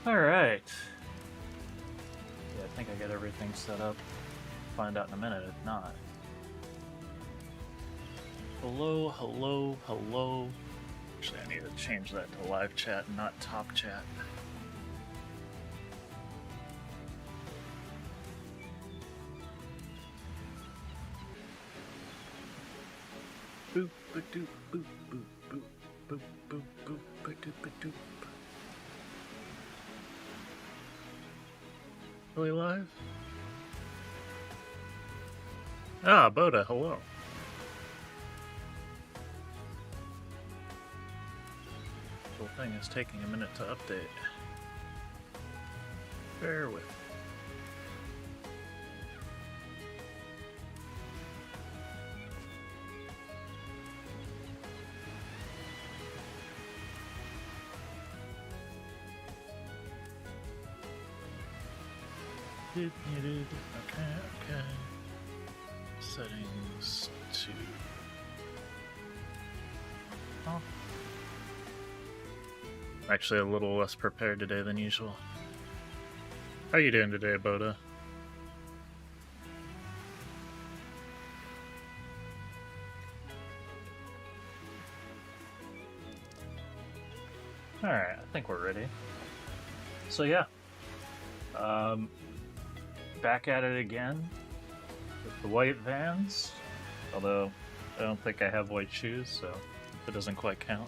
Alright. Yeah, I think I got everything set up. Find out in a minute if not. Hello, hello, hello. Actually, I need to change that to live chat and not top chat. Boop, ba doop, boop, boop, boop, boop, boop, boop, ba doop, ba doop. Really live? Ah, Boda, hello. The whole thing is taking a minute to update. Bear with me. Okay. Settings to... Oh. Actually a little less prepared today than usual. How you doing today, Boda? Alright, I think we're ready. So yeah. Back at it again with the white Vans, although I don't think I have white shoes, so it doesn't quite count.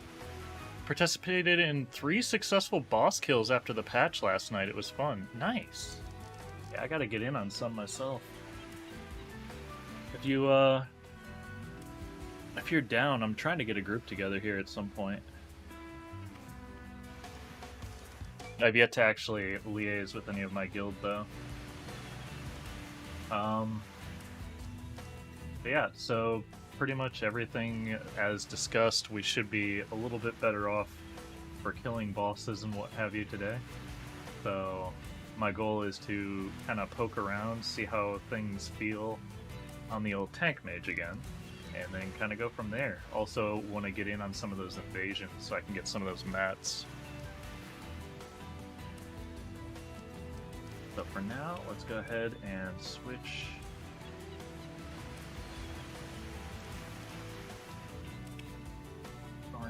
Participated in 3 successful boss kills after the patch last night. It was fun. Nice. Yeah, I gotta get in on some myself. If you're down, I'm trying to get a group together here at some point. I've yet to actually liaise with any of my guild, though. But yeah, so pretty much everything as discussed, we should be a little bit better off for killing bosses and what have you today. So my goal is to kind of poke around, see how things feel on the old tank mage again, and then kind of go from there. Also want to get in on some of those invasions so I can get some of those mats. So for now, let's go ahead and switch.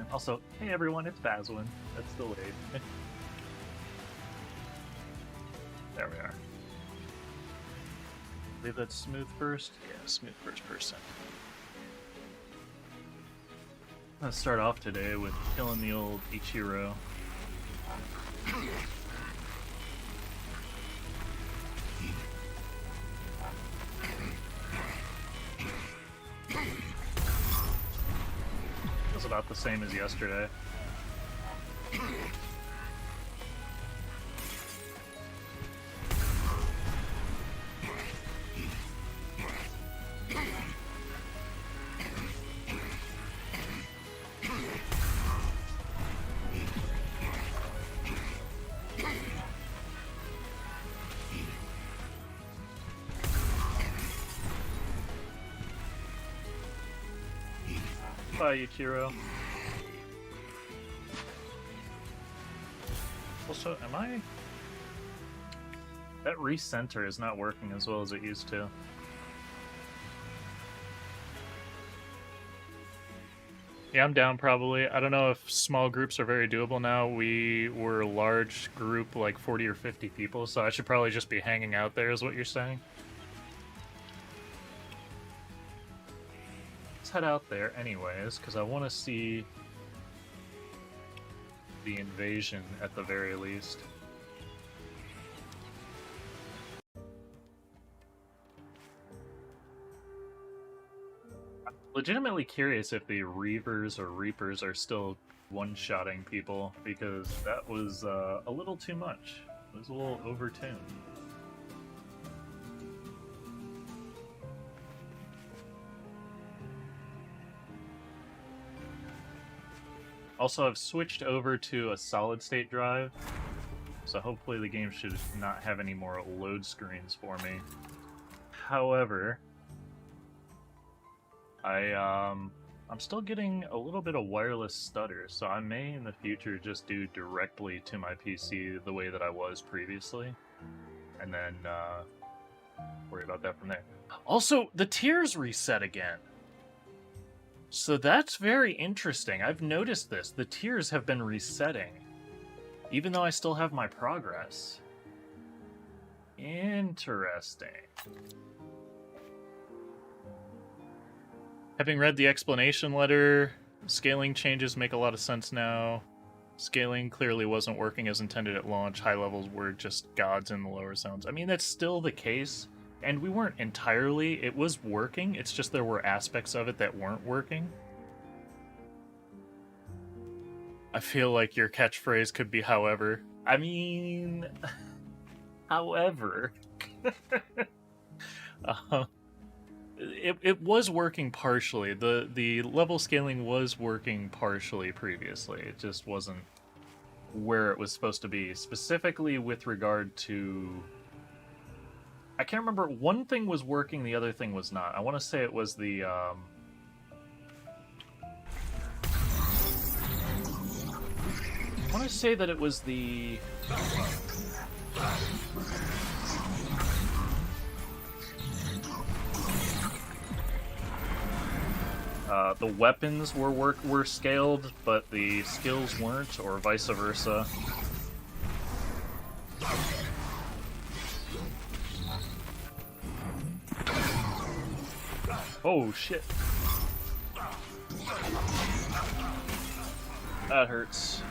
Also, hey everyone, it's Bazwin. That's delayed. There we are. I believe that's smooth first? Yeah, smooth first person. Let's start off today with killing the old Ichiro. About the same as yesterday. Bye, Yuchiro. Also, am I... That recenter is not working as well as it used to. Yeah, I'm down probably. I don't know if small groups are very doable now. We were a large group, like 40 or 50 people, so I should probably just be hanging out there is what you're saying? Let's head out there anyways, because I want to see the invasion at the very least. I'm legitimately curious if the Reavers or Reapers are still one-shotting people, because that was a little too much. It was a little overtuned. Also, I've switched over to a solid-state drive, so hopefully the game should not have any more load screens for me. However, I I'm still getting a little bit of wireless stutter, so I may in the future just do directly to my PC the way that I was previously, and then worry about that from there. Also, the tiers reset again. So that's very interesting. I've noticed this. The tiers have been resetting, even though I still have my progress. Interesting. Having read the explanation letter, scaling changes make a lot of sense now. Scaling clearly wasn't working as intended at launch. High levels were just gods in the lower zones. I mean, that's still the case. And we weren't entirely... It was working, it's just there were aspects of it that weren't working. I feel like your catchphrase could be however. I mean... however... It was working partially. The level scaling was working partially previously. It just wasn't where it was supposed to be. Specifically with regard to... I can't remember. One thing was working, the other thing was not. I want to say it was the... I want to say that it was the... the weapons were scaled, but the skills weren't, or vice versa. Oh shit. That hurts.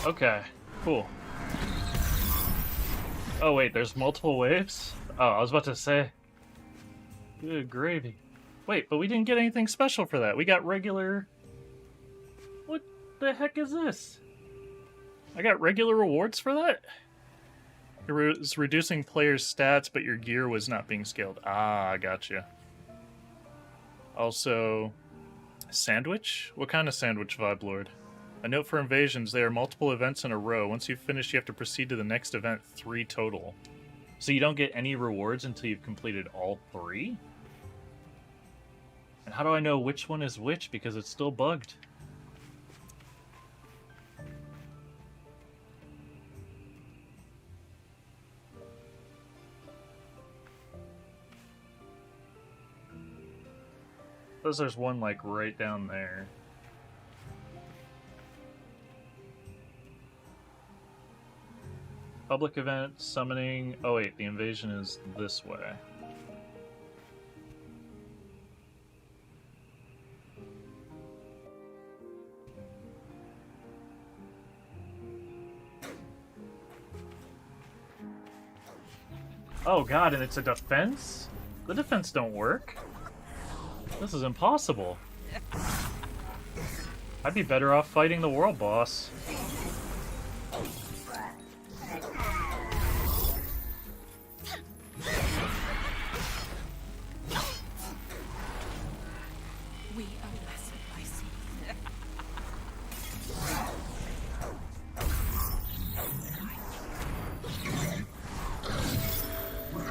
Okay, cool. Oh wait, there's multiple waves? Oh, I was about to say. Good gravy. Wait, but we didn't get anything special for that. We got regular... What the heck is this? I got regular rewards for that? It was reducing players' stats, but your gear was not being scaled. Ah, I gotcha. Also... Sandwich? What kind of sandwich, Vibe Lord? A note for invasions, there are multiple events in a row. Once you've finished, you have to proceed to the next event, 3 total. So you don't get any rewards until you've completed all 3? And how do I know which one is which? Because it's still bugged. Because there's one, like, right down there. Public event, summoning... Oh wait, the invasion is this way. Oh god, and it's a defense? The defense don't work. This is impossible. I'd be better off fighting the world boss.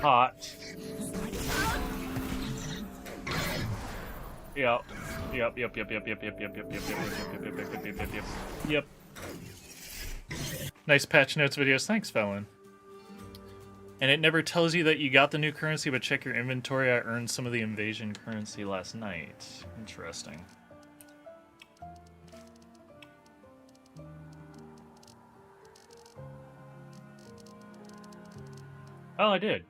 Hot. Yep. Yep. Nice patch notes videos. Thanks, Felon. And it never tells you that you got the new currency, but check your inventory. I earned some of the invasion currency last night. Interesting. Oh, I did.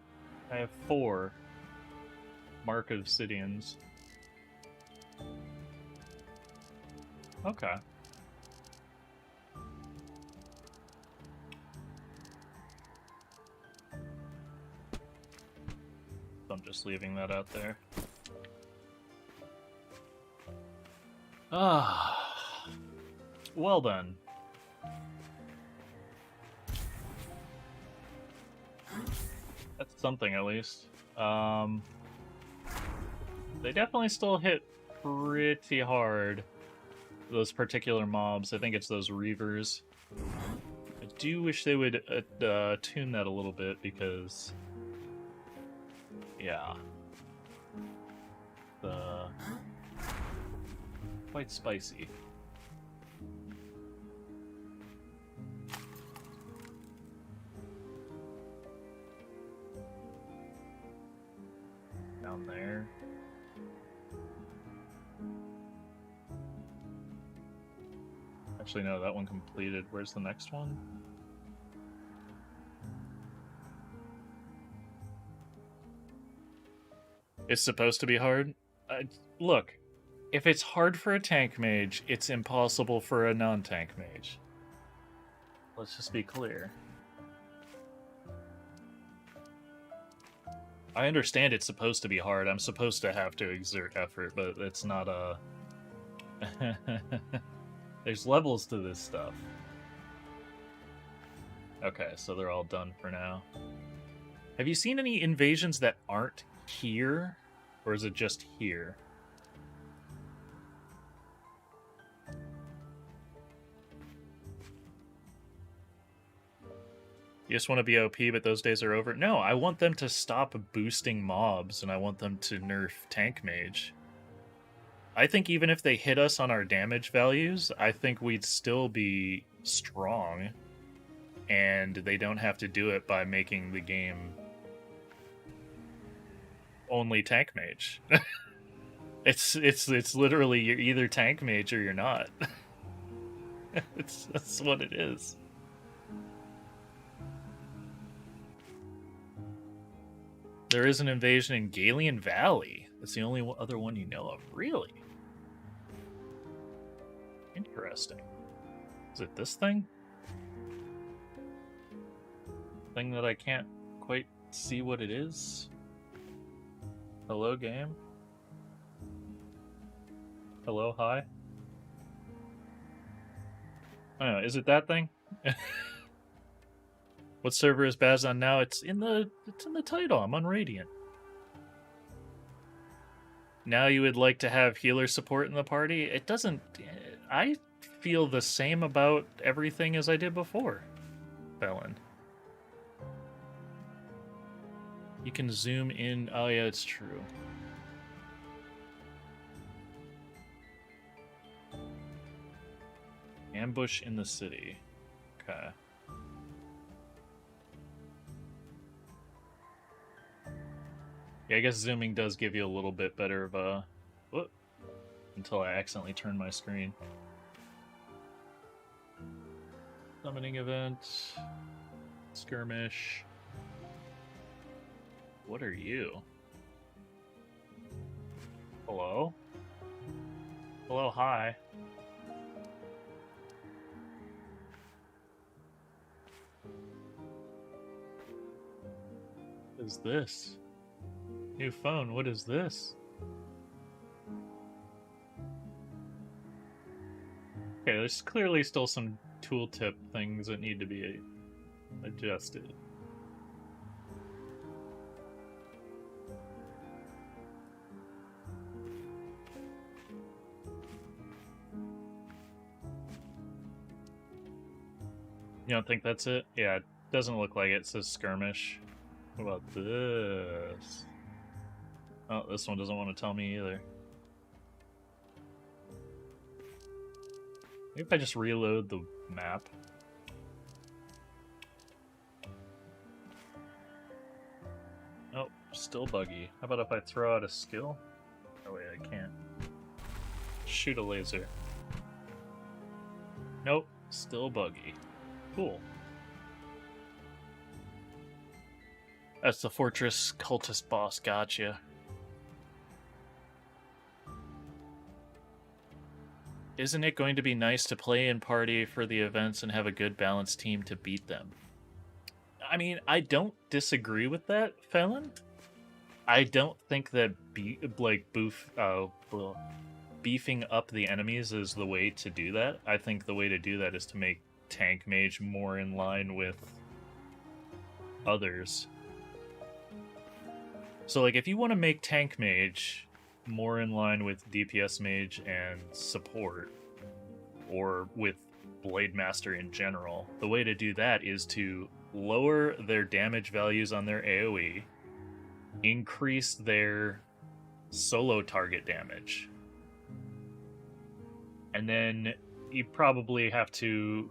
I have 4 Mark of Obsidians. Okay. I'm just leaving that out there. Ah. Well then. That's something at least. They definitely still hit pretty hard, those particular mobs. I think it's those Reavers. I do wish they would tune that a little bit because, yeah, quite spicy. Down there. Actually, no, that one completed. Where's the next one? It's supposed to be hard? Look, if it's hard for a tank mage, it's impossible for a non-tank mage. Let's just be clear. I understand it's supposed to be hard. I'm supposed to have to exert effort, but it's not a... There's levels to this stuff. Okay, so they're all done for now. Have you seen any invasions that aren't here? Or is it just here? You just want to be OP, but those days are over? No, I want them to stop boosting mobs, and I want them to nerf Tank Mage. I think even if they hit us on our damage values, I think we'd still be strong, and they don't have to do it by making the game only Tank Mage. It's literally you're either Tank Mage or you're not. That's what it is. There is an invasion in Galian Valley. That's the only other one you know of. Really? Interesting. Is it this thing? Thing that I can't quite see what it is? Hello, game? Hello, hi? I don't know, is it that thing? What server is Baz on now? It's in the title. I'm on Radiant. Now you would like to have healer support in the party? It doesn't... I feel the same about everything as I did before, Felon. You can zoom in... Oh yeah, it's true. Ambush in the city. Okay. Yeah, I guess zooming does give you a little bit better of a... Whoop. Until I accidentally turn my screen. Summoning event. Skirmish. What are you? Hello? Hello, hi. What is this? New phone, what is this? Okay, there's clearly still some tooltip things that need to be adjusted. You don't think that's it? Yeah, it doesn't look like it. It says skirmish. What about this? Oh, this one doesn't want to tell me either. Maybe if I just reload the map. Oh, still buggy. How about if I throw out a skill? Oh wait, I can't. Shoot a laser. Nope, still buggy. Cool. That's the Fortress Cultist boss, gotcha. Isn't it going to be nice to play in party for the events and have a good balanced team to beat them? I mean, I don't disagree with that, Felon. I don't think that beefing up the enemies is the way to do that. I think the way to do that is to make tank mage more in line with others. So like if you want to make tank mage more in line with DPS mage and support, or with Blademaster in general, the way to do that is to lower their damage values on their AoE, increase their solo target damage, and then you probably have to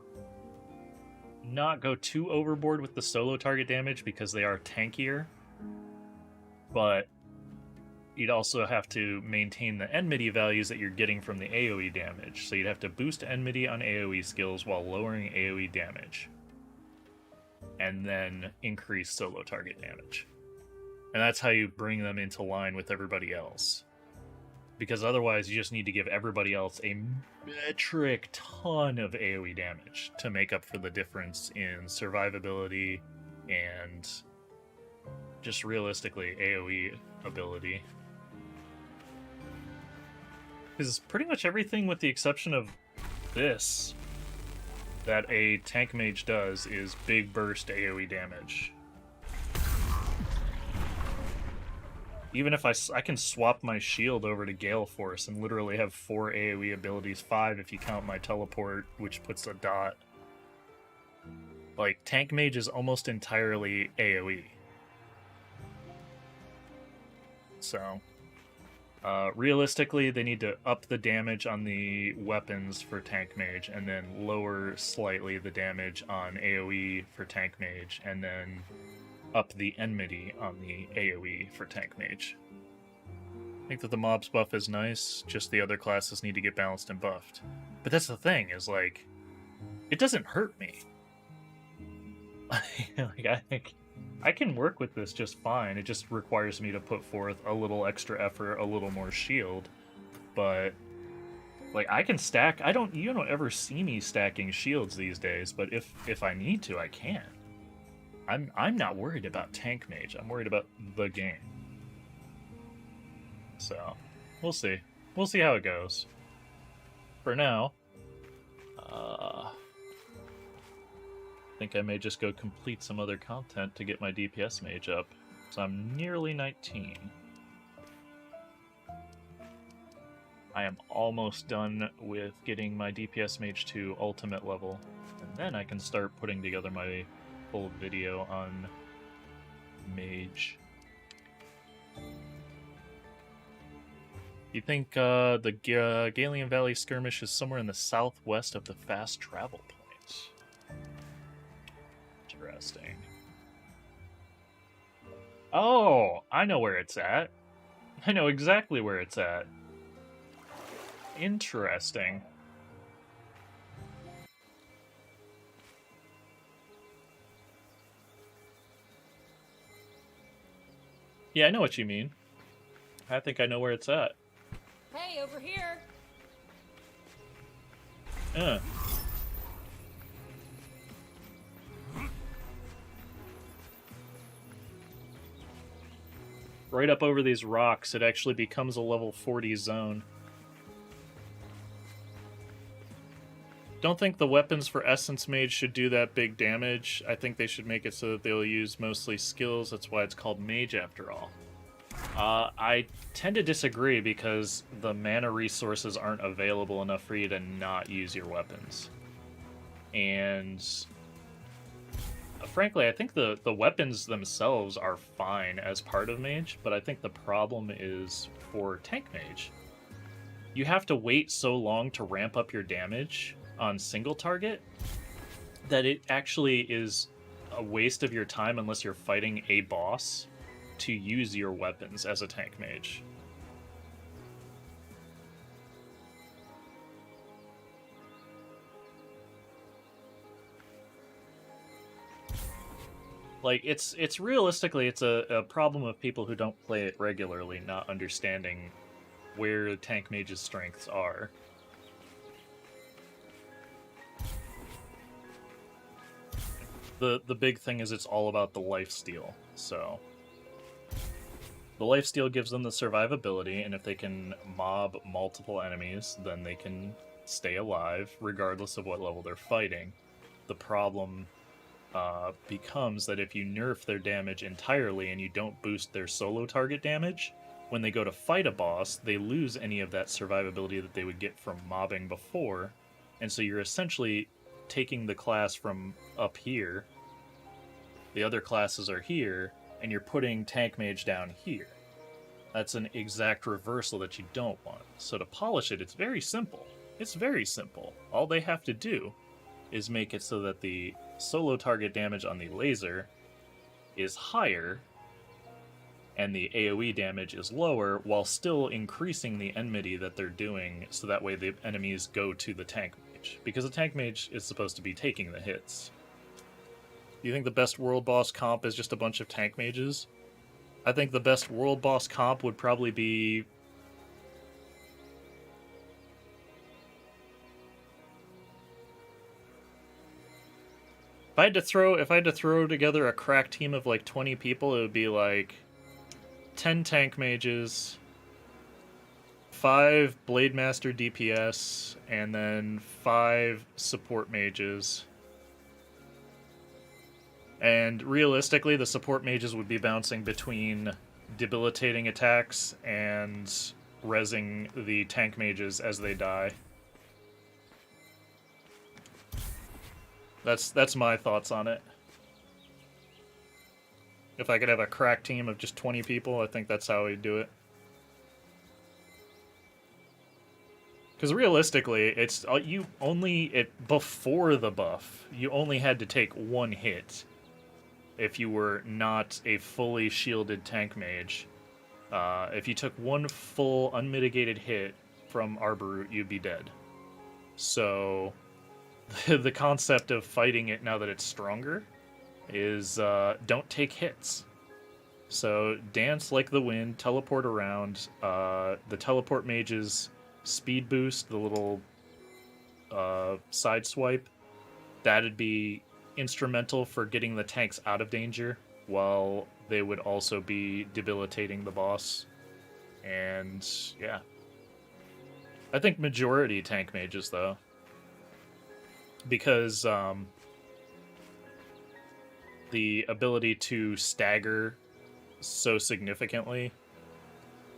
not go too overboard with the solo target damage because they are tankier, but you'd also have to maintain the enmity values that you're getting from the AoE damage. So you'd have to boost enmity on AoE skills while lowering AoE damage, and then increase solo target damage. And that's how you bring them into line with everybody else. Because otherwise you just need to give everybody else a metric ton of AoE damage to make up for the difference in survivability and just realistically AoE ability. Because pretty much everything with the exception of this that a tank mage does is big burst AoE damage. Even if I can swap my shield over to Gale Force and literally have 4 AoE abilities, 5 if you count my teleport, which puts a dot. Like, tank mage is almost entirely AoE. So, realistically, they need to up the damage on the weapons for tank mage, and then lower slightly the damage on AoE for tank mage, and then up the enmity on the AoE for tank mage. I think that the mobs buff is nice, just the other classes need to get balanced and buffed. But that's the thing, is like, it doesn't hurt me. Like, I can work with this just fine, it just requires me to put forth a little extra effort, a little more shield, but like, I can stack, you don't ever see me stacking shields these days, but if I need to, I can. I'm not worried about tank mage. I'm worried about the game. So, we'll see. We'll see how it goes. For now, I think I may just go complete some other content to get my DPS mage up. So I'm nearly 19. I am almost done with getting my DPS mage to ultimate level, and then I can start putting together my full video on Mage. You think the Galian Valley skirmish is somewhere in the southwest of the fast travel point? Interesting. Oh, I know where it's at. I know exactly where it's at. Interesting. Yeah, I know what you mean. I think I know where it's at. Hey, over here. Right up over these rocks, it actually becomes a level 40 zone. Don't think the weapons for Essence Mage should do that big damage. I think they should make it so that they'll use mostly skills. That's why it's called Mage after all. I tend to disagree because the mana resources aren't available enough for you to not use your weapons. And frankly, I think the weapons themselves are fine as part of Mage, but I think the problem is for Tank Mage. You have to wait so long to ramp up your damage on single target that it actually is a waste of your time unless you're fighting a boss to use your weapons as a tank mage. Like, it's realistically, it's a problem of people who don't play it regularly, not understanding where tank mage's strengths are. The big thing is it's all about the lifesteal, so The lifesteal gives them the survivability, and if they can mob multiple enemies, then they can stay alive, regardless of what level they're fighting. The problem becomes that if you nerf their damage entirely and you don't boost their solo target damage, when they go to fight a boss, they lose any of that survivability that they would get from mobbing before, and so you're essentially taking the class from up here, the other classes are here, and you're putting Tank Mage down here. That's an exact reversal that you don't want. So to polish it, it's very simple. It's very simple. All they have to do is make it so that the solo target damage on the laser is higher and the AoE damage is lower, while still increasing the enmity that they're doing, so that way the enemies go to the Tank Mage. Because the Tank Mage is supposed to be taking the hits. Do you think the best world boss comp is just a bunch of Tank Mages? I think the best world boss comp would probably be... If I had to throw together a crack team of like 20 people, it would be like 10 Tank Mages, 5 Blademaster DPS, and then 5 support mages. And realistically, the support mages would be bouncing between debilitating attacks and rezzing the tank mages as they die. That's my thoughts on it. If I could have a crack team of just 20 people, I think that's how we'd do it. Because realistically, it's you only before the buff, you only had to take one hit. If you were not a fully shielded tank mage, if you took one full unmitigated hit from Arborroot, you'd be dead. So, the concept of fighting it now that it's stronger is don't take hits. So dance like the wind, teleport around. The teleport mage's speed boost, the little side swipe, that'd be instrumental for getting the tanks out of danger, while they would also be debilitating the boss. And yeah, I think majority tank mages though, because the ability to stagger so significantly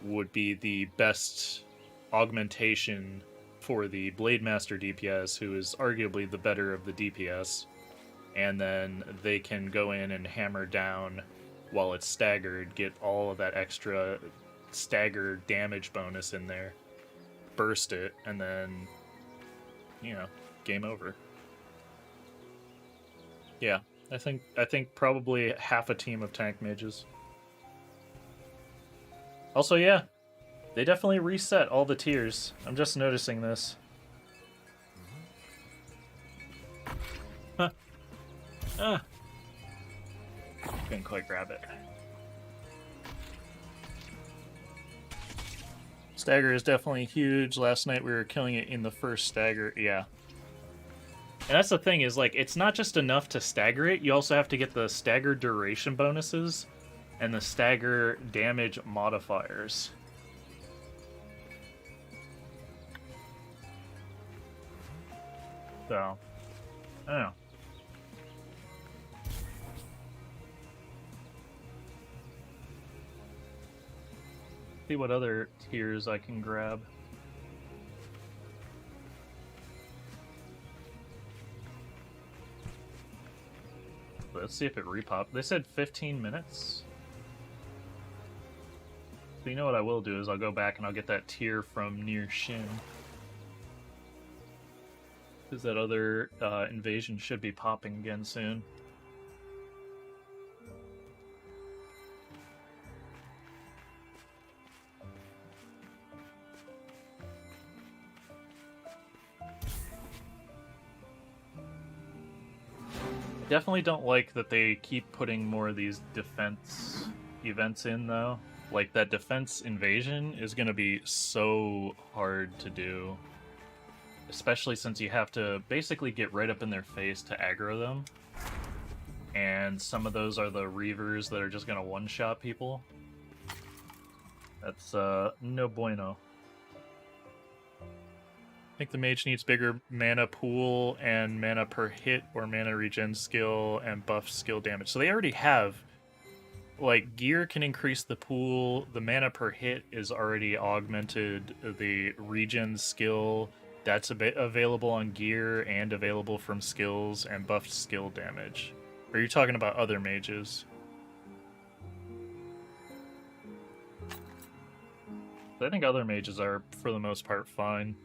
would be the best augmentation for the Blademaster DPS, who is arguably the better of the DPS. And then they can go in and hammer down while it's staggered, get all of that extra stagger damage bonus in there, burst it, and then, you know, game over. Yeah, I think probably half a team of tank mages. Also, yeah, they definitely reset all the tiers. I'm just noticing this. Huh. Ah. Couldn't quite grab it. Stagger is definitely huge. Last night we were killing it in the first stagger. Yeah. And that's the thing, is like, it's not just enough to stagger it, you also have to get the stagger duration bonuses and the stagger damage modifiers. So, I don't know. See what other tiers I can grab. Let's see if it repopped. They said 15 minutes. So you know what I will do is I'll go back and I'll get that tier from Near Shin. Because that other invasion should be popping again soon. Definitely don't like that they keep putting more of these defense events in, though. Like, that defense invasion is going to be so hard to do. Especially since you have to basically get right up in their face to aggro them. And some of those are the Reavers that are just going to one-shot people. That's no bueno. I think the mage needs bigger mana pool and mana per hit or mana regen skill and buff skill damage. So they already have, like, gear can increase the pool, the mana per hit is already augmented, the regen skill, that's a bit available on gear and available from skills and buffed skill damage. Are you talking about other mages? I think other mages are, for the most part, fine.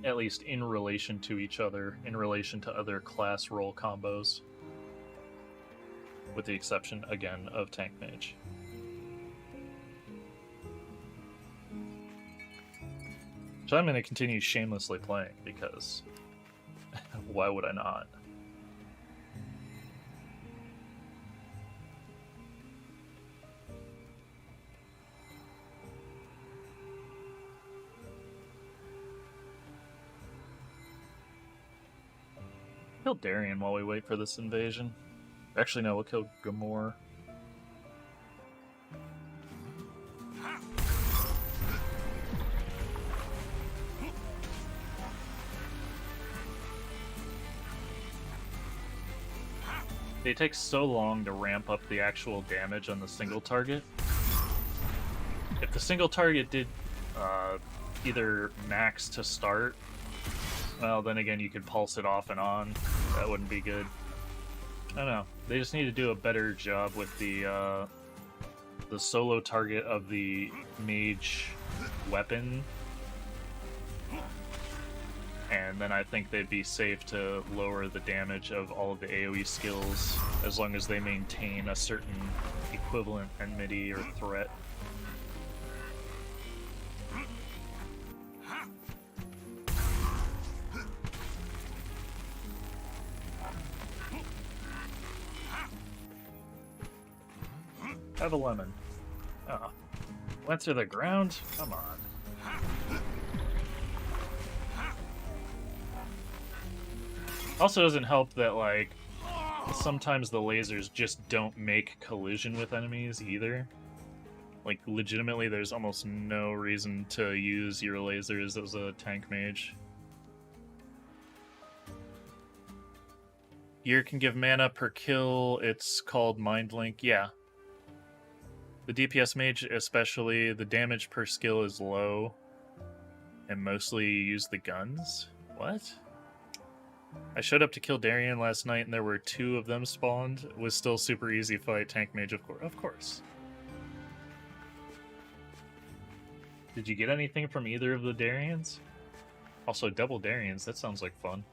At least in relation to each other, in relation to other class role combos. With the exception, again, of Tank Mage. So I'm going to continue shamelessly playing, because why would I not? Kill Darien while we wait for this invasion. Actually, no, we'll kill Gamor. It takes so long to ramp up the actual damage on the single target. If the single target did either max to start, well, then again, you could pulse it off and on. That wouldn't be good. I don't know. They just need to do a better job with the solo target of the mage weapon. And then I think they'd be safe to lower the damage of all of the AoE skills as long as they maintain a certain equivalent enmity or threat. Have a lemon. Oh. Went through the ground? Come on. Also doesn't help that, like, sometimes the lasers just don't make collision with enemies either. Like, legitimately, there's almost no reason to use your lasers as a tank mage. Gear can give mana per kill, it's called Mind Link, yeah. The DPS mage especially, the damage per skill is low. And mostly you use the guns? What? I showed up to kill Darien last night and there were 2 of them spawned. It was still super easy fight, tank mage, of course. Did you get anything from either of the Dariens? Also, double Dariens, that sounds like fun.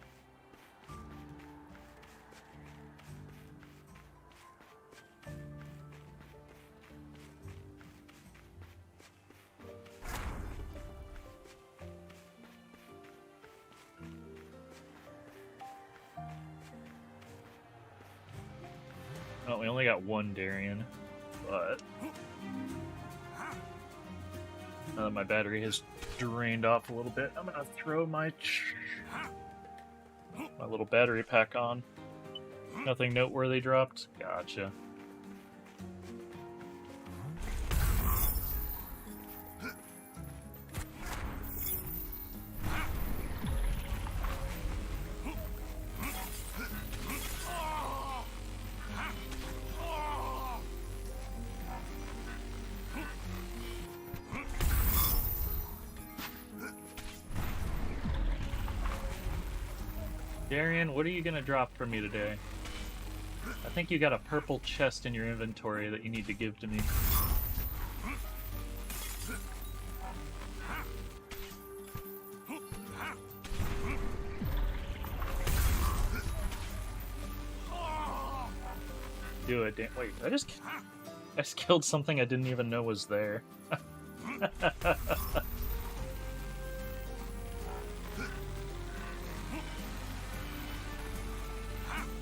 Oh, we only got 1 Darien, but now that my battery has drained off a little bit, I'm gonna throw my little battery pack on. Nothing noteworthy dropped? Gotcha. Darien, what are you gonna drop for me today? I think you got a purple chest in your inventory that you need to give to me. Do it, Dan. Wait, I just killed something I didn't even know was there.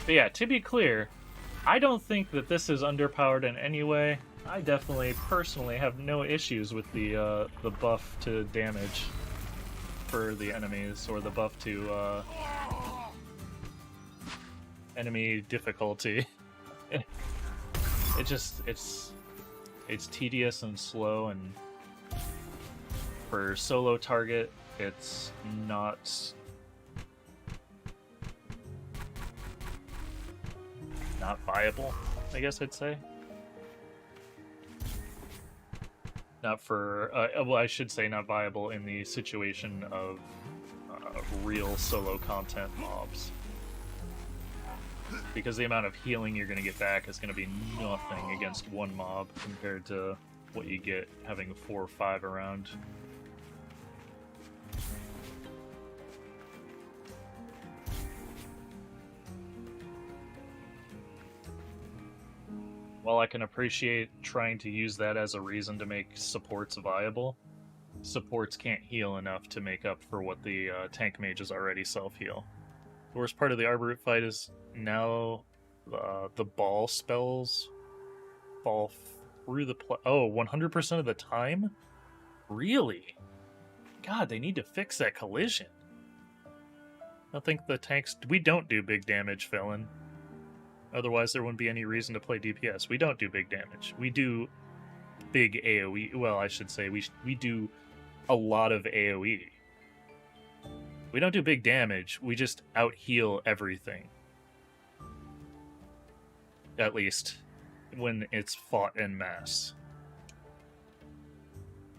But yeah, to be clear, I don't think that this is underpowered in any way. I definitely, personally, have no issues with the buff to damage for the enemies, or the buff to enemy difficulty. It's it's tedious and slow, and for solo target, it's not viable, I guess I'd say. Not for, well, I should say not viable in the situation of real solo content mobs. Because the amount of healing you're going to get back is going to be nothing against one mob compared to what you get having 4 or 5 around. While I can appreciate trying to use that as a reason to make supports viable, supports can't heal enough to make up for what the tank mages already self-heal. The worst part of the Arborroot fight is now the ball spells fall through the 100% of the time? Really? God, they need to fix that collision. I think the tanks... We don't do big damage, Felon. Otherwise, there wouldn't be any reason to play DPS. We don't do big damage. We do big AoE. Well, I should say we do a lot of AoE. We don't do big damage. We just out-heal everything. At least when it's fought en masse.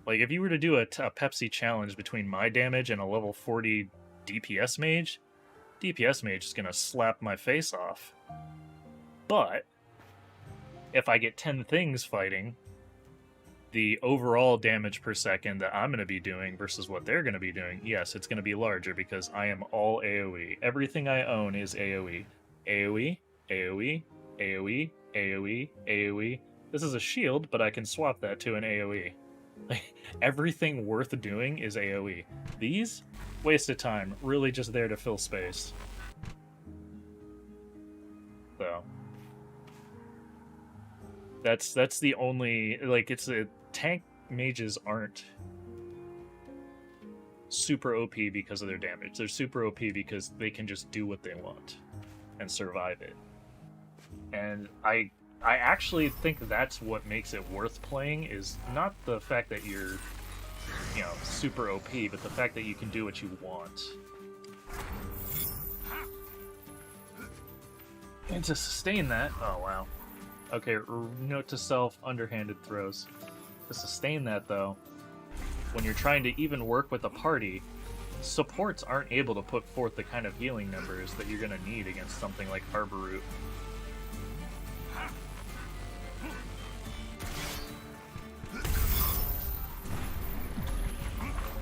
Like, if you were to do a Pepsi challenge between my damage and a level 40 DPS mage is gonna slap my face off. But if I get 10 things fighting, the overall damage per second that I'm going to be doing versus what they're going to be doing, yes, it's going to be larger because I am all AoE. Everything I own is AoE. AoE, AoE, AoE, AoE, AoE. This is a shield, but I can swap that to an AoE. Everything worth doing is AoE. These, waste of time, really just there to fill space. So... That's the only, like, it's a tank mages aren't super OP because of their damage. They're super OP because they can just do what they want and survive it. And I actually think that's what makes it worth playing, is not the fact that you're, you know, super OP, but the fact that you can do what you want. And to sustain that, oh wow. Okay, note to self, underhanded throws. To sustain that, though, when you're trying to even work with a party, supports aren't able to put forth the kind of healing numbers that you're going to need against something like Arborroot.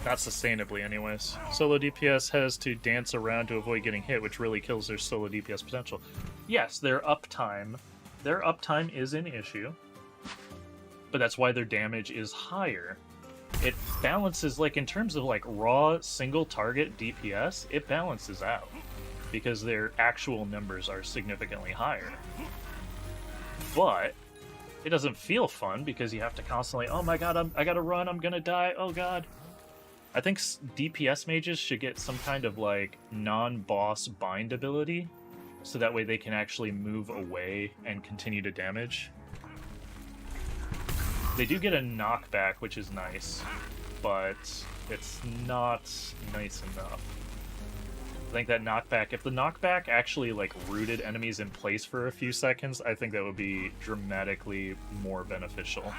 Not sustainably, anyways. Solo DPS has to dance around to avoid getting hit, which really kills their solo DPS potential. Yes, their uptime is an issue, but that's why their damage is higher. It balances, like, in terms of, like, raw single target DPS, it balances out, because their actual numbers are significantly higher. But it doesn't feel fun, because you have to constantly, oh my god, I gotta run, I'm gonna die, oh god. I think DPS mages should get some kind of, like, non-boss bind ability, so that way they can actually move away and continue to damage. They do get a knockback, which is nice, but it's not nice enough. I think that knockback, if the knockback actually, like, rooted enemies in place for a few seconds, I think that would be dramatically more beneficial.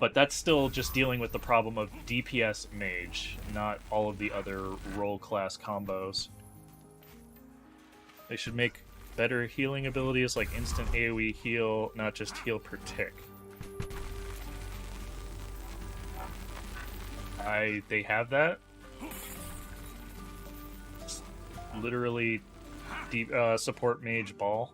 But that's still just dealing with the problem of DPS Mage, not all of the other role class combos. They should make better healing abilities like instant AoE heal, not just heal per tick. They have that. It's literally support mage ball.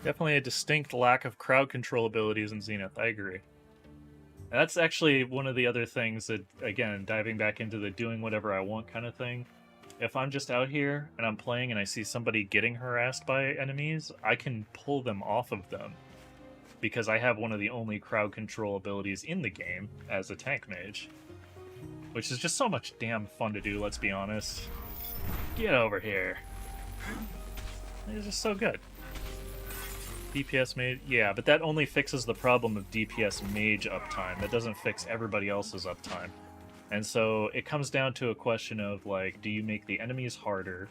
Definitely a distinct lack of crowd control abilities in Zenith, I agree. And that's actually one of the other things that, again, diving back into the doing whatever I want kind of thing. If I'm just out here and I'm playing and I see somebody getting harassed by enemies, I can pull them off of them because I have one of the only crowd control abilities in the game as a tank mage, which is just so much damn fun to do, let's be honest. Get over here. It's just so good. DPS mage, yeah, but that only fixes the problem of DPS mage uptime. That doesn't fix everybody else's uptime. And so it comes down to a question of, like, do you make the enemies harder,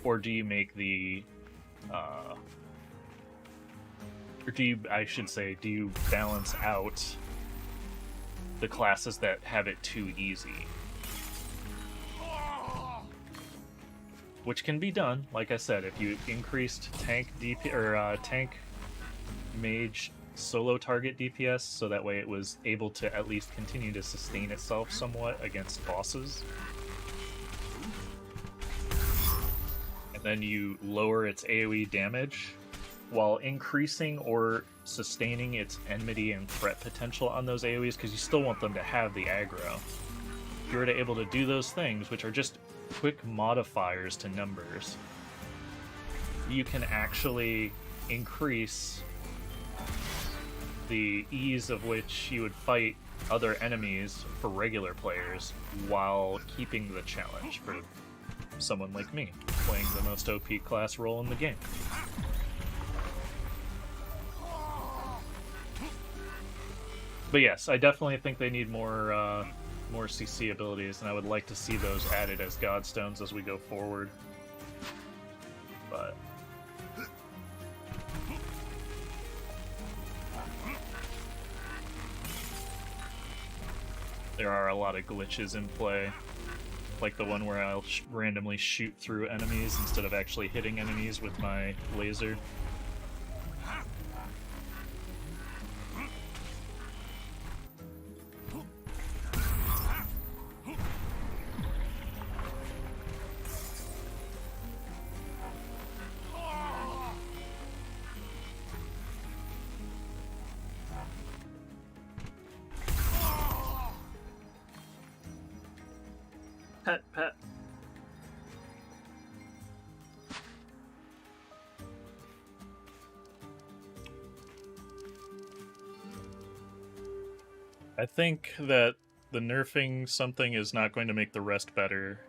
or do you make the, or do you, I should say, do you balance out the classes that have it too easy? Which can be done, like I said, if you increased tank DP or tank mage solo target DPS, so that way it was able to at least continue to sustain itself somewhat against bosses. And then you lower its AoE damage while increasing or sustaining its enmity and threat potential on those AoEs, because you still want them to have the aggro. If you were to able to do those things, which are just quick modifiers to numbers, you can actually increase the ease of which you would fight other enemies for regular players while keeping the challenge for someone like me, playing the most OP class role in the game. But yes, I definitely think they need more CC abilities, and I would like to see those added as Godstones as we go forward. But there are a lot of glitches in play, like the one where I'll randomly shoot through enemies instead of actually hitting enemies with my laser. Pet. I think that the nerfing something is not going to make the rest better.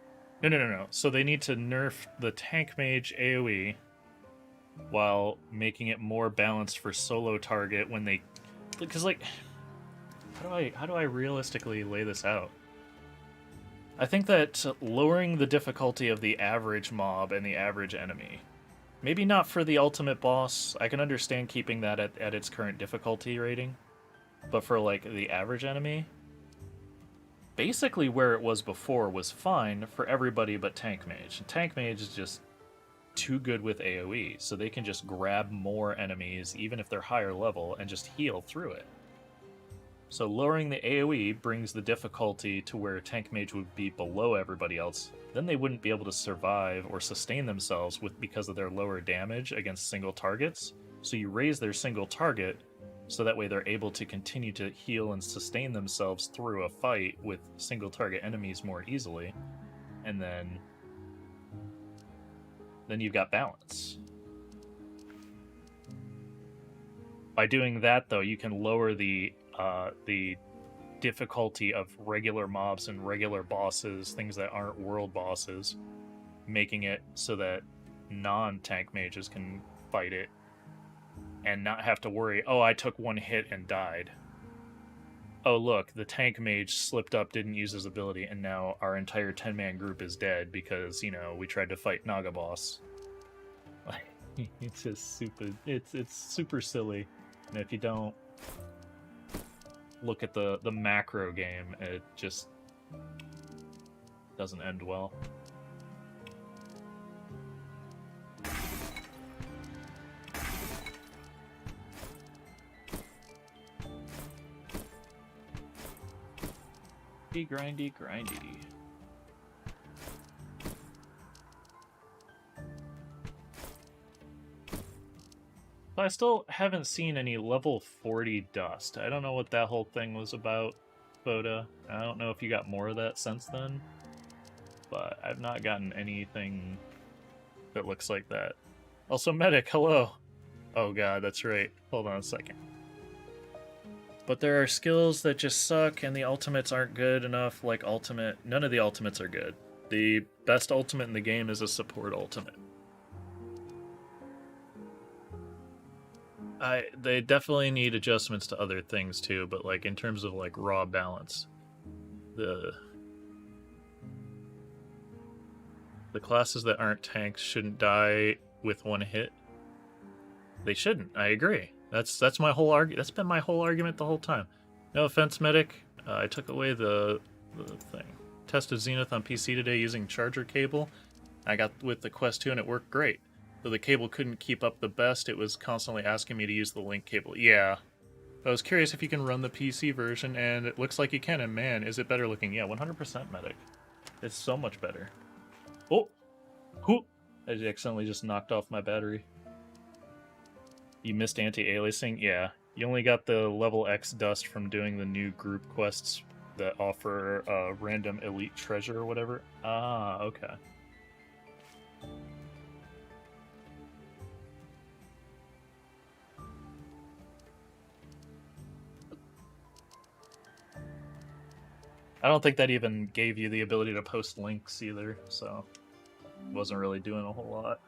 No. So they need to nerf the tank mage AoE while making it more balanced for solo target when they... Because, like, how do I realistically lay this out? I think that lowering the difficulty of the average mob and the average enemy, maybe not for the ultimate boss, I can understand keeping that at its current difficulty rating, but for, like, the average enemy, basically where it was before was fine for everybody but Tank Mage. Tank Mage is just too good with AoE, so they can just grab more enemies, even if they're higher level, and just heal through it. So lowering the AoE brings the difficulty to where Tank Mage would be below everybody else. Then they wouldn't be able to survive or sustain themselves because of their lower damage against single targets. So you raise their single target, so that way they're able to continue to heal and sustain themselves through a fight with single target enemies more easily. And then you've got balance. By doing that, though, you can lower the difficulty of regular mobs and regular bosses, things that aren't world bosses, making it so that non-tank mages can fight it and not have to worry, oh, I took one hit and died. Oh, look, the tank mage slipped up, didn't use his ability, and now our entire 10-man group is dead because, you know, we tried to fight Naga boss. It's just it's super silly. And if you don't look at the macro game, it just doesn't end well. Grindy. I still haven't seen any level 40 dust. I don't know what that whole thing was about, Boda. I don't know if you got more of that since then, but I've not gotten anything that looks like that. Also, Medic, hello. Oh god, that's right. Hold on a second. But there are skills that just suck, and the ultimates aren't good enough. Like ultimate, none of the ultimates are good. The best ultimate in the game is a support ultimate. They definitely need adjustments to other things too, but like in terms of like raw balance, the classes that aren't tanks shouldn't die with one hit. They shouldn't. I agree. That's my whole argument. That's been my whole argument the whole time. No offense, medic. I took away the thing. Tested Zenith on PC today using charger cable. I got with the Quest 2 and it worked great. Though the cable couldn't keep up the best, it was constantly asking me to use the link cable. Yeah. I was curious if you can run the PC version, and it looks like you can, and man, is it better looking. Yeah, 100% medic. It's so much better. Oh! Whoop! I accidentally just knocked off my battery. You missed anti-aliasing? Yeah. You only got the level X dust from doing the new group quests that offer a random elite treasure or whatever. Ah, okay. I don't think that even gave you the ability to post links either, so wasn't really doing a whole lot.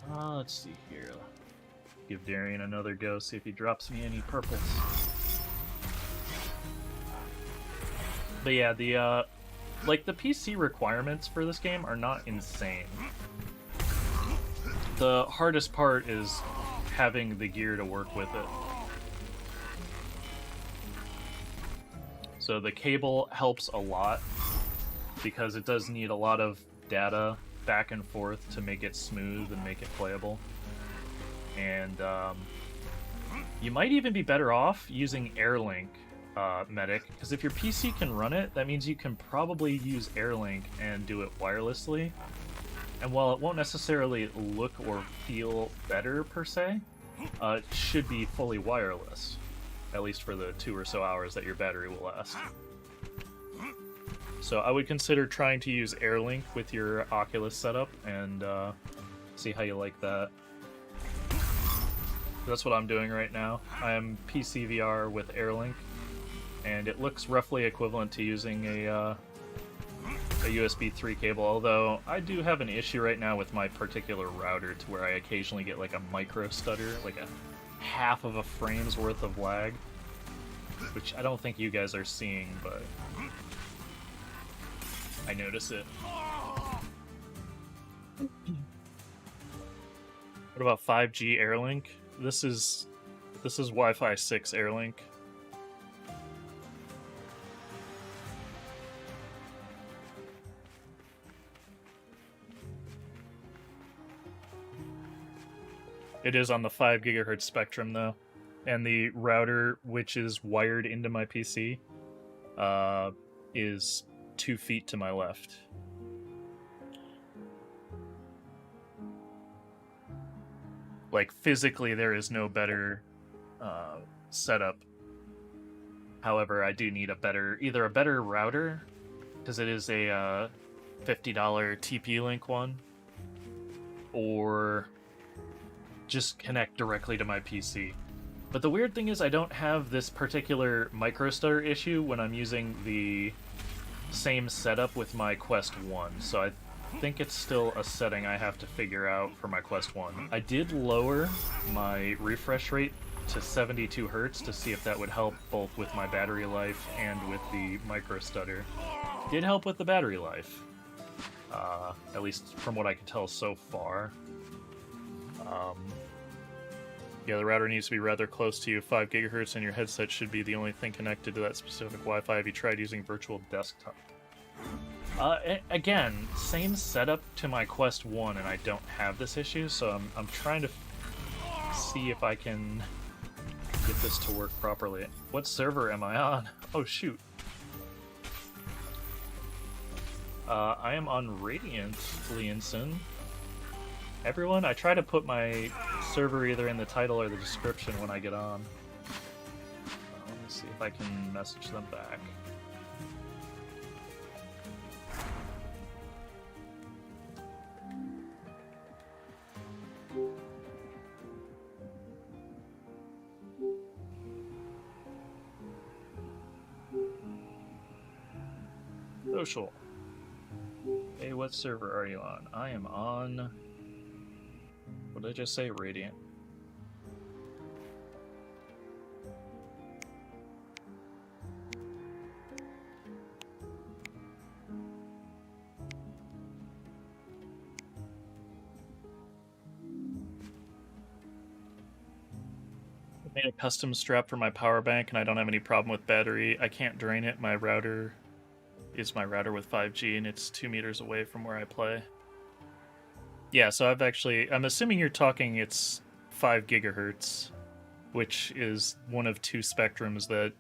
Let's see here. Give Darian another go, see if he drops me any purples. But yeah, the PC requirements for this game are not insane. The hardest part is having the gear to work with it. So the cable helps a lot because it does need a lot of data back and forth to make it smooth and make it playable. And you might even be better off using Airlink Medic, because if your PC can run it, that means you can probably use Airlink and do it wirelessly. And while it won't necessarily look or feel better per se, it should be fully wireless, at least for the 2 or so hours that your battery will last. So I would consider trying to use Airlink with your Oculus setup and see how you like that. That's what I'm doing right now. I am PC VR with Airlink, and it looks roughly equivalent to using a USB 3 cable, although I do have an issue right now with my particular router to where I occasionally get like a micro stutter, like a half of a frame's worth of lag, which I don't think you guys are seeing, but I notice it. What about 5G Airlink? This is Wi-Fi 6 Airlink. It is on the 5 gigahertz spectrum though, and the router, which is wired into my PC, is 2 feet to my left. Like, physically, there is no better setup. However, I do need either a better router, because it is a $50 TP-Link one, or just connect directly to my PC. But the weird thing is I don't have this particular microstutter issue when I'm using the same setup with my Quest 1, so I think it's still a setting I have to figure out for my Quest 1. I did lower my refresh rate to 72 Hz to see if that would help both with my battery life and with the microstutter. Did help with the battery life, at least from what I can tell so far. Yeah, the router needs to be rather close to you. 5 gigahertz, and your headset should be the only thing connected to that specific Wi-Fi. Have you tried using virtual desktop? Again, same setup to my Quest 1, and I don't have this issue, so I'm trying to see if I can get this to work properly. What server am I on? Oh, shoot. I am on Radiant, Leonson. Everyone, I try to put my server either in the title or the description when I get on. Let me see if I can message them back. Social. Hey, what server are you on? I am on... What did I just say? Radiant. I made a custom strap for my power bank, and I don't have any problem with battery. I can't drain it. My router is my router with 5G, and it's 2 meters away from where I play. Yeah, so I'm assuming you're talking it's 5 gigahertz, which is one of 2 spectrums that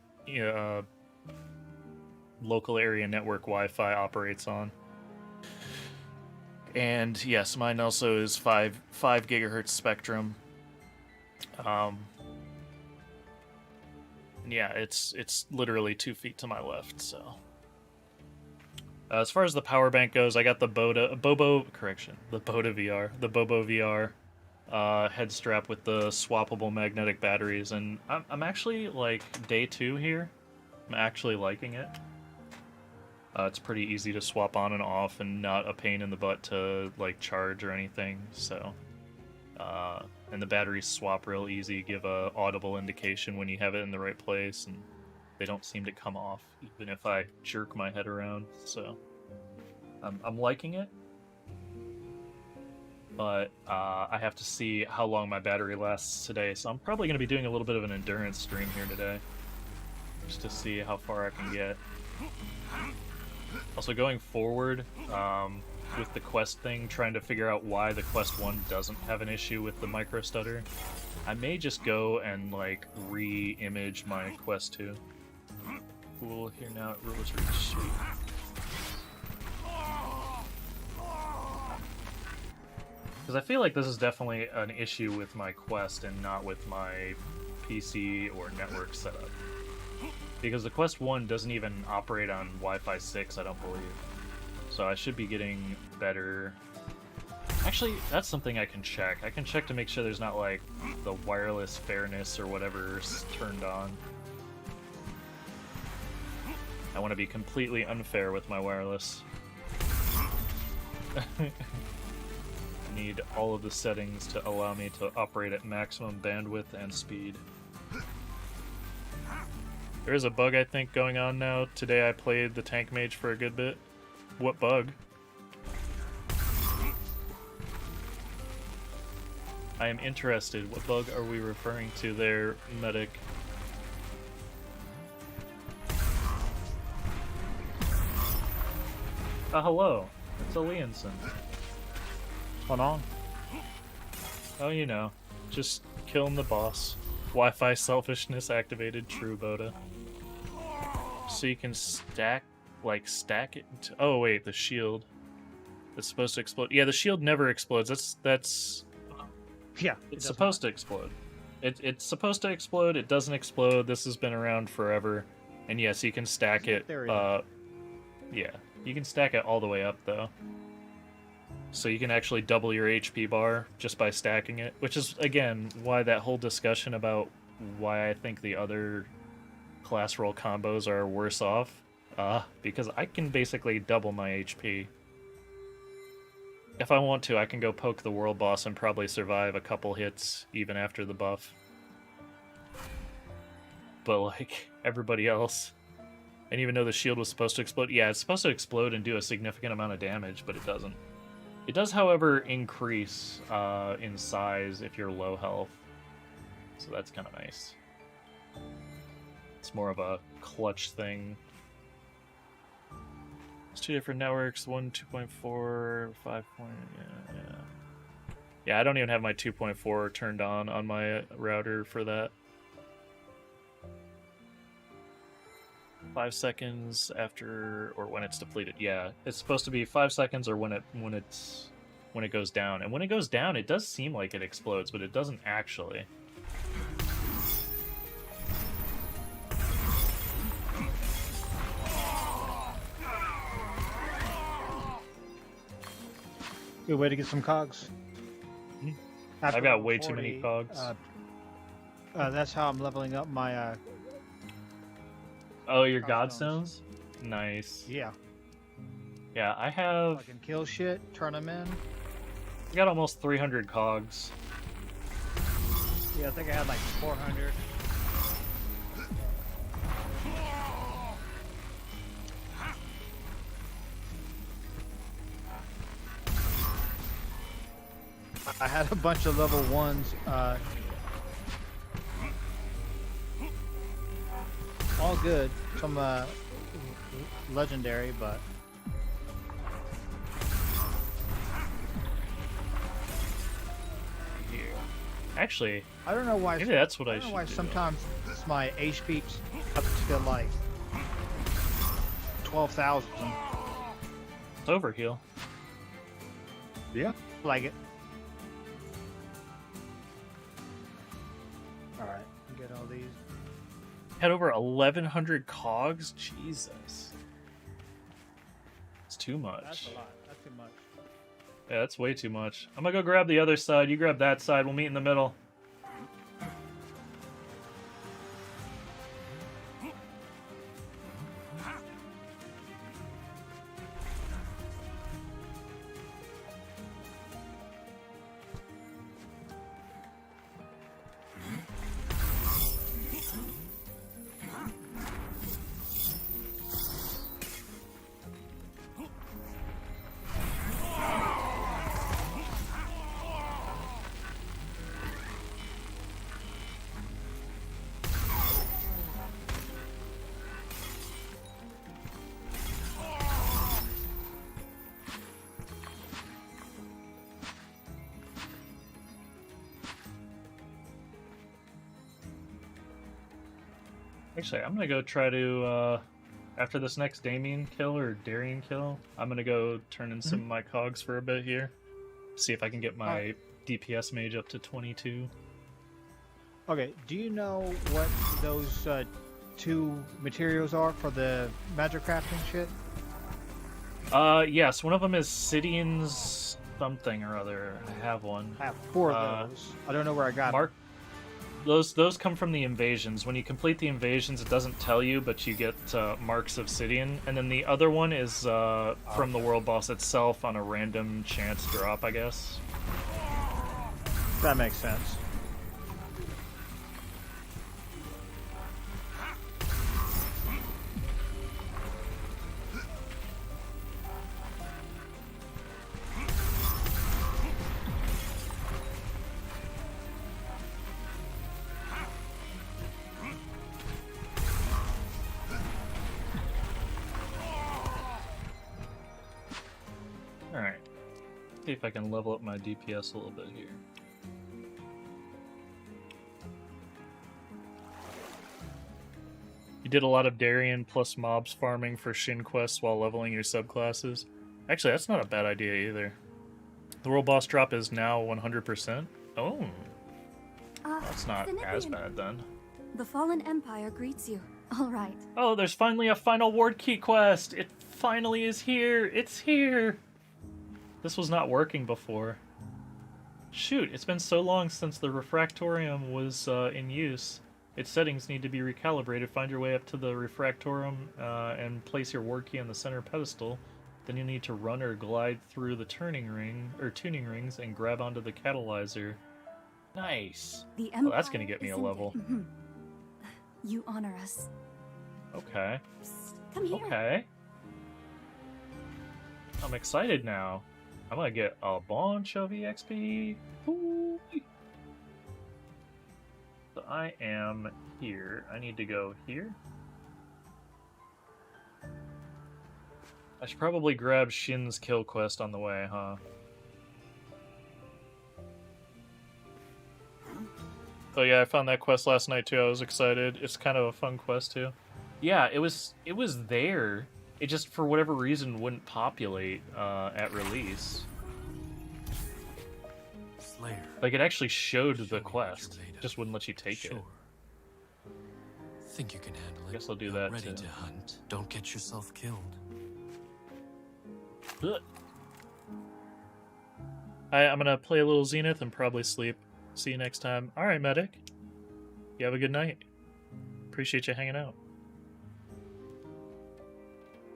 local area network Wi-Fi operates on. And yes, mine also is 5 gigahertz spectrum. Yeah, it's literally 2 feet to my left, so... as far as the power bank goes, I got the Bobo VR head strap with the swappable magnetic batteries, and I'm actually, like, day 2 here. I'm actually liking it. It's pretty easy to swap on and off, and not a pain in the butt to, like, charge or anything, so... and the batteries swap real easy, give a audible indication when you have it in the right place, and they don't seem to come off, even if I jerk my head around, so... I'm liking it, but I have to see how long my battery lasts today, so I'm probably going to be doing a little bit of an endurance stream here today, just to see how far I can get. Also, going forward, with the Quest thing, trying to figure out why the Quest 1 doesn't have an issue with the micro stutter, I may just go and, like, re-image my Quest 2. Cool, here now at Rosary Street. Because I feel like this is definitely an issue with my Quest and not with my PC or network setup. Because the Quest 1 doesn't even operate on Wi-Fi 6, I don't believe. So I should be getting better... Actually, that's something I can check. I can check to make sure there's not, like, the wireless fairness or whatever's turned on. I want to be completely unfair with my wireless. I need all of the settings to allow me to operate at maximum bandwidth and speed. There is a bug, I think, going on now. Today I played the Tank Mage for a good bit. What bug? I am interested. What bug are we referring to there, medic? Hello. It's Alienson. Hold on. Oh, you know. Just killing the boss. Wi-Fi selfishness activated, true, Boda. So you can stack it. Oh wait, the shield. It's supposed to explode. Yeah, the shield never explodes. That's. Yeah, it's supposed to explode. It's supposed to explode. It doesn't explode. This has been around forever. And yes, you can stack it. Yeah, you can stack it all the way up though. So you can actually double your HP bar just by stacking it, which is again why that whole discussion about why I think the other class roll combos are worse off. Because I can basically double my HP. If I want to, I can go poke the world boss and probably survive a couple hits even after the buff. But like everybody else, and even though the shield was supposed to explode, yeah, it's supposed to explode and do a significant amount of damage, but it doesn't. It does, however, increase in size if you're low health, so that's kind of nice. It's more of a clutch thing. It's 2 different networks, one 2.4, 5. Yeah, I don't even have my 2.4 turned on my router for that. 5 seconds after, or when it's depleted. Yeah, it's supposed to be 5 seconds or when it goes down. And when it goes down, it does seem like it explodes, but it doesn't actually. Good way to get some cogs. I've got way too many cogs. That's how I'm leveling up my. Oh, your godstones? Nice. Yeah. Yeah, I have. Fucking kill shit, turn them in. I got almost 300 cogs. Yeah, I think I had like 400. I had a bunch of level 1s, all good. Some legendary, but Here. Actually, I don't know why. maybe that's what I don't know should why do. sometimes my HP's up to like 12,000. It's overheal. Yeah, like it. All right, get all these. Had over 1,100 cogs? Jesus. It's too much. That's a lot. That's too much. Yeah, that's way too much. I'm gonna go grab the other side. You grab that side. We'll meet in the middle. Actually, I'm gonna go try to, after this next Damien kill or Darian kill, I'm gonna go turn in some of my cogs for a bit here. See if I can get my DPS mage up to 22. Okay, do you know what those 2 materials are for the magic crafting shit? Yes, one of them is Sidian's something or other. I have one. I have 4 of those. I don't know where I got Mark. Those come from the invasions. When you complete the invasions, it doesn't tell you, but you get marks of Sidian. And then the other one is from the world boss itself on a random chance drop, I guess. them. That makes sense. Alright. See if I can level up my DPS a little bit here. You did a lot of Darien plus mobs farming for Shin quests while leveling your subclasses. Actually, that's not a bad idea either. The world boss drop is now 100%. Oh, that's not as bad then. The Fallen Empire greets you. All right. Oh, there's finally a final ward key quest! It finally is here! It's here! This was not working before. Shoot, it's been so long since the Refractorium was in use. Its settings need to be recalibrated. Find your way up to the Refractorium and place your ward key on the center pedestal. Then you need to run or glide through the tuning rings and grab onto the catalyzer. Nice. The Oh, that's Empire gonna get me a isn't- level. Mhm. You honor us. Okay. Psst, come here. Okay. I'm excited now. I'm gonna get a bunch of EXP. Woo. So I am here. I need to go here. I should probably grab Shin's kill quest on the way, huh? Oh yeah, I found that quest last night too. I was excited. It's kind of a fun quest too. Yeah, it was there. It just for whatever reason wouldn't populate at release. Slayer. Like it actually showed Show the me what quest, you're made of. just wouldn't let you take Sure. it. Think you can handle it? Guess I'll do Not that, ready too. to hunt. Don't get yourself killed. Ugh. I'm gonna play a little Zenith and probably sleep. See you next time. All right, medic. You have a good night. Appreciate you hanging out.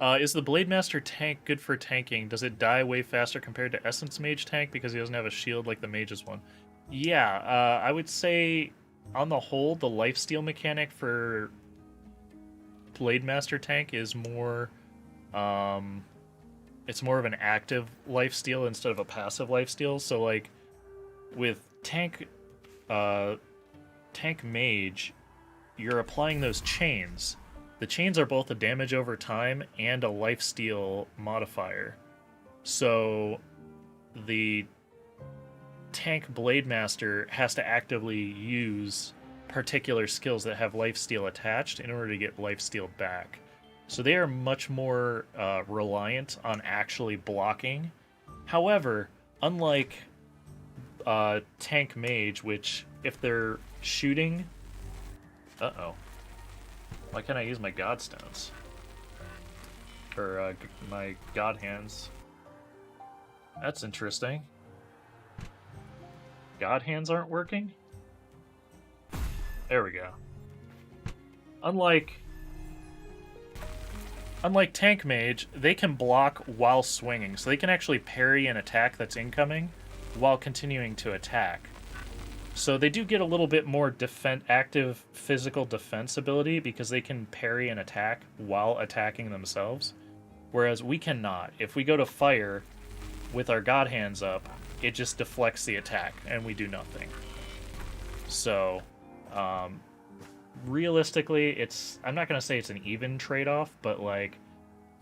Is the Blademaster tank good for tanking? Does it die way faster compared to Essence Mage tank because he doesn't have a shield like the Mage's one? Yeah, I would say on the whole, the lifesteal mechanic for Blademaster tank is more, it's more of an active lifesteal instead of a passive lifesteal. So like with tank Mage, you're applying those chains. The chains are both a damage over time and a lifesteal modifier. So the tank Blademaster has to actively use particular skills that have lifesteal attached in order to get lifesteal back. So they are much more reliant on actually blocking. However, unlike tank Mage, which if they're shooting... Uh-oh. Why can't I use my Godstones? Or my God Hands. That's interesting. God Hands aren't working? There we go. Unlike Tank Mage, they can block while swinging, so they can actually parry an attack that's incoming while continuing to attack. So they do get a little bit more active physical defense ability because they can parry an attack while attacking themselves, whereas we cannot. If we go to fire with our God Hands up, it just deflects the attack and we do nothing. So, realistically, I'm not going to say it's an even trade-off, but like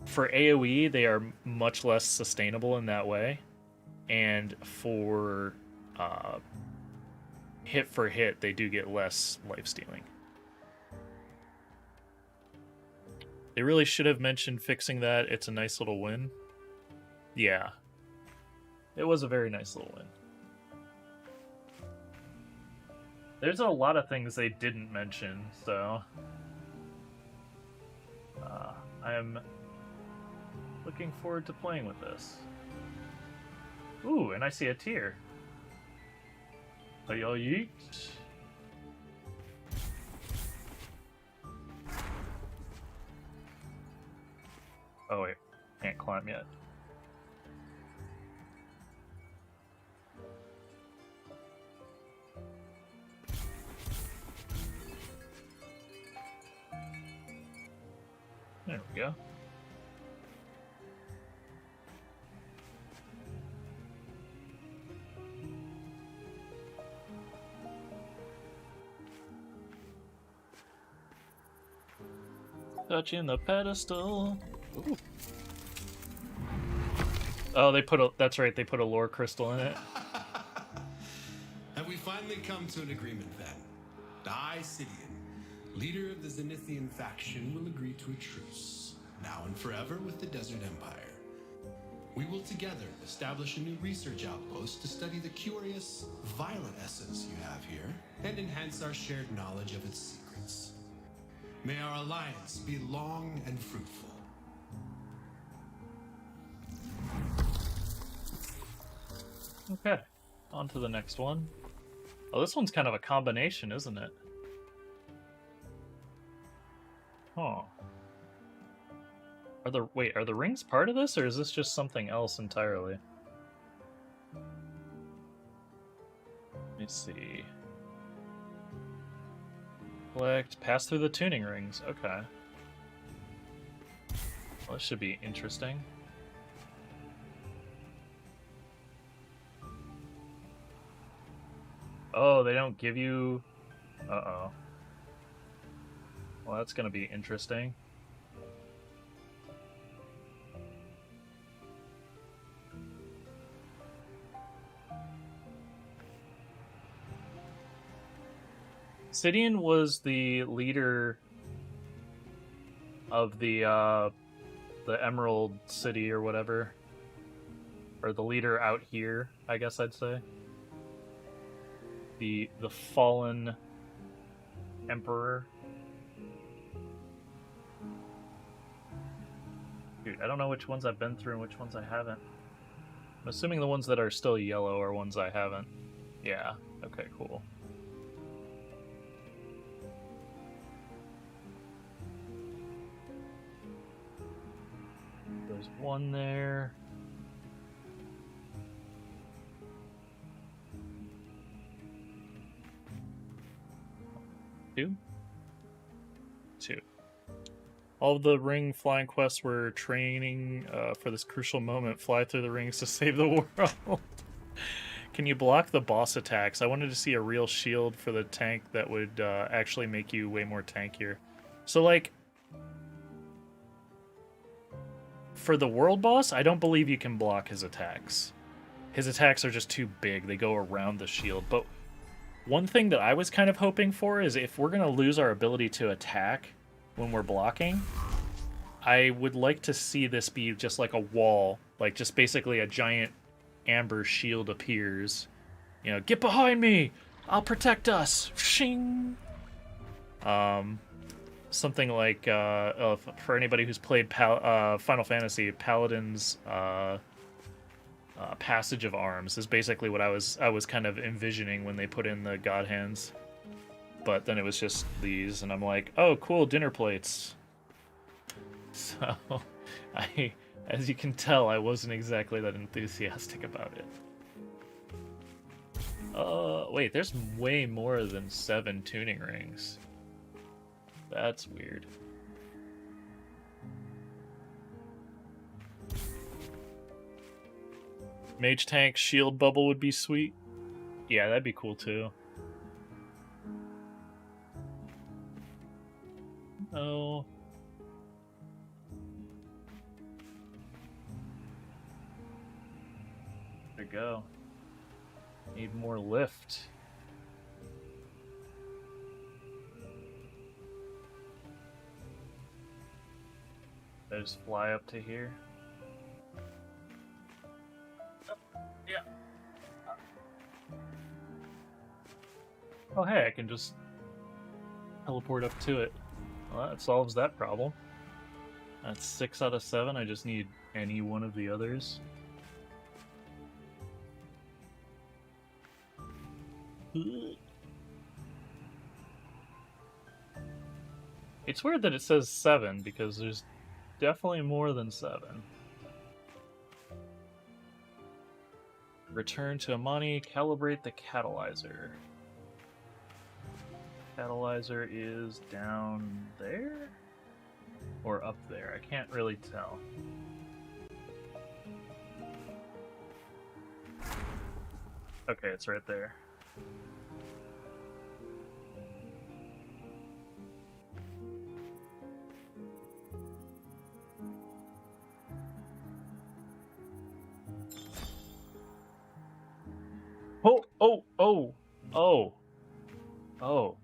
for AoE, they are much less sustainable in that way. And for hit for hit, they do get less lifestealing. They really should have mentioned fixing that. It's a nice little win. Yeah. It was a very nice little win. There's a lot of things they didn't mention, so... I'm looking forward to playing with this. Ooh, and I see a tier. Hey, yeet. Oh wait, can't climb yet. There we go. Touching the pedestal. Ooh. Oh, that's right, they put a lore crystal in it. Have we finally come to an agreement then? I, Sidian, leader of the Zenithian faction, will agree to a truce, now and forever with the Desert Empire. We will together establish a new research outpost to study the curious, violent essence you have here, and enhance our shared knowledge of its secrets. May our alliance be long and fruitful. Okay, on to the next one. Oh, this one's kind of a combination, isn't it? Huh. Are the rings part of this, or is this just something else entirely? Let me see. Collect, pass through the tuning rings. Okay. Well, this should be interesting. Oh, they don't give you... Uh-oh. Well, that's gonna be interesting. Sidian was the leader of the Emerald City or whatever. Or the leader out here, I guess I'd say. The fallen Emperor. Dude, I don't know which ones I've been through and which ones I haven't. I'm assuming the ones that are still yellow are ones I haven't. Yeah, okay, cool. There's one there. Two? Two. All of the ring flying quests were training for this crucial moment. Fly through the rings to save the world. Can you block the boss attacks? I wanted to see a real shield for the tank that would actually make you way more tankier. So, like, for the world boss, I don't believe you can block his attacks. His attacks are just too big. They go around the shield. But one thing that I was kind of hoping for is if we're going to lose our ability to attack when we're blocking, I would like to see this be just like a wall, like just basically a giant amber shield appears. You know, get behind me! I'll protect us! Shing! Something like, for anybody who's played Final Fantasy, Paladin's Passage of Arms is basically what I was kind of envisioning when they put in the God Hands. But then it was just these, and I'm like, oh, cool, dinner plates. So, as you can tell, I wasn't exactly that enthusiastic about it. Wait, there's way more than 7 tuning rings. That's weird. Mage tank shield bubble would be sweet. Yeah, that'd be cool too. Oh. There we go. Need more lift. I just fly up to here. Yeah. Oh hey, I can just teleport up to it. Well, that solves that problem. That's 6 out of 7. I just need any one of the others. It's weird that it says 7 because there's definitely more than 7. Return to Amani, calibrate the catalyzer. Catalyzer is down there? Or up there? I can't really tell. Okay, it's right there. Oh, oh, oh, oh, oh.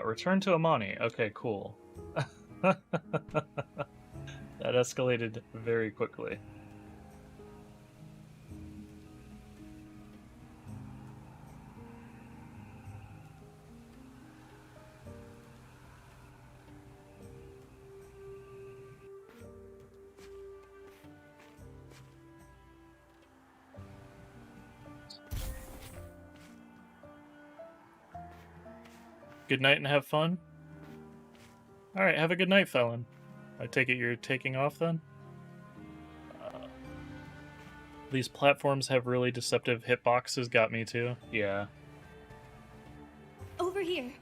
Return to Amani. Okay, cool. That escalated very quickly. Good night and have fun? Alright, have a good night, Felon. I take it you're taking off then? These platforms have really deceptive hitboxes, got me too. Yeah. Over here.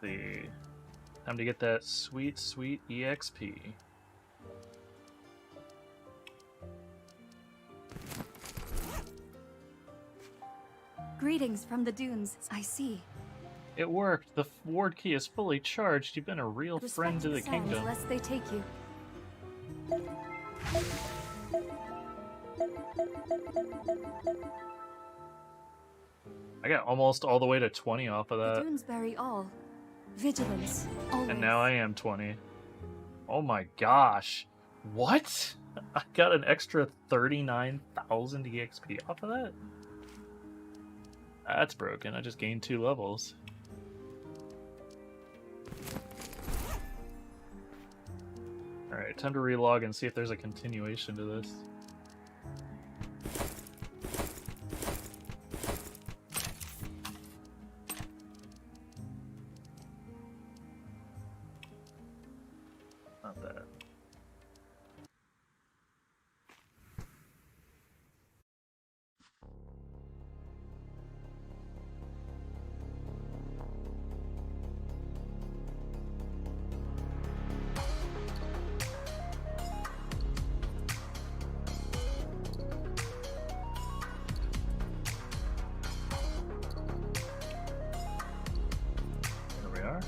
See. Time to get that sweet, sweet EXP. Greetings from the dunes. I see. It worked. The ward key is fully charged. You've been a real Respect friend to the sands kingdom. lest they take you. I got almost all the way to 20 off of The that. dunes bury all. Vigilance. Always. And now I am 20. Oh my gosh. What? I got an extra 39,000 EXP off of that? That's broken. I just gained 2 levels. Alright, time to relog and see if there's a continuation to this. not that. There we are.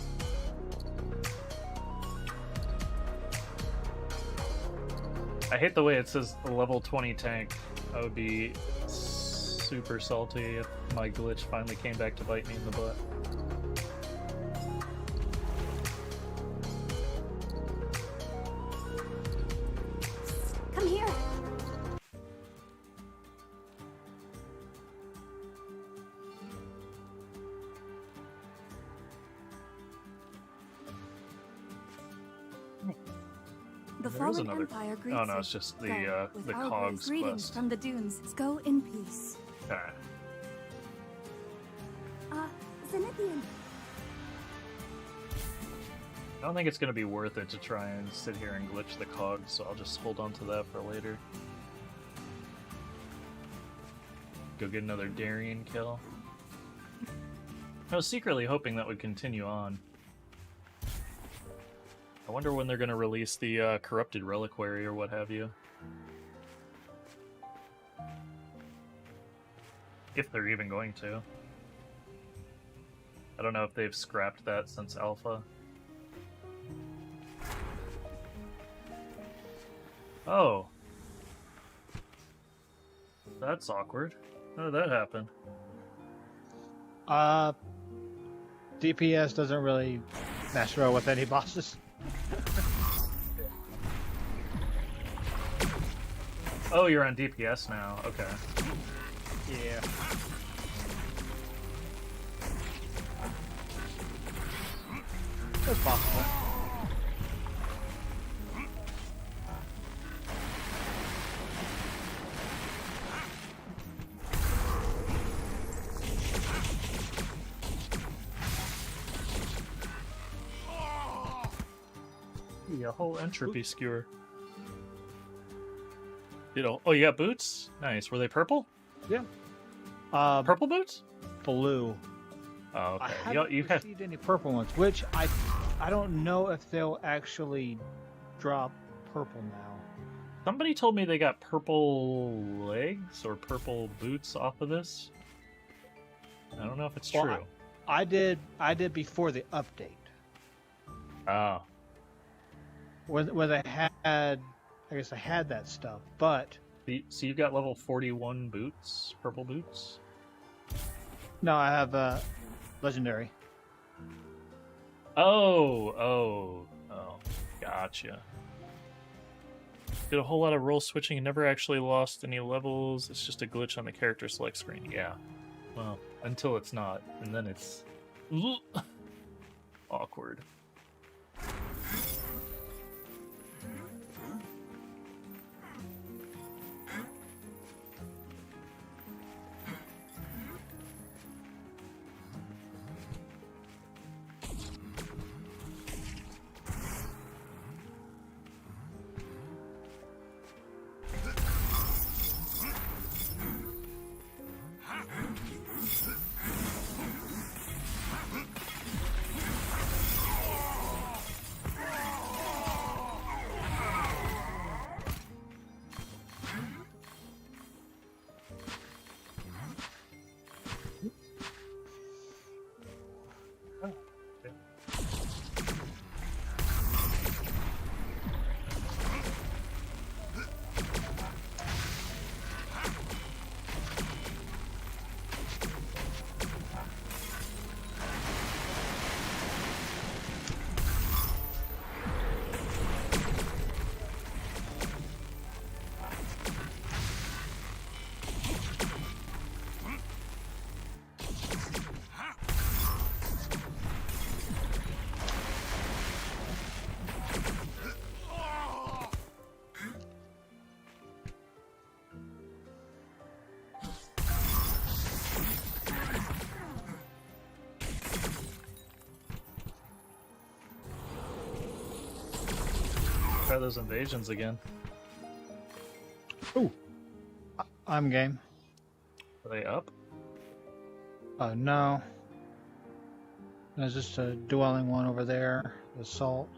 I hate the way it says a level 20 tank. I would be super salty if my glitch finally came back to bite me in the butt. Come here. The There is fallen another- empire greets Oh no, you. it's just the Go, with the our cogs greetings quest. from the dunes. Go in peace. Okay. Zenithian. I don't think it's gonna be worth it to try and sit here and glitch the cogs, so I'll just hold on to that for later. Go get another Darien kill. I was secretly hoping that would continue on. I wonder when they're gonna release the corrupted reliquary or what have you. If they're even going to. I don't know if they've scrapped that since alpha. Oh. That's awkward. How did that happen? DPS doesn't really mess around with any bosses. Oh, you're on DPS now. Okay. Yeah. That's possible. Yeah, a whole entropy skewer. You know, oh, you got boots? Nice. Were they purple? Yeah. Purple boots? Blue. Oh, I okay. haven't You have. received any purple ones, which I don't know if they'll actually drop purple now. Somebody told me they got purple legs or purple boots off of this. I don't know if it's Well, true. I did before the update. Oh. When I had, I guess I had that stuff, but So you've got level 41 boots? Purple boots? no, I have legendary. Oh. Gotcha. Did a whole lot of role switching and never actually lost any levels. It's just a glitch on the character select screen. Yeah. Well, until it's not, and then it's awkward. try those invasions again. Ooh. I'm game. Are they up? No. There's just a dwelling one over there. Assault.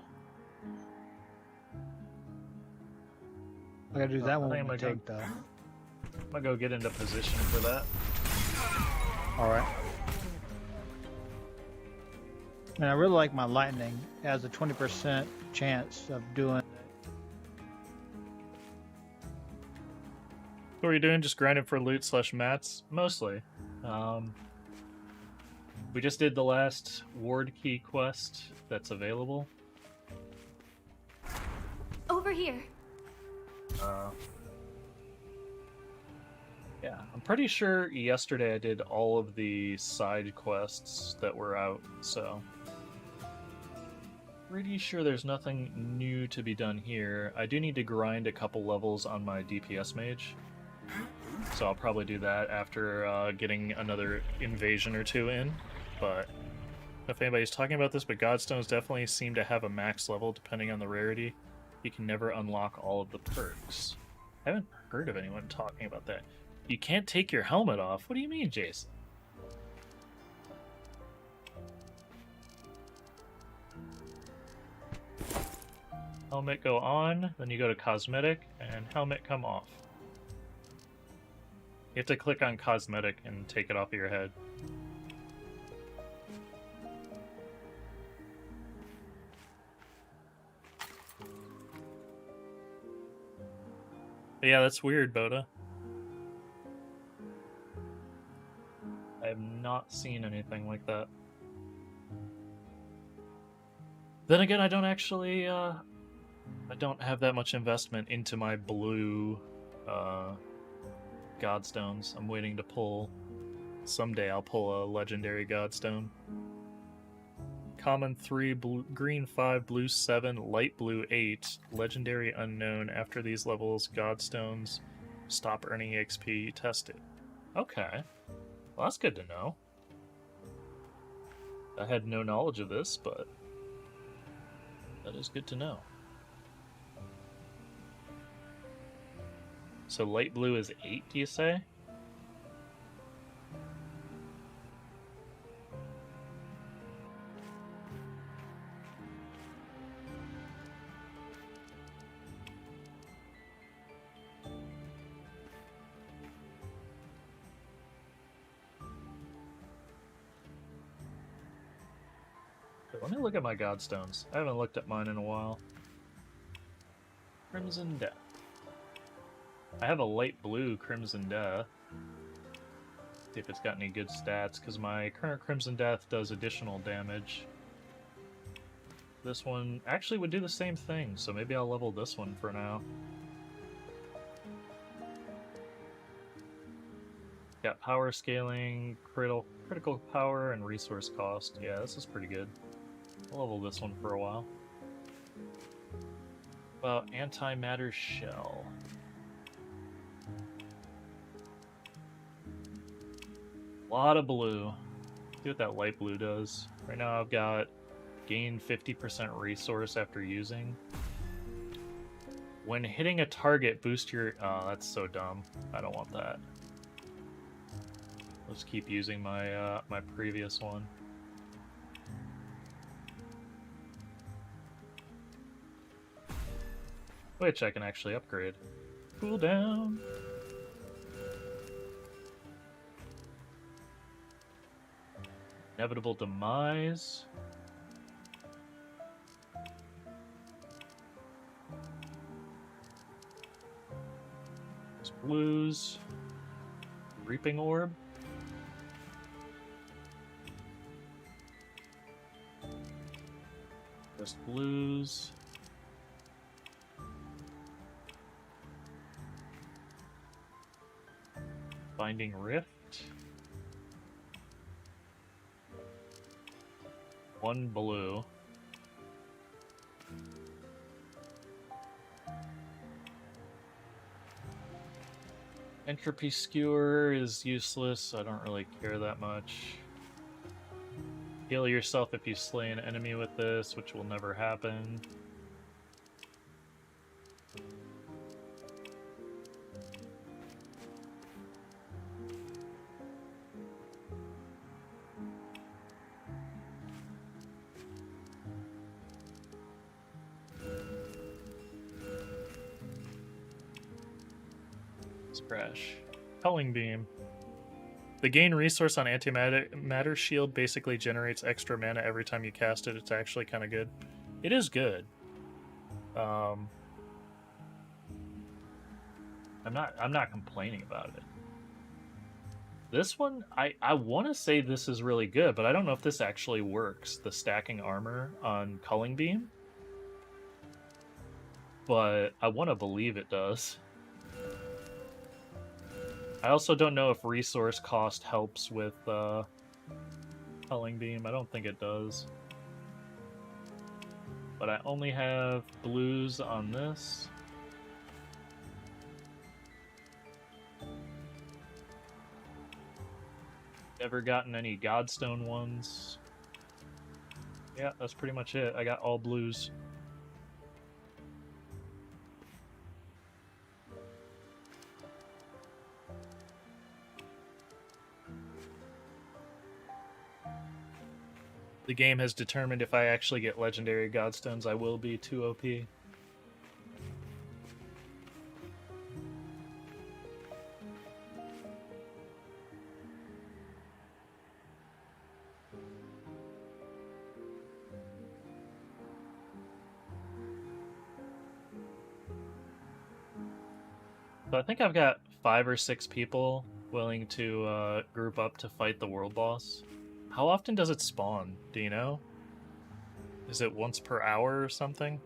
I gotta do that I one think with I'm my gonna tank, though. I'm gonna go get into position for that. Alright. And I really like my lightning. It has a 20% chance of doing. What are you doing? Just grinding for loot / mats? Mostly. We just did the last ward key quest that's available. Over here. Yeah, I'm pretty sure yesterday I did all of the side quests that were out, so... Pretty sure there's nothing new to be done here. I do need to grind a couple levels on my DPS mage. So I'll probably do that after getting another invasion or two in. But if anybody's talking about this, but Godstones definitely seem to have a max level depending on the rarity. You can never unlock all of the perks. I haven't heard of anyone talking about that. You can't take your helmet off? What do you mean, Jason? Helmet go on, then you go to cosmetic, and helmet come off. You have to click on cosmetic and take it off of your head. But yeah, that's weird, Boda. I have not seen anything like that. Then again, I don't actually, I don't have that much investment into my blue, Godstones. I'm waiting to pull. Someday I'll pull a legendary Godstone. Common 3, green 5, blue 7, light blue 8, legendary unknown. After these levels, Godstones stop earning XP. Test it. Okay. Well, that's good to know. I had no knowledge of this, but that is good to know. So light blue is 8, do you say? Let me look at my Godstones. I haven't looked at mine in a while. Crimson Death. I have a light blue Crimson Death. See if it's got any good stats, because my current Crimson Death does additional damage. This one actually would do the same thing, so maybe I'll level this one for now. Got power scaling, critical power, and resource cost. Yeah, this is pretty good. I'll level this one for a while. About antimatter shell. A lot of blue. See what that light blue does. Right now I've got gain 50% resource after using. When hitting a target, boost your... Oh, that's so dumb. I don't want that. Let's keep using my my previous one. Which I can actually upgrade. Cooldown. Inevitable demise. There's blues. Reaping orb. Just blues. Binding Rift. One blue. Entropy Skewer is useless. I don't really care that much. Heal yourself if you slay an enemy with this, which will never happen. Crash. Culling Beam. The gain resource on antimatter shield basically generates extra mana every time you cast it. It's actually kind of good. It is good. I'm not complaining about it. This one, I want to say this is really good, but I don't know if this actually works, the stacking armor on Culling Beam. But I want to believe it does. I also don't know if resource cost helps with Culling Beam. I don't think it does. But I only have blues on this. Never gotten any Godstone ones. Yeah, that's pretty much it. I got all blues. The game has determined if I actually get legendary Godstones, I will be too OP. So I think I've got 5 or 6 people willing to group up to fight the world boss. How often does it spawn? Do you know? Is it once per hour or something?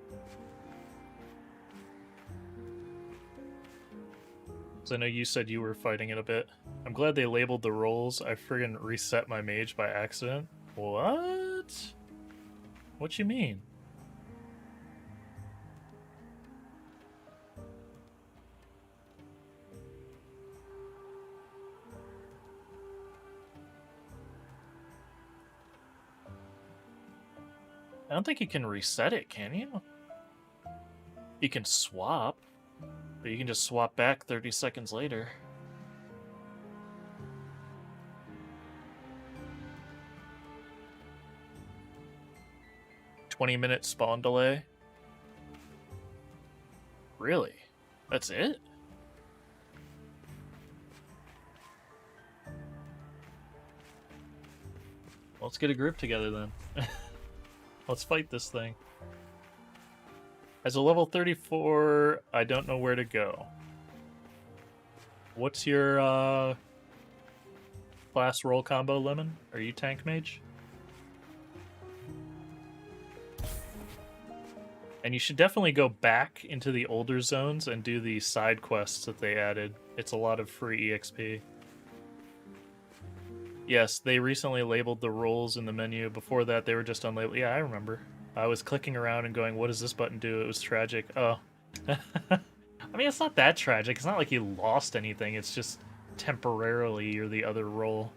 So I know you said you were fighting it a bit. I'm glad they labeled the roles. I friggin' reset my mage by accident. What? What you mean? I don't think you can reset it, can you? You can swap, but you can just swap back 30 seconds later. "20-minute spawn delay? Really? That's it? Well, let's get a group together then. Let's fight this thing. As a level 34, I don't know where to go. What's your class roll combo, Lemon? Are you tank mage? And you should definitely go back into the older zones and do the side quests that they added. It's a lot of free EXP. Yes, they recently labeled the roles in the menu. Before that, they were just unlabeled. Yeah, I remember. I was clicking around and going, what does this button do? It was tragic. Oh. I mean, it's not that tragic. It's not like you lost anything. It's just temporarily you're the other role.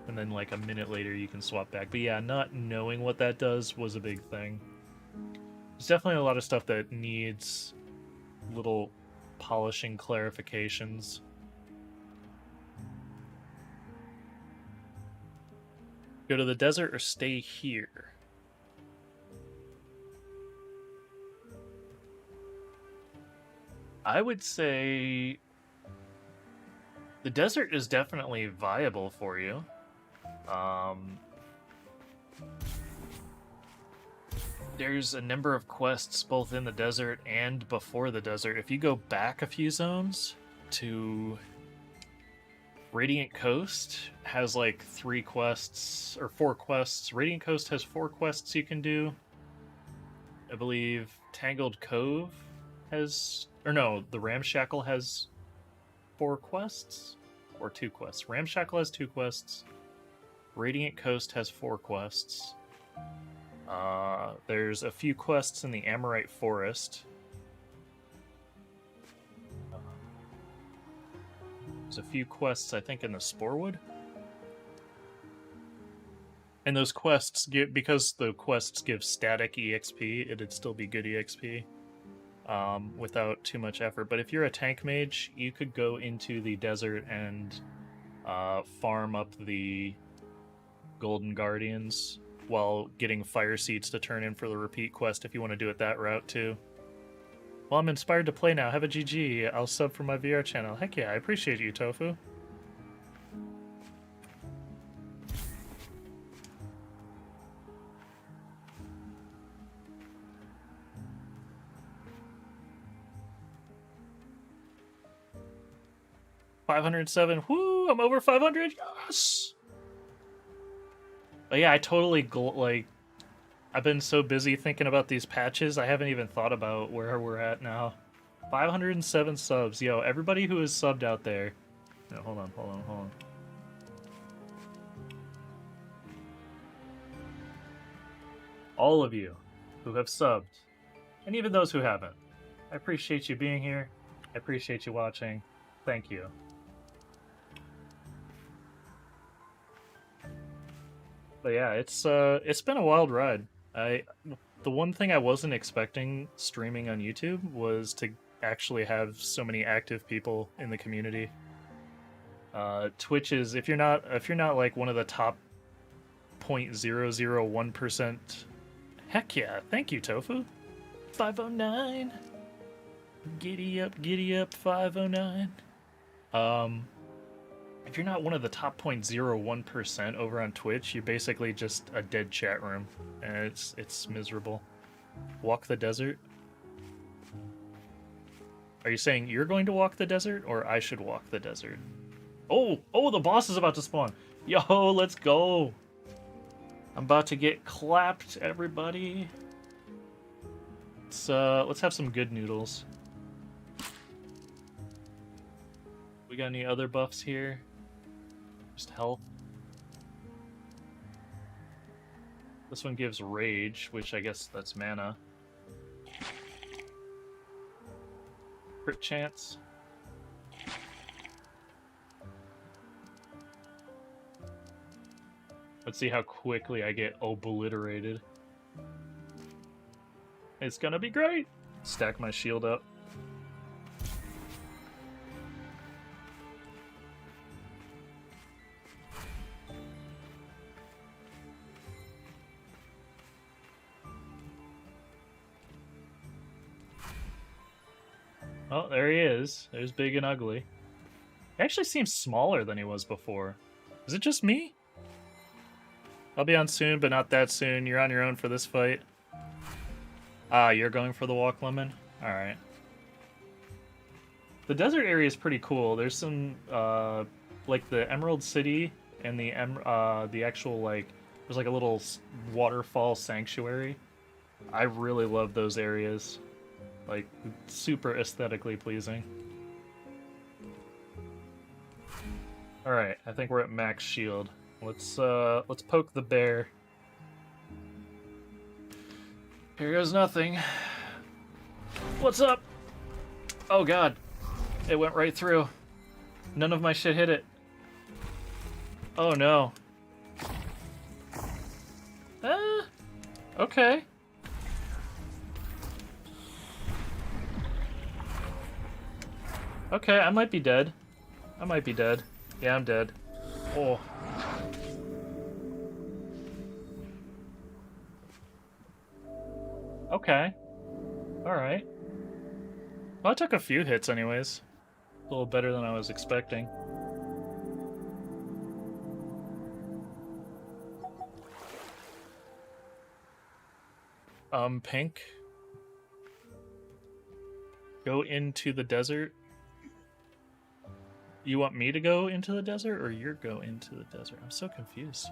And then like a minute later, you can swap back. But yeah, not knowing what that does was a big thing. There's definitely a lot of stuff that needs little polishing clarifications. Go to the desert or stay here? I would say the desert is definitely viable for you. There's a number of quests both in the desert and before the desert. If you go back a few zones to Radiant Coast has like 3 quests or 4 quests. Radiant Coast has 4 quests you can do. I believe Tangled Cove has, or no, the Ramshackle has 4 quests or 2 quests. Ramshackle has 2 quests. Radiant Coast has 4 quests. There's a few quests in the Amorite Forest. There's a few quests, I think, in the Sporewood. And those quests give, because the quests give static EXP, it'd still be good EXP without too much effort. But if you're a tank mage, you could go into the desert and farm up the Golden Guardians while getting fire seeds to turn in for the repeat quest if you want to do it that route too. Well, I'm inspired to play now. Have a GG. I'll sub for my VR channel. Heck yeah, I appreciate you, Tofu. $507. Woo! I'm over 500. Yes. But yeah, I totally like. I've been so busy thinking about these patches, I haven't even thought about where we're at now. 507 subs. Yo, everybody who is subbed out there. No, hold on. All of you who have subbed, and even those who haven't, I appreciate you being here. I appreciate you watching. Thank you. But yeah, it's been a wild ride. The one thing I wasn't expecting streaming on YouTube was to actually have so many active people in the community. Twitch is, if you're not like one of the top 0.001%, heck yeah, thank you, Tofu. 509. Giddy up, 509. If you're not one of the top 0.01% over on Twitch, you're basically just a dead chat room, and it's miserable. Walk the desert? Are you saying you're going to walk the desert, or I should walk the desert? Oh, the boss is about to spawn. Yo, let's go. I'm about to get clapped, everybody. Let's have some good noodles. We got any other buffs here? Just health. This one gives rage, which I guess that's mana. Crit chance. Let's see how quickly I get obliterated. It's gonna be great! Stack my shield up. Oh, there he is. There's Big and Ugly. He actually seems smaller than he was before. Is it just me? I'll be on soon, but not that soon. You're on your own for this fight. Ah, you're going for the walk, Lemon? Alright. The desert area is pretty cool. There's some, like the Emerald City and the actual, like, there's like a little waterfall sanctuary. I really love those areas. Like, super aesthetically pleasing. Alright, I think we're at max shield. Let's poke the bear. Here goes nothing. What's up? Oh god. It went right through. None of my shit hit it. Oh no. Okay. Okay, I might be dead. Yeah, I'm dead. Oh. Okay. Alright. Well, I took a few hits anyways. A little better than I was expecting. Pink. Go into the desert. You want me to go into the desert, or you're go into the desert? I'm so confused.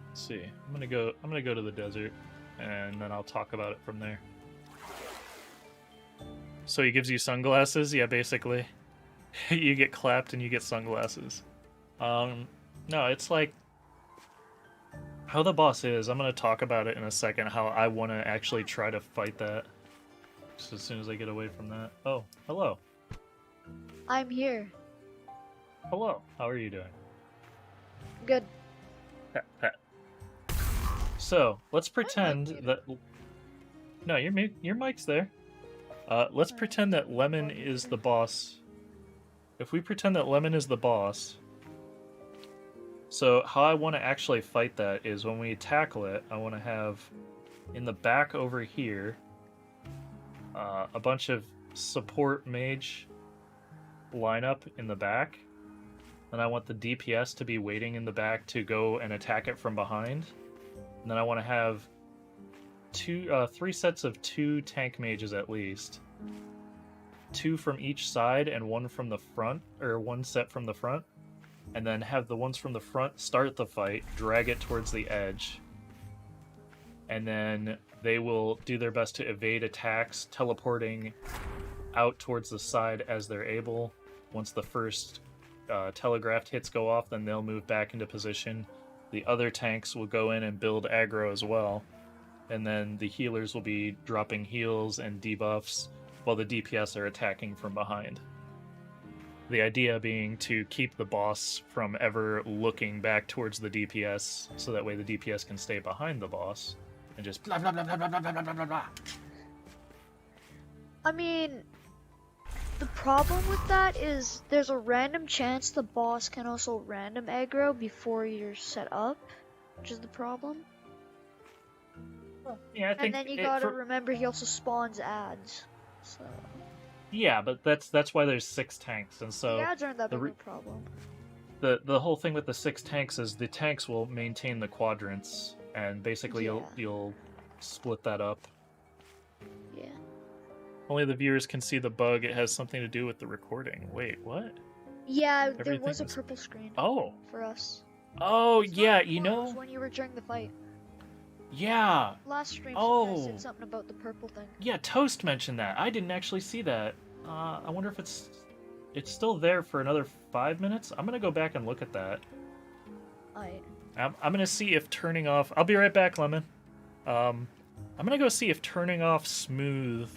Let's see. I'm gonna go to the desert, and then I'll talk about it from there. So he gives you sunglasses? Yeah, basically. You get clapped and you get sunglasses. No, it's like how the boss is. I'm gonna talk about it in a second, how I want to actually try to fight that. Just as soon as I get away from that. Oh, hello. I'm here. Hello. How are you doing? Good. Pat, pat. So, let's pretend that... No, your mic's there. Let's pretend that Lemon is the boss. If we pretend that Lemon is the boss... So how I want to actually fight that is when we tackle it, I want to have in the back over here a bunch of support mage lineup in the back. And I want the DPS to be waiting in the back to go and attack it from behind. And then I want to have three sets of 2 tank mages at least. 2 from each side and 1 from the front, or 1 set from the front. And then have the ones from the front start the fight, drag it towards the edge. And then they will do their best to evade attacks, teleporting out towards the side as they're able. Once the first telegraphed hits go off, then they'll move back into position. The other tanks will go in and build aggro as well. And then the healers will be dropping heals and debuffs while the DPS are attacking from behind. The idea being to keep the boss from ever looking back towards the DPS, so that way the DPS can stay behind the boss and just blah blah blah blah blah blah blah blah blah. I mean, the problem with that is there's a random chance the boss can also random aggro before you're set up, which is the problem. Yeah, I think. And then you gotta remember he also spawns ads, so. Yeah, but that's why there's 6 tanks, and so The ads aren't that big of a problem. the whole thing with the 6 tanks is the tanks will maintain the quadrants, and basically Yeah. you'll split that up. Yeah. Only the viewers can see the bug. It has something to do with the recording. Wait, what? Yeah, there Everything was a is- purple screen Oh, for us. oh It's yeah, not you anymore, it was know, when you were during the fight. yeah, Last stream, Oh. I said something about the purple thing. yeah. Toast mentioned that. I didn't actually see that. I wonder if it's still there for another 5 minutes. I'm gonna go back and look at that. I'm gonna see if turning off. I'll be right back, Lemon. I'm gonna go see if turning off smooth,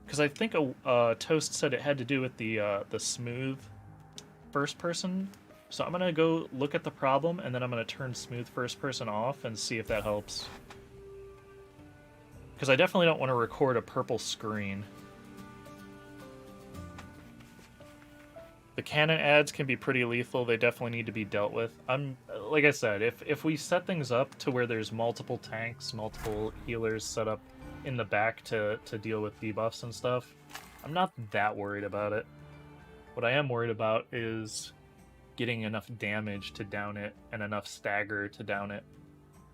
because I think Toast said it had to do with the smooth first person. So I'm gonna go look at the problem, and then I'm gonna turn smooth first person off and see if that helps. Because I definitely don't want to record a purple screen. The cannon ads can be pretty lethal. They definitely need to be dealt with. Like I said, if we set things up to where there's multiple tanks, multiple healers set up in the back to deal with debuffs and stuff, I'm not that worried about it. What I am worried about is getting enough damage to down it and enough stagger to down it.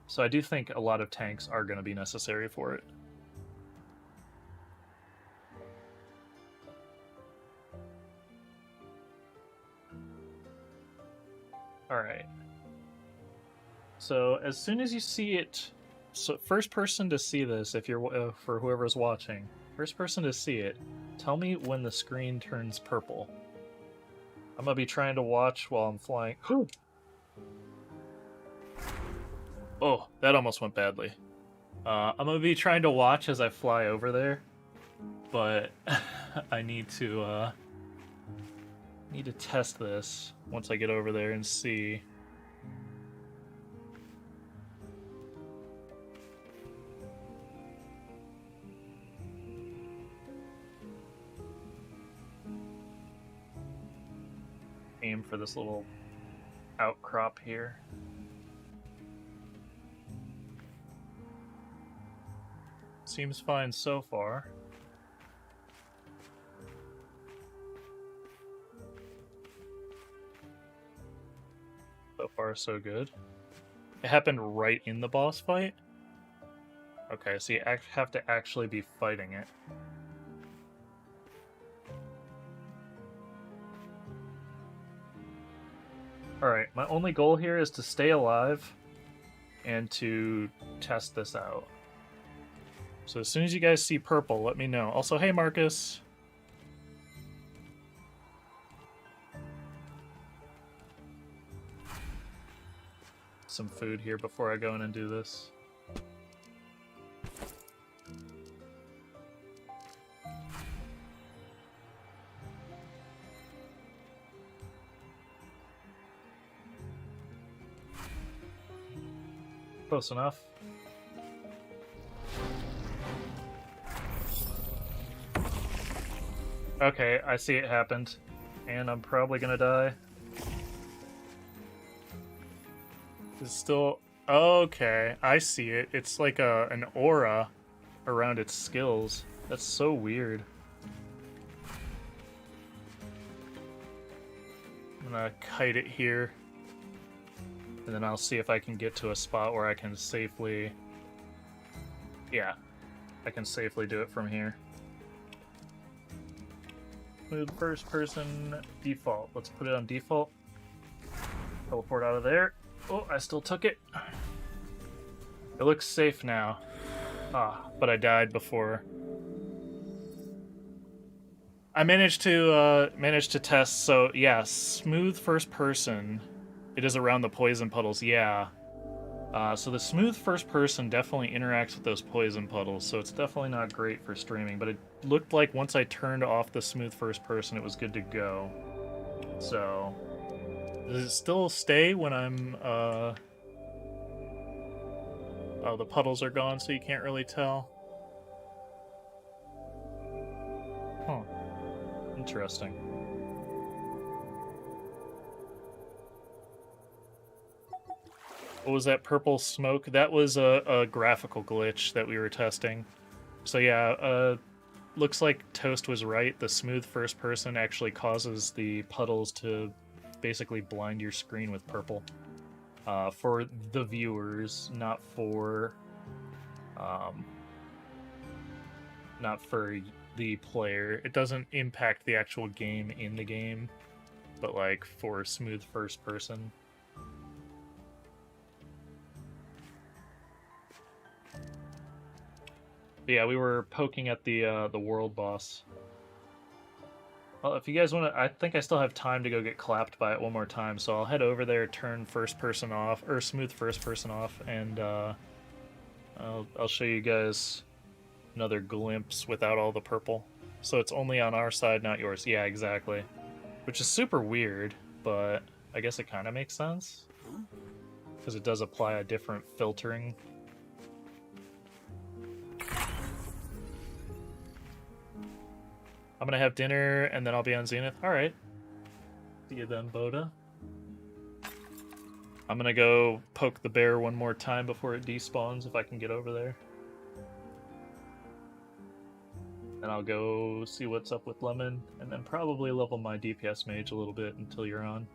So I do think a lot of tanks are going to be necessary for it. Alright. So as soon as you see it, so first person to see this, if you're for whoever's watching, first person to see it, tell me when the screen turns purple. I'm gonna be trying to watch while I'm flying. Oh, that almost went badly. I'm gonna be trying to watch as I fly over there, but I need to test this once I get over there and see. Aim for this little outcrop here. Seems fine so far. So far, so good. It happened right in the boss fight? Okay, so you have to actually be fighting it. Alright, my only goal here is to stay alive and to test this out. So as soon as you guys see purple, let me know. Also, hey Marcus! Some food here before I go in and do this. Close enough. Okay, I see it happened. And I'm probably gonna die. It's still... Okay, I see it. It's like an aura around its skills. That's so weird. I'm gonna kite it here. And then I'll see if I can get to a spot where I can safely... Yeah, I can safely do it from here. Smooth first person default. Let's put it on default. Teleport out of there. Oh, I still took it. It looks safe now. Ah, but I died before. I managed to test. So yeah, smooth first person. It is around the poison puddles. Yeah. So the smooth first person definitely interacts with those poison puddles. So it's definitely not great for streaming. But it looked like once I turned off the smooth first person, it was good to go. So does it still stay when I'm? Oh, the puddles are gone, so you can't really tell. Huh. Interesting. What was that purple smoke? That was a graphical glitch that we were testing. So yeah, looks like Toast was right. The smooth first person actually causes the puddles to basically blind your screen with purple. For the viewers, not for the player. It doesn't impact the actual game in the game, but like for smooth first person. But yeah, we were poking at the world boss. Well, if you guys want to, I think I still have time to go get clapped by it one more time, so I'll head over there, turn first person off, or smooth first person off, and I'll show you guys another glimpse without all the purple. So it's only on our side, not yours. Yeah, exactly. Which is super weird, but I guess it kind of makes sense. Because it does apply a different filtering. I'm gonna have dinner, and then I'll be on Zenith. Alright. See you then, Boda. I'm gonna go poke the bear one more time before it despawns, if I can get over there. Then I'll go see what's up with Lemon, and then probably level my DPS mage a little bit until you're on.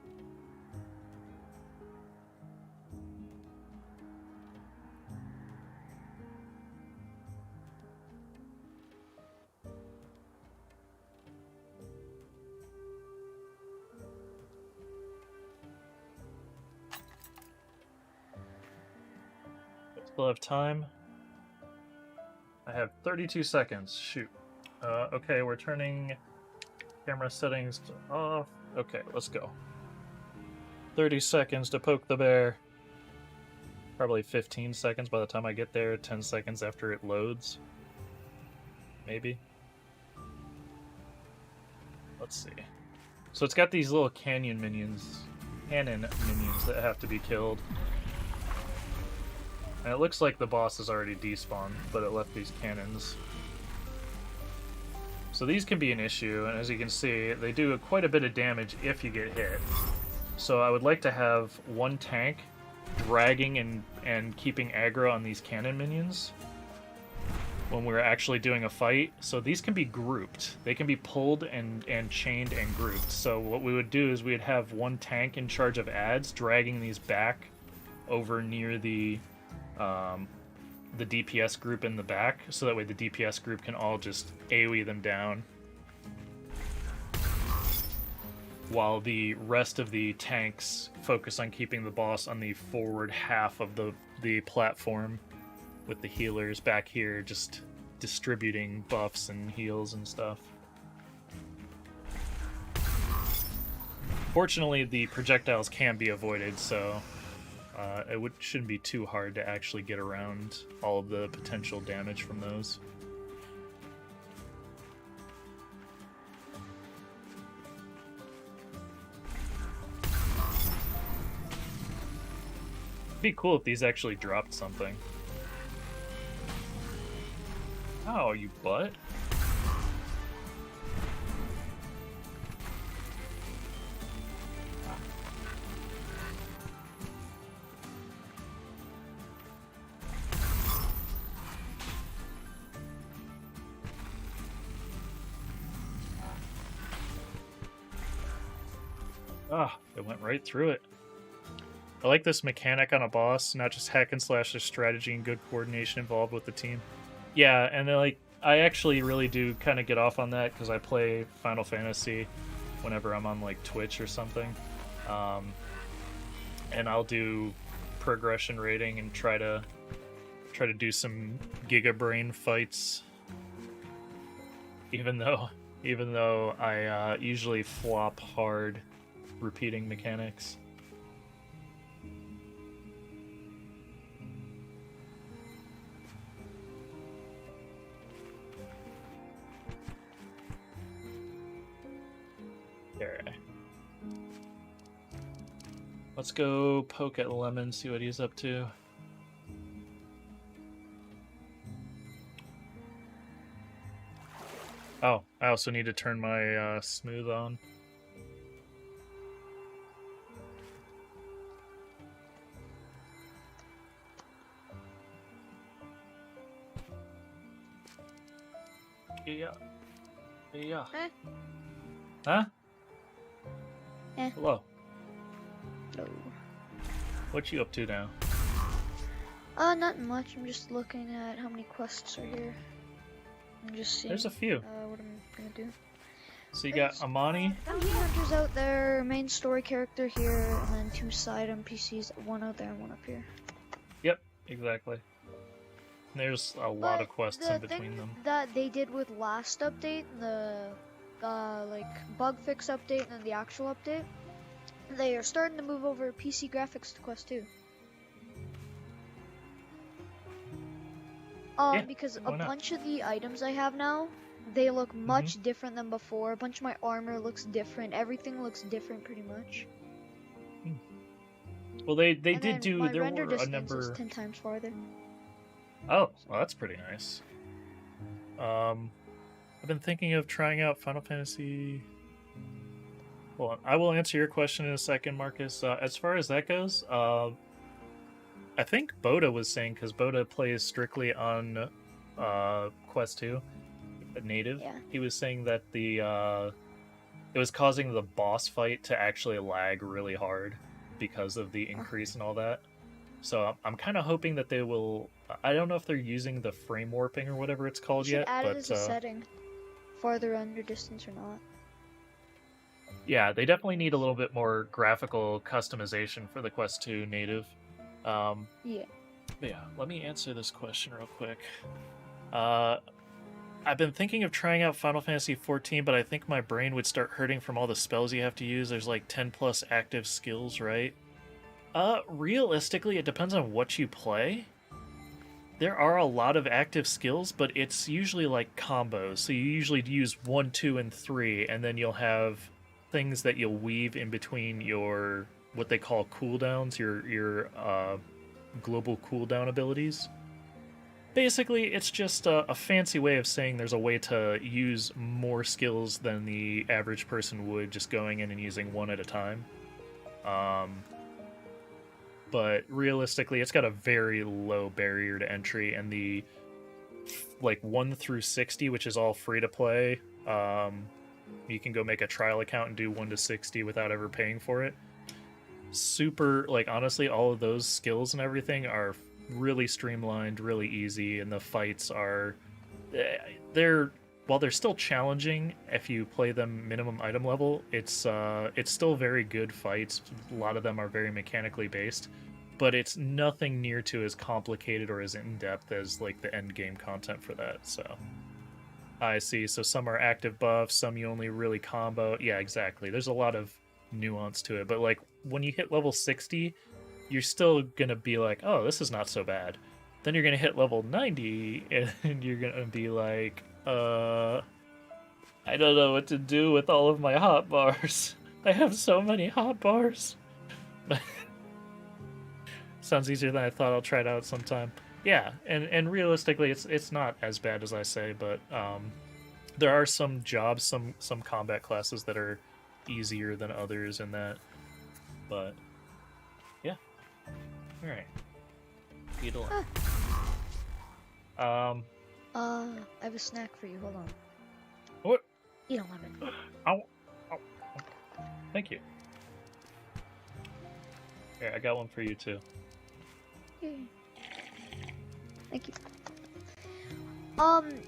Still have time. I have 32 seconds. Shoot. Okay, we're turning camera settings off. Okay, let's go. 30 seconds to poke the bear. Probably 15 seconds by the time I get there. 10 seconds after it loads. Maybe. Let's see. So it's got these little cannon minions that have to be killed. And it looks like the boss is already despawned, but it left these cannons. So these can be an issue, and as you can see, they do quite a bit of damage if you get hit. So I would like to have one tank dragging and keeping aggro on these cannon minions when we're actually doing a fight. So these can be grouped. They can be pulled and chained and grouped. So what we would do is we'd have one tank in charge of adds, dragging these back over near the DPS group in the back, so that way the DPS group can all just AoE them down, while the rest of the tanks focus on keeping the boss on the forward half of the platform, with the healers back here just distributing buffs and heals and stuff. Fortunately, the projectiles can be avoided, so it shouldn't be too hard to actually get around all of the potential damage from those. It'd be cool if these actually dropped something. Oh, you butt. Ah, it went right through it. I like this mechanic on a boss, not just hack and slash, there's strategy and good coordination involved with the team. Yeah, and then, like, I actually really do kind of get off on that because I play Final Fantasy whenever I'm on like Twitch or something, and I'll do progression rating and try to do some Giga Brain fights, even though I usually flop hard repeating mechanics. There. Let's go poke at Lemon, see what he's up to. Oh, I also need to turn my smooth on. Yeah. Yeah. Eh. Huh? Eh. Hello. Hello. What you up to now? Not much. I'm just looking at how many quests are here. I'm just seeing. There's a few. What I'm gonna do. So you got Amani. Bounty hunters out there, main story character here, and then 2 side NPCs, one out there and one up here. Yep, exactly. There's a lot of quests in between them. That they did with last update, the like bug fix update, and then the actual update, they are starting to move over PC graphics to Quest 2. Yeah, Because a why not? bunch of the items I have now, they look much different than before. A bunch of my armor looks different. Everything looks different pretty much. Well, they And did then do, my there render were a distance is number... 10 times farther. Oh, well, that's pretty nice. I've been thinking of trying out Final Fantasy... Hold on, I will answer your question in a second, Marcus. As far as that goes, I think Boda was saying, because Boda plays strictly on Quest 2, native, Yeah. he was saying that the it was causing the boss fight to actually lag really hard because of the increase and all that. So I'm kind of hoping that they will... I don't know if they're using the frame warping or whatever it's called You should yet, add but it as a setting. Farther render distance or not. yeah, they definitely need a little bit more graphical customization for the Quest 2 native. Yeah. But yeah, let me answer this question real quick. I've been thinking of trying out Final Fantasy XIV, but I think my brain would start hurting from all the spells you have to use. There's like 10 plus active skills, right? Realistically, it depends on what you play. There are a lot of active skills, but it's usually like combos. So you usually use 1, 2, and 3, and then you'll have things that you'll weave in between your, what they call cooldowns, your global cooldown abilities. Basically, it's just a fancy way of saying there's a way to use more skills than the average person would just going in and using one at a time. But realistically, it's got a very low barrier to entry, and the like 1 through 60, which is all free to play, you can go make a trial account and do 1 to 60 without ever paying for it. Super, like, honestly, all of those skills and everything are really streamlined, really easy, and the fights are, while they're still challenging if you play them minimum item level, it's still very good fights. A lot of them are very mechanically based, but it's nothing near to as complicated or as in-depth as like the end game content for that. So I see. So some are active buffs, some you only really combo. Yeah, exactly. There's a lot of nuance to it, but like when you hit level 60, you're still gonna be like, oh, this is not so bad. Then you're gonna hit level 90 and you're gonna be like, I don't know what to do with all of my hot bars. I have so many hot bars. Sounds easier than I thought. I'll try it out sometime. Yeah, and realistically, it's not as bad as I say, but there are some jobs, some combat classes that are easier than others in that. But yeah, all right. Eat along. I have a snack for you. Hold on. What? Eat a lemon. Ow. Ow. Thank you. Here, I got one for you too. Yay. Thank you.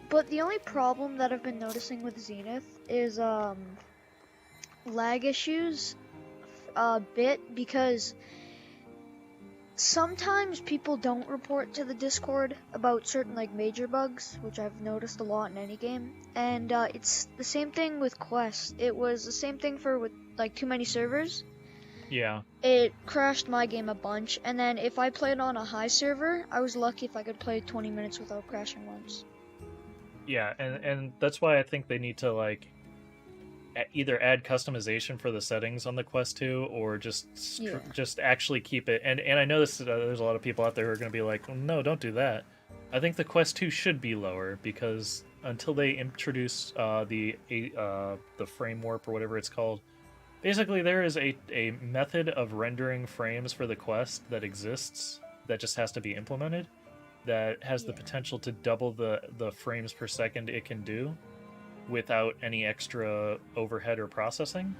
But the only problem that I've been noticing with Zenith is, lag issues a bit, because sometimes people don't report to the Discord about certain, like, major bugs, which I've noticed a lot in any game. And, it's the same thing with Quest. It was the same thing with, like, too many servers. Yeah. It crashed my game a bunch, and then if I played on a high server, I was lucky if I could play 20 minutes without crashing once. Yeah, and that's why I think they need to, like, either add customization for the settings on the Quest 2, or just actually keep it. And I know this there's a lot of people out there who are going to be like, no, don't do that. I think the Quest 2 should be lower, because until they introduce the frame warp or whatever it's called, basically there is a method of rendering frames for the Quest that exists that just has to be implemented, that has the potential to double the frames per second it can do without any extra overhead or processing.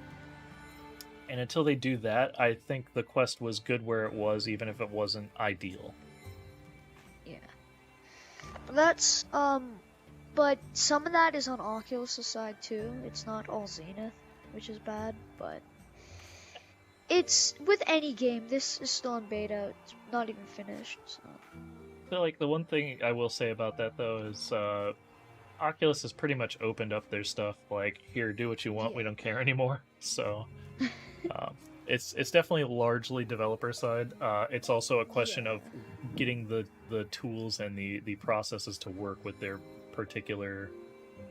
And until they do that, I think the Quest was good where it was, even if it wasn't ideal. Yeah. That's, but some of that is on Oculus' side too. It's not all Zenith, which is bad, but it's, with any game, this is still in beta, it's not even finished, so. So, like, the one thing I will say about that, though, is Oculus has pretty much opened up their stuff, like, here, do what you want, we don't care anymore. So, it's definitely largely developer side. It's also a question of getting the tools and the processes to work with their particular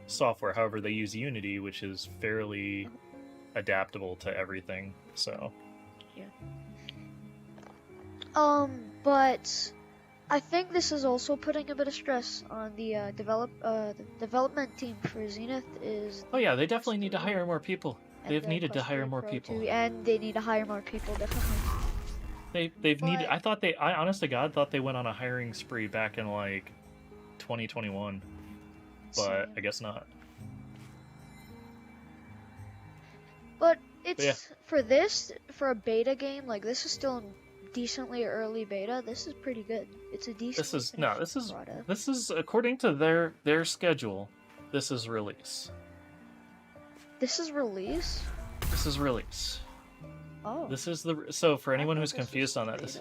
software. However, they use Unity, which is fairly adaptable to everything, so. Yeah. But I think this is also putting a bit of stress on the development team for Zenith. Oh yeah, they definitely need to hire more people. They've needed to hire more people. And they need to hire more people, definitely. They've needed. I honest to God thought they went on a hiring spree back in like 2021, but I guess not. But it's for a beta game, like, this is still decently early beta. This is pretty good. It's a decent. This is according to their schedule. This is release. This is release. This is release. Oh. This is so for anyone who's confused on that.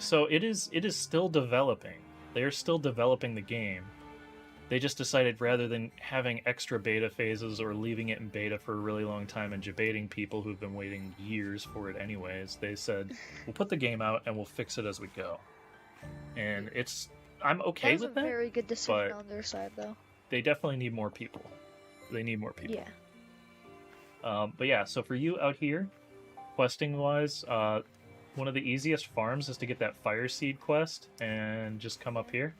So it is still developing. They are still developing the game. They just decided, rather than having extra beta phases or leaving it in beta for a really long time and debating people who've been waiting years for it anyways, they said, we'll put the game out and we'll fix it as we go. And I'm okay with that. That's a very good decision on their side, though. They definitely need more people. They need more people. Yeah. But yeah, so for you out here, questing-wise, one of the easiest farms is to get that Fire Seed quest and just come up here.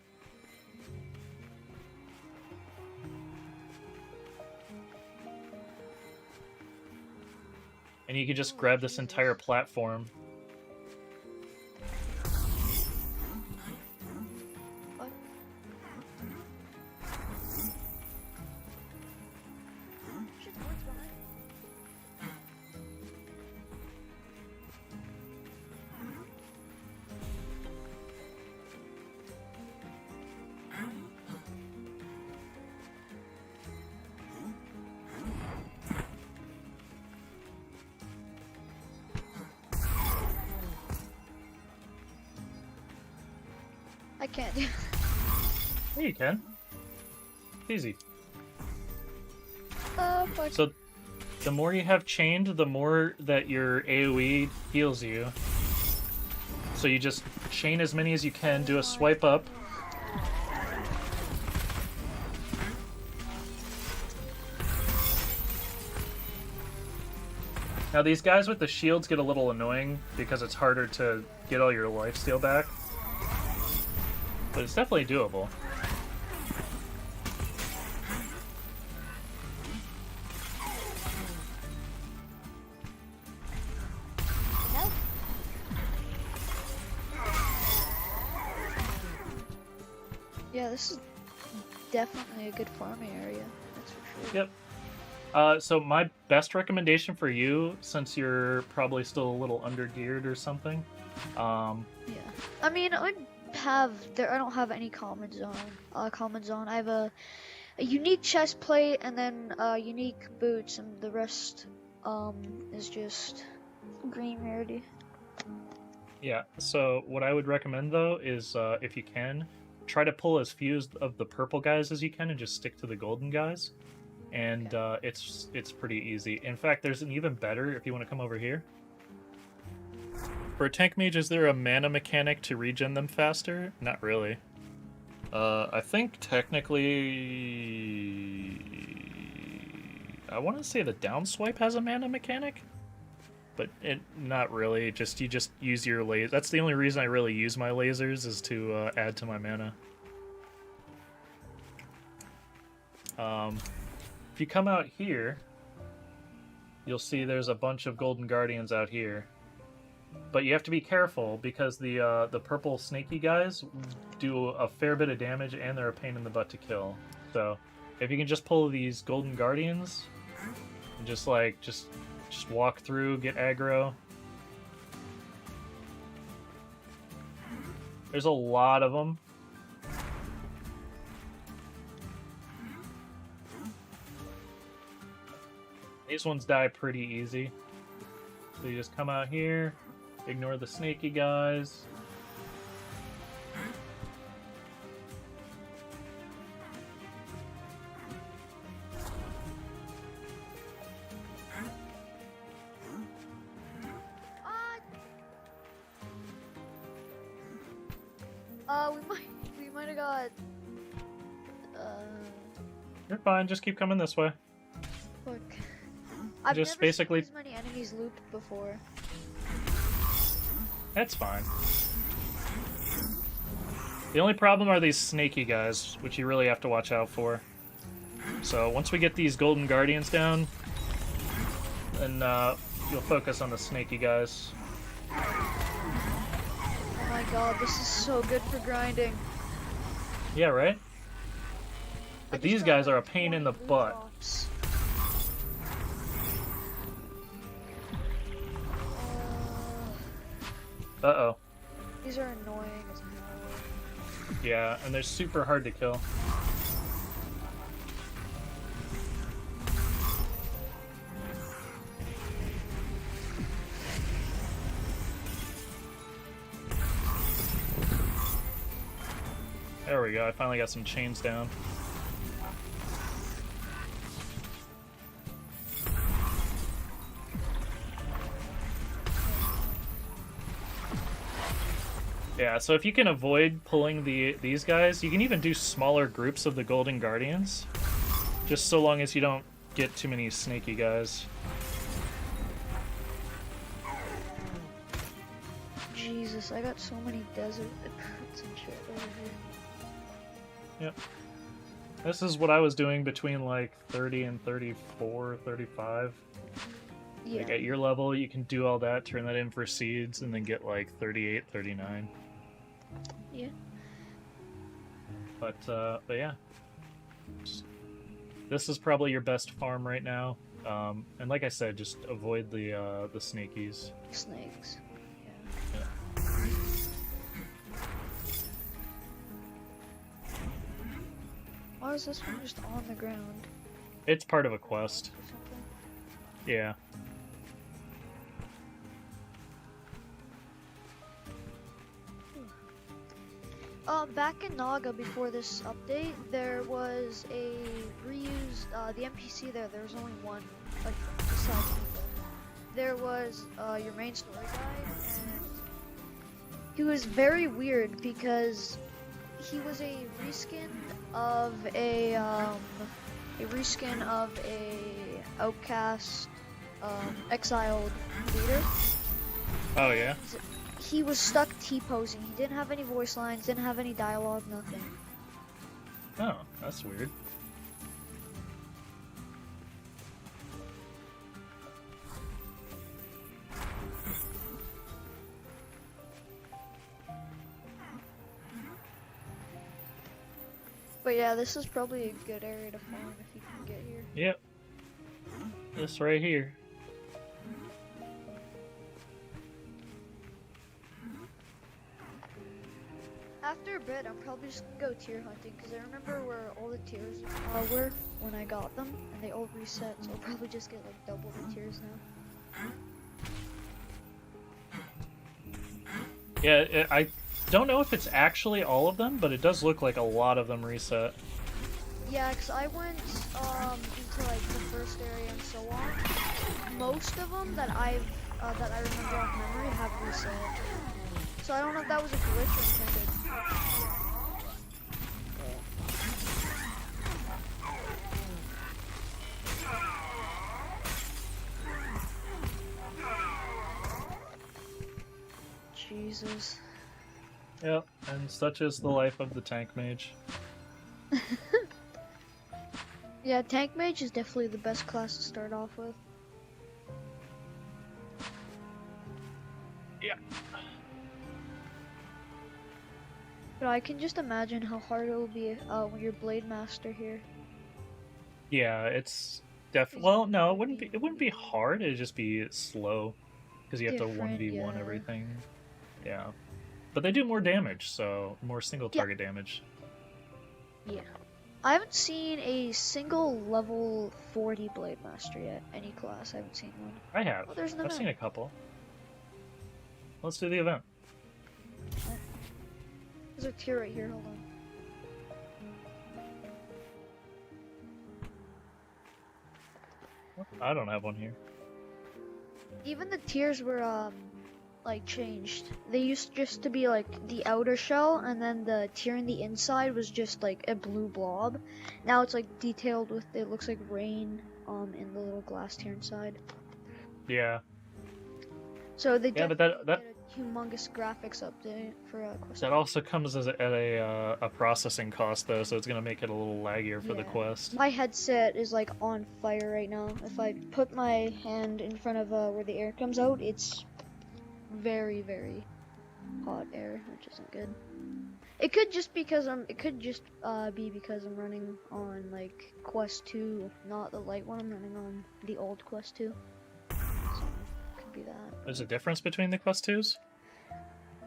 And you can just grab this entire platform. I can't do it. Yeah, you can. Easy. Fuck. So, the more you have chained, the more that your AoE heals you. So you just chain as many as you can, do a swipe up. Now these guys with the shields get a little annoying because it's harder to get all your lifesteal back. But it's definitely doable. Nope. Yeah, this is definitely a good farming area. That's for sure. Yep. So best recommendation for you, since you're probably still a little under geared or something. Yeah. I mean, I don't have any common zone. I have a unique chest plate and then unique boots, and the rest is just green rarity. Yeah. So what I would recommend though is if you can, try to pull as few of the purple guys as you can, and just stick to the golden guys. And it's pretty easy. In fact, there's an even better if you want to come over here. For a tank mage, is there a mana mechanic to regen them faster? Not really. I think technically, I want to say the down swipe has a mana mechanic, but not really. You just use your laser. That's the only reason I really use my lasers, is to add to my mana. If you come out here, you'll see there's a bunch of golden guardians out here. But you have to be careful, because the purple snaky guys do a fair bit of damage, and they're a pain in the butt to kill. So if you can just pull these golden guardians and just walk through, get aggro. There's a lot of them. These ones die pretty easy. So you just come out here, ignore the snaky guys. We might have got. You're fine, just keep coming this way. Fuck. I've Just never basically- seen this many enemies looped before. That's fine. The only problem are these snaky guys, which you really have to watch out for. So once we get these golden guardians down, then you'll focus on the snaky guys. Oh my god, this is so good for grinding. Yeah, right? I But just these got, guys like, are a pain in the 20 butt. drops. Uh-oh. These are annoying as hell. Yeah, and they're super hard to kill. There we go, I finally got some chains down. Yeah, so if you can avoid pulling these guys, you can even do smaller groups of the Golden Guardians. Just so long as you don't get too many snaky guys. Jesus, I got so many desert recruits and shit over here. Yep. This is what I was doing between like 30 and 34, 35. Yeah. Like at your level, you can do all that, turn that in for seeds, and then get like 38, 39. Yeah. But yeah. This is probably your best farm right now. And like I said, just avoid the snakies. Snakes. Yeah. Why is this one just on the ground? It's part of a quest. Or something? Yeah. Back in Naga before this update, there was a reused, the NPC there was only one, like, besides people. There was, your main story guy, and he was very weird because he was a reskin of a outcast, exiled leader. Oh, yeah? He was stuck T-posing. He didn't have any voice lines, didn't have any dialogue, nothing. Oh, that's weird. But yeah, this is probably a good area to farm if you can get here. Yep. This right here. After a bit, I'm probably just gonna go tier hunting because I remember where all the tiers were when I got them, and they all reset. So I'll probably just get like double the tiers now. Yeah, I don't know if it's actually all of them, but it does look like a lot of them reset. Yeah, because I went into like the first area and so on. Most of them that I remember off memory have reset. So I don't know if that was a glitch or intended. Jesus. Yep, and such is the life of the tank mage. Yeah, tank mage is definitely the best class to start off with. Yeah. But I can just imagine how hard it will be when you're Blademaster here. Yeah, it's well, no, it wouldn't be hard. It'd just be slow because you have to Different, 1v1 yeah. everything. Yeah, but they do more damage, so more single target damage. Yeah. I haven't seen a single level 40 Blademaster yet. Any class, I haven't seen one. I have. Oh, there's an I've event. seen a couple. Let's do the event. There's a tier right here, hold on. I don't have one here. Even the tiers were like changed. They used just to be like the outer shell, and then the tier in the inside was just like a blue blob. Now it's like detailed with, it looks like rain in the little glass tier inside. Yeah. So they Yeah, but definitely that did a humongous graphics update for quest. that also comes at a processing cost though, so it's gonna make it a little laggier for the Yeah. quest. My headset is like on fire right now. If I put my hand in front of where the air comes out, it's very, very hot air, which isn't good. It could just because it could just be because I'm running on like Quest 2, not the light one. I'm running on the old Quest 2. So it could be that. There's a difference between the quest 2s?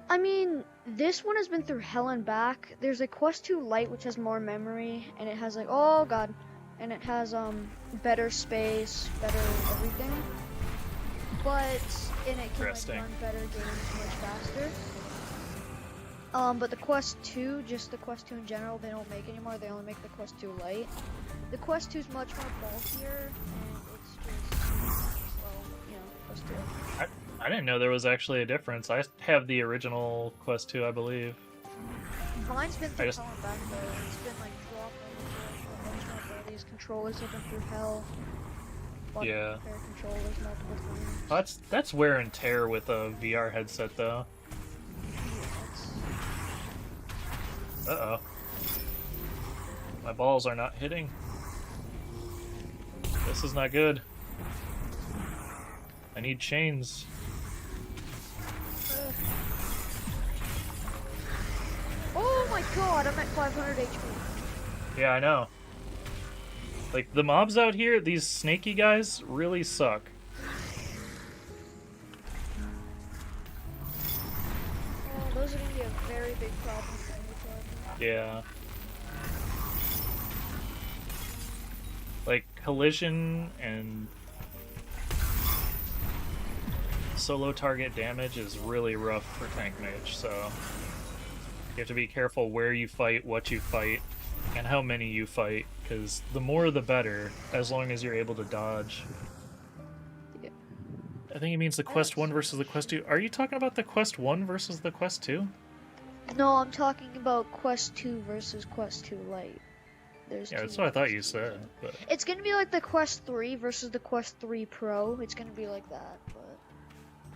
I mean, this one has been through hell and back. There's a Quest 2 Lite which has more memory, and it has like, oh god, and it has better space, better everything. But and it can like run better games much faster. But the Quest 2, just the Quest 2 in general, they don't make anymore. They only make the Quest 2 Lite. The Quest 2 is much more bulkier, and it's just, well, you know, Quest 2. I didn't know there was actually a difference. I have the original Quest 2, I believe. Mine's been through hell and back though. It's been like dropping. These controllers have been through hell. Yeah. Controllers multiple times. That's wear and tear with a VR headset though. Uh-oh. My balls are not hitting. This is not good. I need chains. Oh my god, I'm at 500 HP. Yeah, I know. Like, the mobs out here, these snaky guys, really suck. Oh, those are gonna be a very big problem for me. Yeah. Like, collision and solo target damage is really rough for tank mage, so you have to be careful where you fight, what you fight, and how many you fight, because the more the better, as long as you're able to dodge. Yeah. I think it means the Quest 1 versus the Quest 2. Are you talking about the Quest 1 versus the Quest 2? No, I'm talking about Quest 2 versus Quest 2 Lite. There's Yeah, that's what I thought you said. But... It's gonna be like the Quest 3 versus the Quest 3 Pro. It's gonna be like that,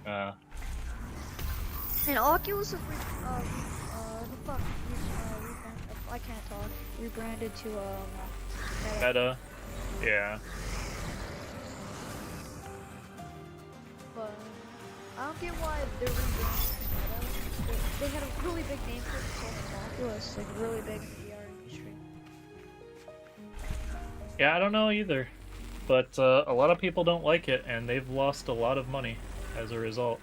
but... And Oculus is I can't talk. Rebranded to Meta. Yeah. But I don't get why they're rebranded to Meta. They had a really big name for themselves, Oculus, like really big in the VR industry. Yeah, I don't know either. but a lot of people don't like it, and they've lost a lot of money as a result.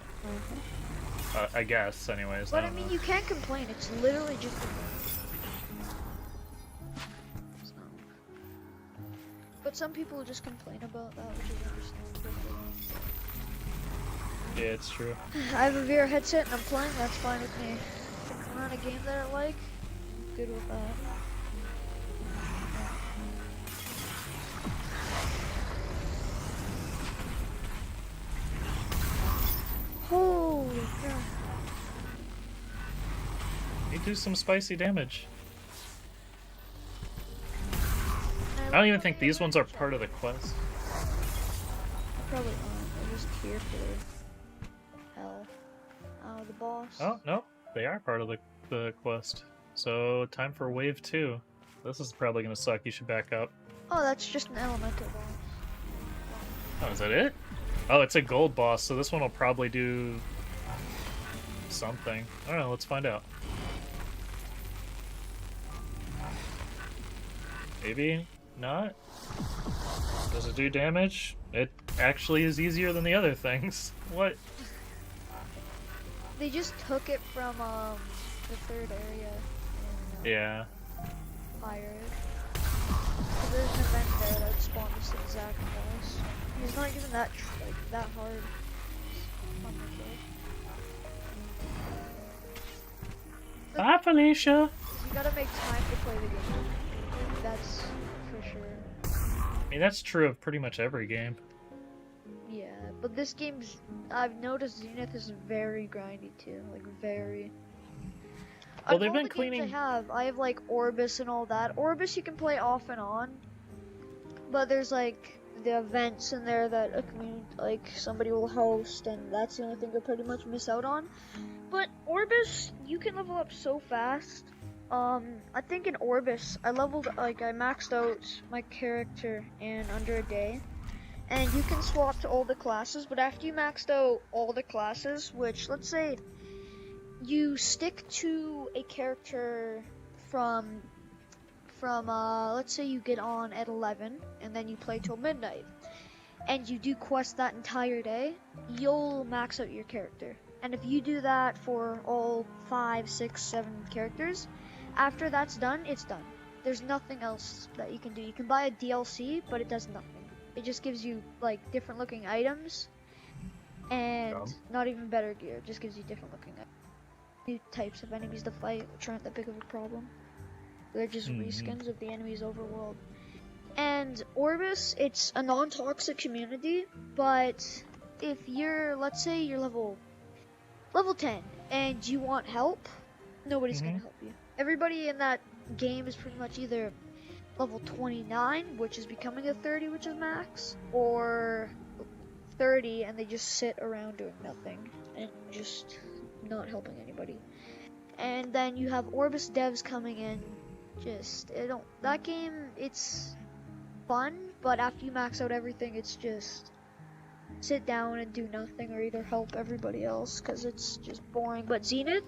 I guess, anyways. But I I don't mean, know. you can't complain. It's literally just. So. But some people just complain about that, which is understandable for them. Yeah, it's true. I have a VR headset and I'm playing. That's fine with me. If I'm on a game that I like, I'm good with that. Holy crap. You do some spicy damage. I don't even think these ones are part of the quest. Probably aren't. They're just here for hell. Oh, the boss. Oh, no, they are part of the quest. So, time for wave 2. This is probably gonna suck, you should back up. Oh, that's just an elemental boss. Oh, is that it? Oh, it's a gold boss, so this one will probably do something. I don't know, let's find out. Maybe not? Does it do damage? It actually is easier than the other things. What? They just took it from the third area in Yeah. Fire. So there's an event there that spawned this exact boss. He's not even that that hard. Fun to play. Bye, Felicia! You gotta make time to play the game. That's for sure. I mean, that's true of pretty much every game. Yeah, but this game's, I've noticed Zenith is very grindy too, like very. Well, Of they've all been the games cleaning- I have like Orbis and all that. Orbis you can play off and on, but there's like the events in there that a community, like somebody will host, and that's the only thing I pretty much miss out on. But Orbis, you can level up so fast. I think in Orbis, I maxed out my character in under a day. And you can swap to all the classes, but after you maxed out all the classes, which, let's say, you stick to a character from let's say you get on at 11, and then you play till midnight, and you do quests that entire day, you'll max out your character. And if you do that for all 5, 6, 7 characters, after that's done, it's done. There's nothing else that you can do. You can buy a DLC, but it does nothing. It just gives you like different looking items and not even better gear. It just gives you different looking items. New types of enemies to fight, which aren't that big of a problem. They're just reskins of the enemy's overworld. And Orbis, it's a non-toxic community, but if you're, let's say you're level 10 and you want help, nobody's gonna help you. Everybody in that game is pretty much either level 29, which is becoming a 30, which is max, or 30 and they just sit around doing nothing and just not helping anybody. And then you have Orbis devs coming in. That game, it's fun, but after you max out everything, it's just sit down and do nothing or either help everybody else because it's just boring. But Zenith,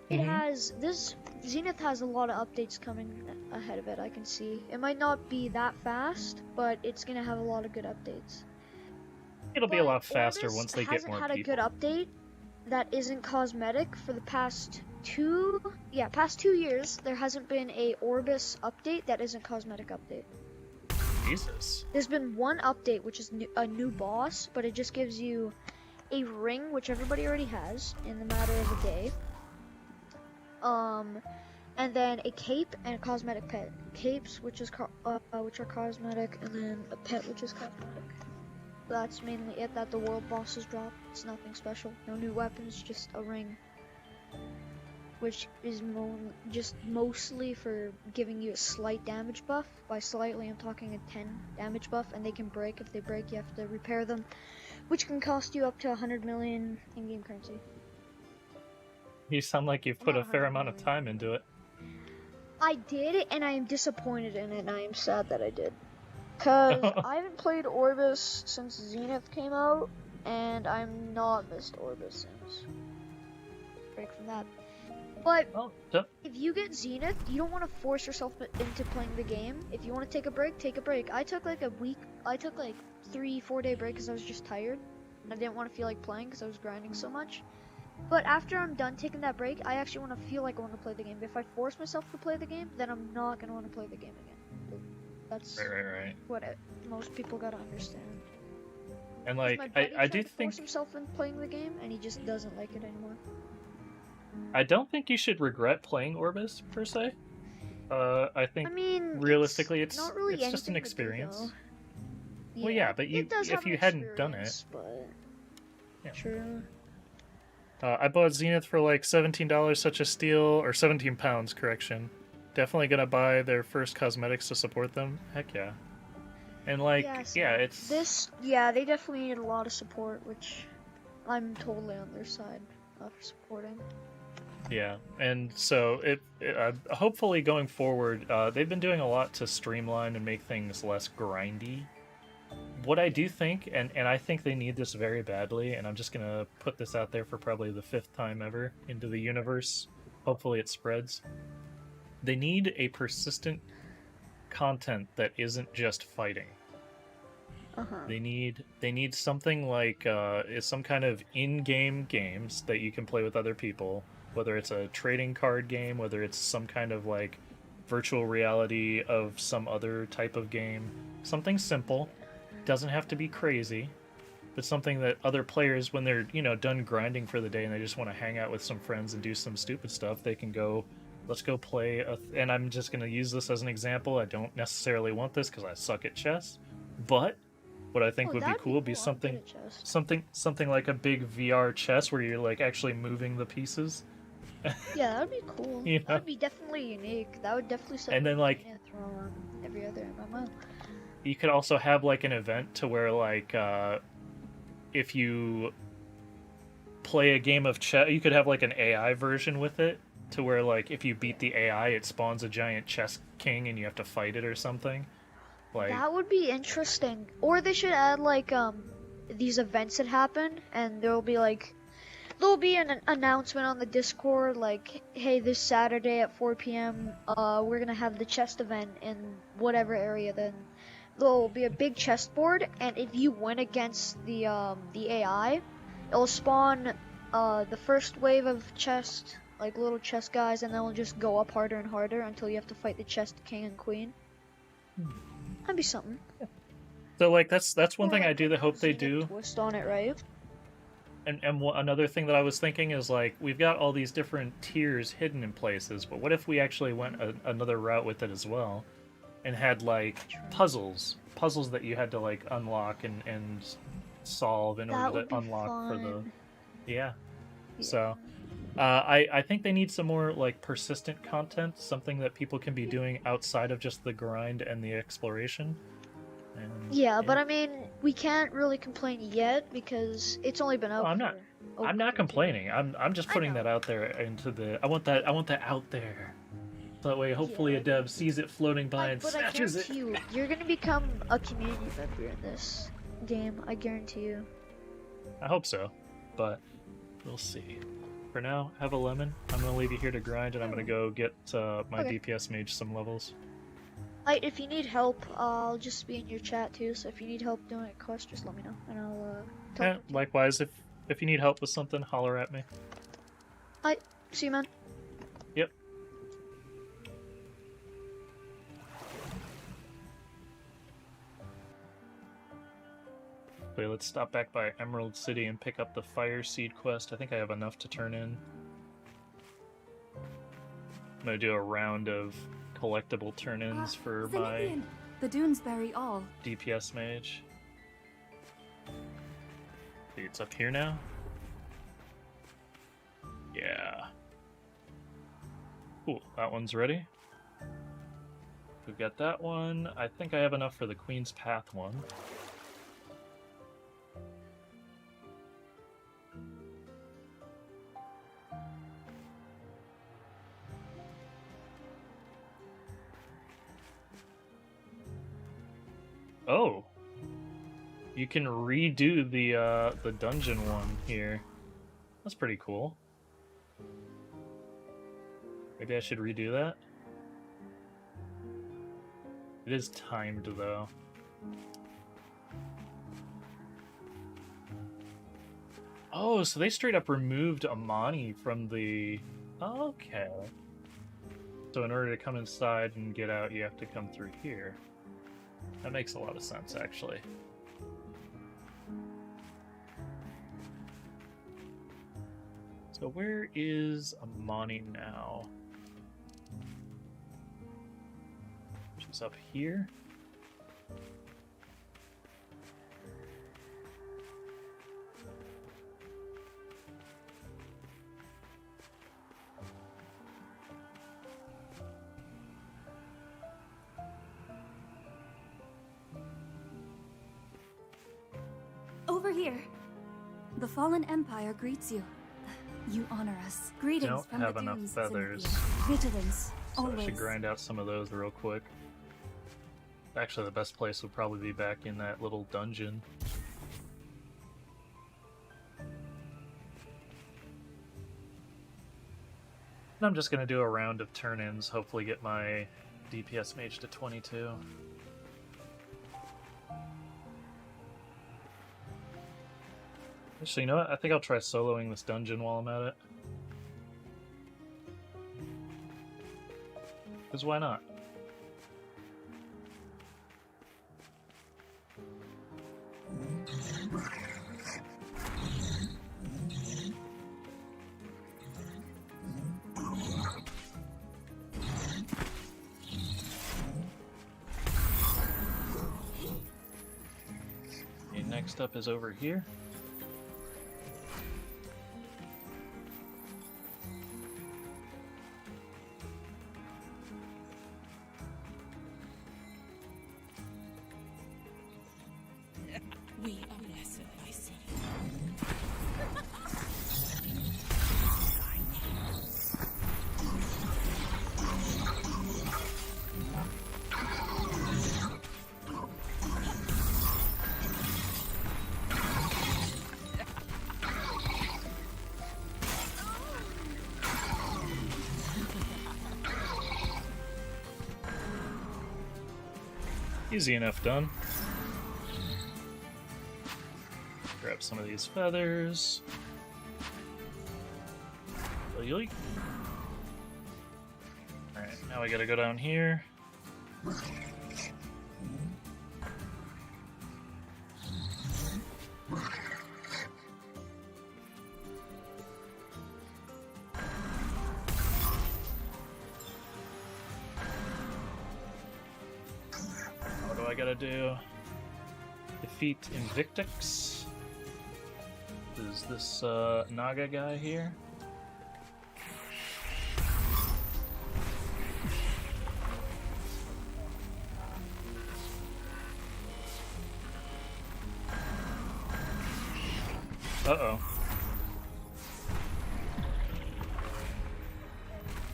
Zenith has a lot of updates coming ahead of it, I can see. It might not be that fast, but it's gonna have a lot of good updates. It'll be a lot faster Orbis once they get more hasn't had people. a good update that isn't cosmetic for the past 2 years. There hasn't been a Orbis update that isn't cosmetic update. Jesus. There's been one update, which is a new boss, but it just gives you a ring, which everybody already has, in the matter of a day. And then a cape and a cosmetic pet. Capes, which are cosmetic, and then a pet, which is cosmetic. That's mainly it that the world bosses drop. It's nothing special. No new weapons, just a ring. Which is just mostly for giving you a slight damage buff. By slightly, I'm talking a 10 damage buff, and they can break. If they break, you have to repair them, which can cost you up to 100 million in-game currency. You sound like you've put a fair amount of time into it. I did, and I am disappointed in it, and I am sad that I did. Because I haven't played Orbis since Zenith came out, and I'm not missed Orbis since. Break from that. But Oh, if you get Zenith, you don't want to force yourself into playing the game. If you want to take a break, take a break. I took like a week. I took like 3-4 day break because I was just tired. And I didn't want to feel like playing because I was grinding so much. But after I'm done taking that break, I actually want to feel like I want to play the game. If I force myself to play the game, then I'm not going to want to play the game again. That's right. what most people got to understand. And My like, buddy I tried do to think force himself in playing the game, and he just doesn't like it anymore. I don't think you should regret playing Orbis per se. I think I mean, realistically, it's not really it's just an anything to do, experience. though. Well, yeah, but it does if have you an hadn't done it, experience, but... Yeah. True. I bought Zenith for like $17, such a steal, or 17 pounds, correction. Definitely gonna buy their first cosmetics to support them. Heck yeah. And like, Yes, yeah, it's they definitely need a lot of support, which I'm totally on their side of supporting. yeah. And so hopefully going forward, they've been doing a lot to streamline and make things less grindy. What I do think, and I think they need this very badly, and I'm just gonna put this out there for probably the 5th time ever into the universe. Hopefully it spreads. They need a persistent content that isn't just fighting. They need something like some kind of in-game games that you can play with other people, whether it's a trading card game, whether it's some kind of like virtual reality of some other type of game. Something simple, doesn't have to be crazy, but something that other players, when they're, done grinding for the day and they just want to hang out with some friends and do some stupid stuff, they can go, let's go play and I'm just going to use this as an example. I don't necessarily want this because I suck at chess, but what I think would be cool would be something like a big VR chess where you're like actually moving the pieces. Yeah, that would be cool. That would be definitely unique. That would definitely set and then like throw on every other MMO. You could also have like an event to where like if you play a game of chess, you could have like an AI version with it to where like if you beat the AI, it spawns a giant chess king and you have to fight it or something. Like that would be interesting. Or they should add like these events that happen, and there'll be an announcement on the Discord like, hey, this Saturday at 4 p.m. We're gonna have the chess event in whatever area. Then there'll be a big chessboard, and if you win against the AI, it'll spawn the first wave of chess, like little chess guys, and then it'll just go up harder and harder until you have to fight the chess king and queen. That'd be something. So like that's one thing Or I do that hope they Zenith do. Twist on it, right? And another thing that I was thinking is like we've got all these different tiers hidden in places, but what if we actually went another route with it as well, and had like puzzles that you had to like unlock and solve in order to unlock for the yeah. So I think they need some more like persistent content, something that people can be doing outside of just the grind and the exploration. And, yeah, but I mean, we can't really complain yet because it's only been out. I'm not complaining. I'm just putting that out there into the. I want that out there. So that way, hopefully, a dev sees it floating by and snatches it. But I guarantee you're gonna become a community member in this game. I guarantee you. I hope so, but we'll see. For now, have a lemon. I'm gonna leave you here to grind, and I'm gonna go get my DPS mage some levels. If you need help, I'll just be in your chat too. So if you need help doing a quest, just let me know, and I'll. Likewise, if you need help with something, holler at me. See you, man. Yep. Okay, let's stop back by Emerald City and pick up the Fire Seed quest. I think I have enough to turn in. I'm gonna do a round of collectible turn-ins for my the Doonesbury all. DPS mage. See, it's up here now. Yeah. Cool, that one's ready. We've got that one. I think I have enough for the Queen's Path one. Oh, you can redo the dungeon one here. That's pretty cool. Maybe I should redo that. It is timed though. Oh, so they straight up removed Amani from the... Okay. So in order to come inside and get out, you have to come through here. That makes a lot of sense, actually. So where is Amani now? She's up here. Over here. The fallen empire greets you. You honor us. Greetings Don't from have the enough dunes, feathers. Zenithian. Vigilance, So I always. should grind out some of those real quick. Actually, the best place would probably be back in that little dungeon. And I'm just going to do a round of turn-ins, hopefully get my DPS mage to 22. Actually, you know what? I think I'll try soloing this dungeon while I'm at it. Because why not? Okay, next up is over here. We are blessed by sea. Easy enough done. Grab some of these feathers. Yoink. Alright, now we gotta go down here. What do I gotta do? Defeat Invictix. Is this Naga guy here? Uh-oh.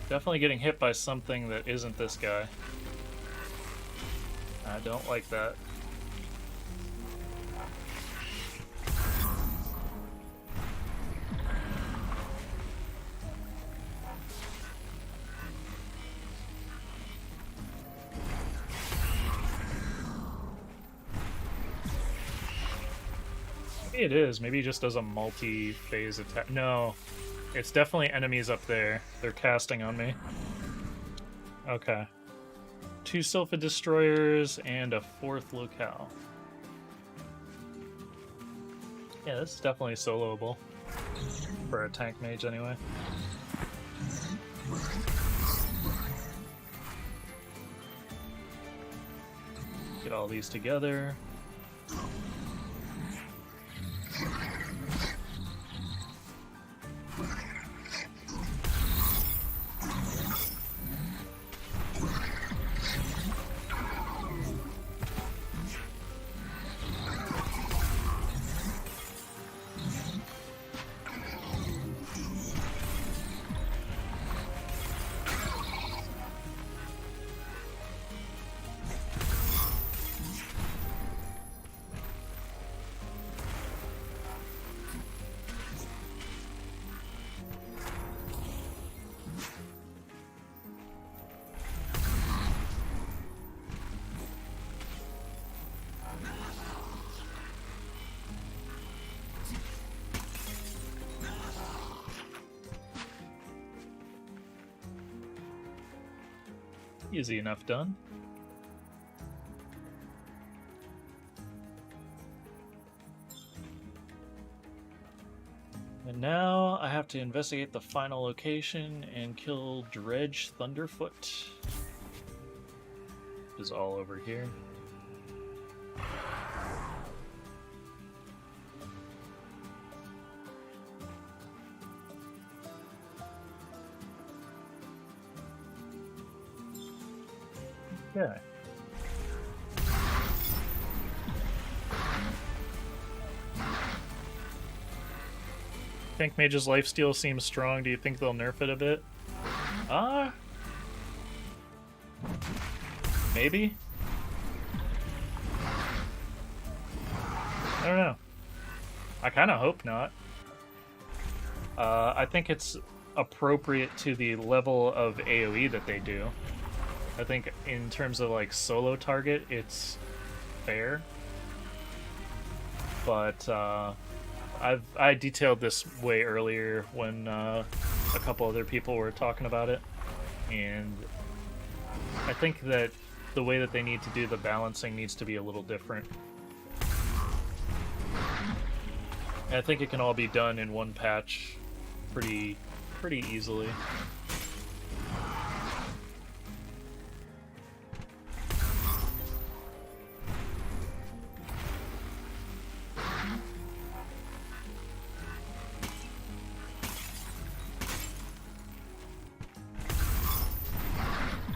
Definitely getting hit by something that isn't this guy. I don't like that. Maybe it is. Maybe he just does a multi-phase attack. No. It's definitely enemies up there. They're casting on me. Okay. 2 Sylpha Destroyers and a 4th locale. Yeah, this is definitely soloable. For a tank mage, anyway. Get all these together. Easy enough done. And now I have to investigate the final location and kill Dredge Thunderfoot. Which is all over here. Okay. Think Mage's lifesteal seems strong. Do you think they'll nerf it a bit? Maybe? I don't know. I kind of hope not. I think it's appropriate to the level of AoE that they do. I think in terms of like solo target, it's fair. But I detailed this way earlier when a couple other people were talking about it, and I think that the way that they need to do the balancing needs to be a little different. And I think it can all be done in one patch pretty easily.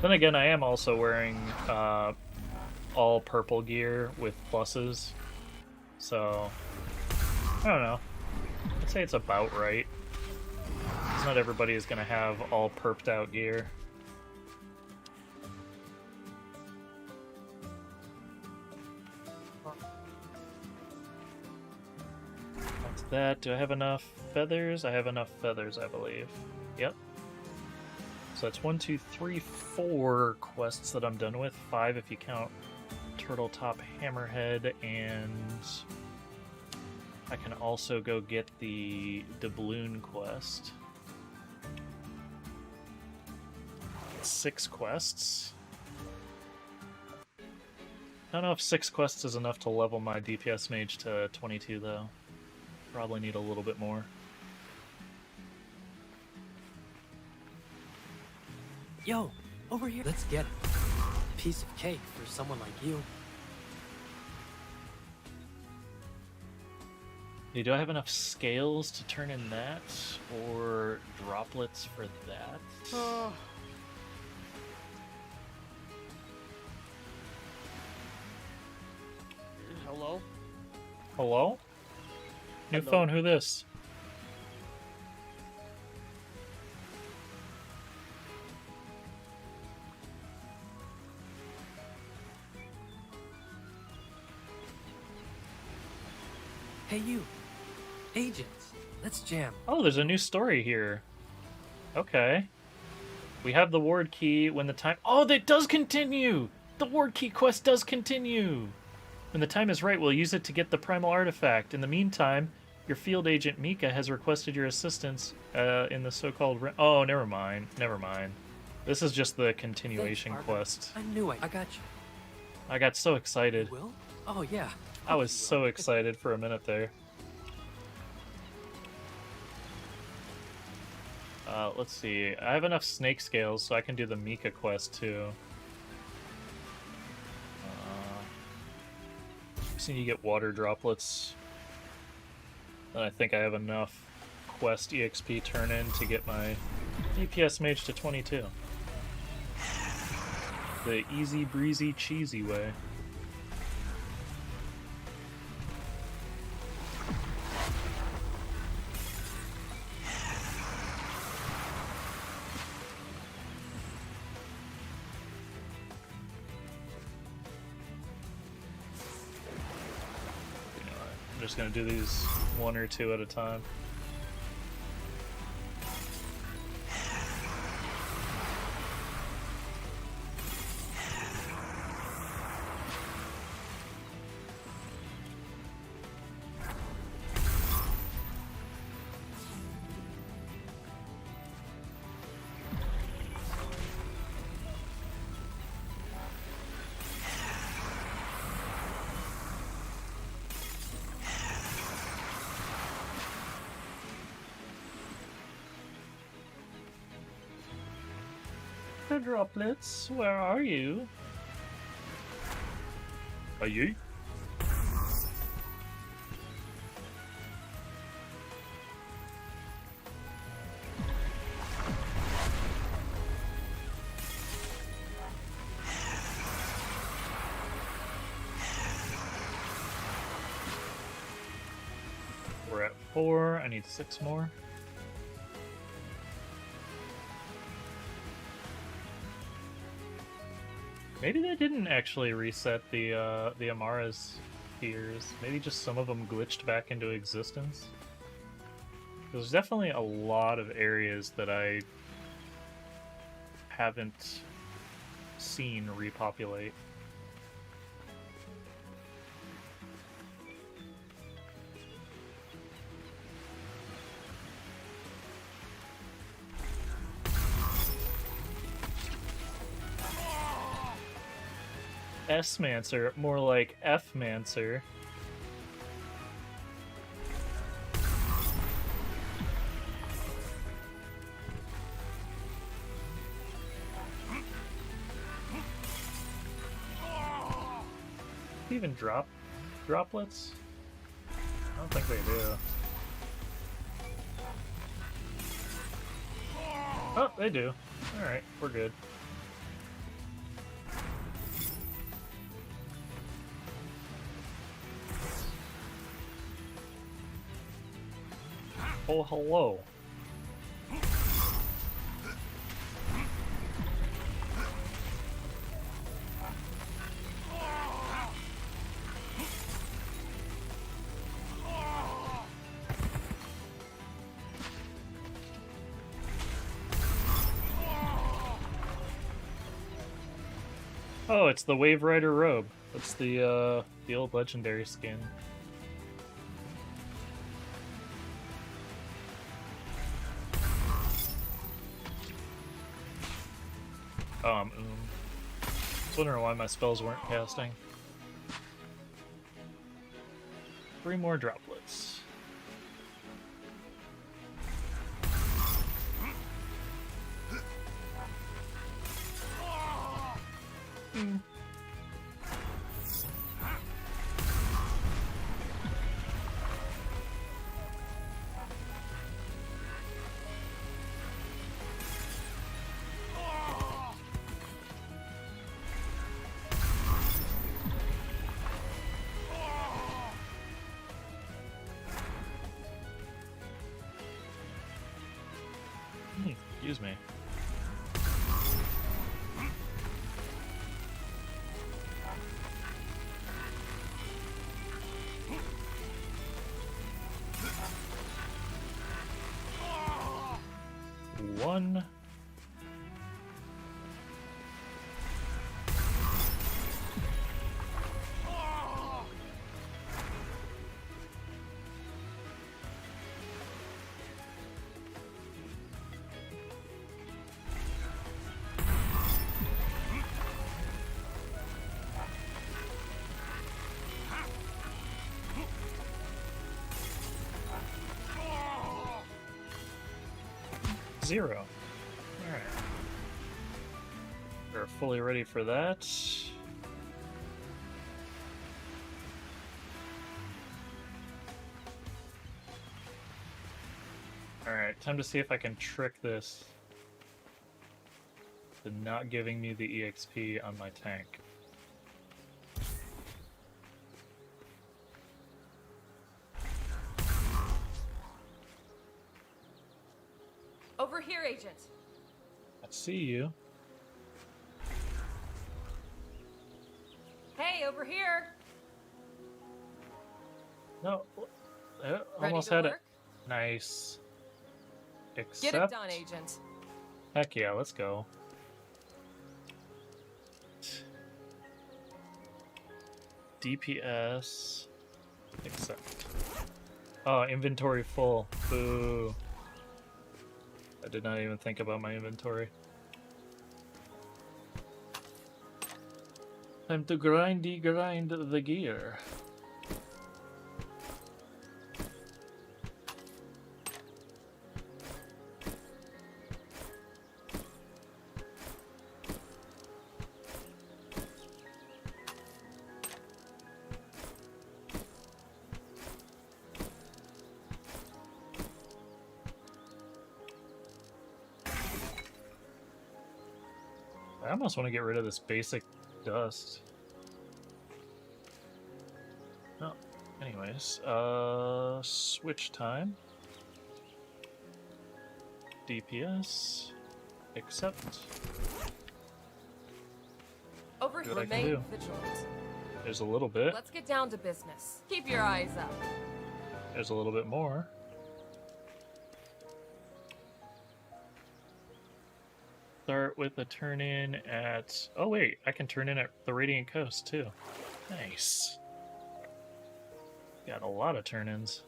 Then again, I am also wearing all purple gear with pluses, so I don't know. I'd say it's about right. 'Cause not everybody is going to have all perped out gear. That's that. Do I have enough feathers? I have enough feathers, I believe. Yep. So that's 1, 2, 3, 4 quests that I'm done with. 5 if you count Turtle Top Hammerhead, and I can also go get the doubloon quest. 6 quests. I don't know if 6 quests is enough to level my DPS mage to 22 though. Probably need a little bit more. Yo, over here. Let's get it. Piece of cake for someone like you. Hey, do I have enough scales to turn in that, or droplets for that? Hello? Hello? New Hello. phone, who this? Hey, you. Agents. Let's jam. Oh, there's a new story here. Okay. We have the ward key when the time... Oh, that does continue! The ward key quest does continue! When the time is right, we'll use it to get the primal artifact. In the meantime, your field agent Mika has requested your assistance in the so-called... Oh, never mind. Never mind. This is just the continuation Thanks, Margaret. quest. I knew I got you. I got so excited. Will? Oh, yeah. I was so excited for a minute there. Let's see. I have enough snake scales, so I can do the Mika quest too. Just need to get water droplets. Then I think I have enough quest EXP turn in to get my DPS mage to 22. The easy breezy cheesy way. I'm just gonna do these 1 or 2 at a time. water droplets, where are you? Are you? We're at 4. I need 6 more. Maybe they didn't actually reset the Amara's tears. Maybe just some of them glitched back into existence. There's definitely a lot of areas that I haven't seen repopulate. S-Mancer, more like F-Mancer. Even drop droplets? I don't think they do. Oh, they do. Alright, we're good. Oh, hello. Oh, it's the Wave Rider robe. That's the old legendary skin. I was wondering why my spells weren't casting. 3 more droplets. Excuse me. One. Zero. Alright. We're fully ready for that. Alright, time to see if I can trick this to not giving me the EXP on my tank. Over here, Agent. I see you. Hey, over here. No, Ready almost to had work? it. Nice. Except, Get it done, Agent. heck yeah, let's go. DPS. Accept. Oh, inventory full. Boo. I did not even think about my inventory. Time to grind the gear. I almost want to get rid of this basic dust. Oh, anyways, switch time. DPS. Accept. Over See here. what I can Remain do. vigilant. There's a little bit. Let's get down to business. Keep your eyes up. There's a little bit more. Start with a turn in at... Oh wait, I can turn in at the Radiant Coast too. Nice. Got a lot of turn-ins.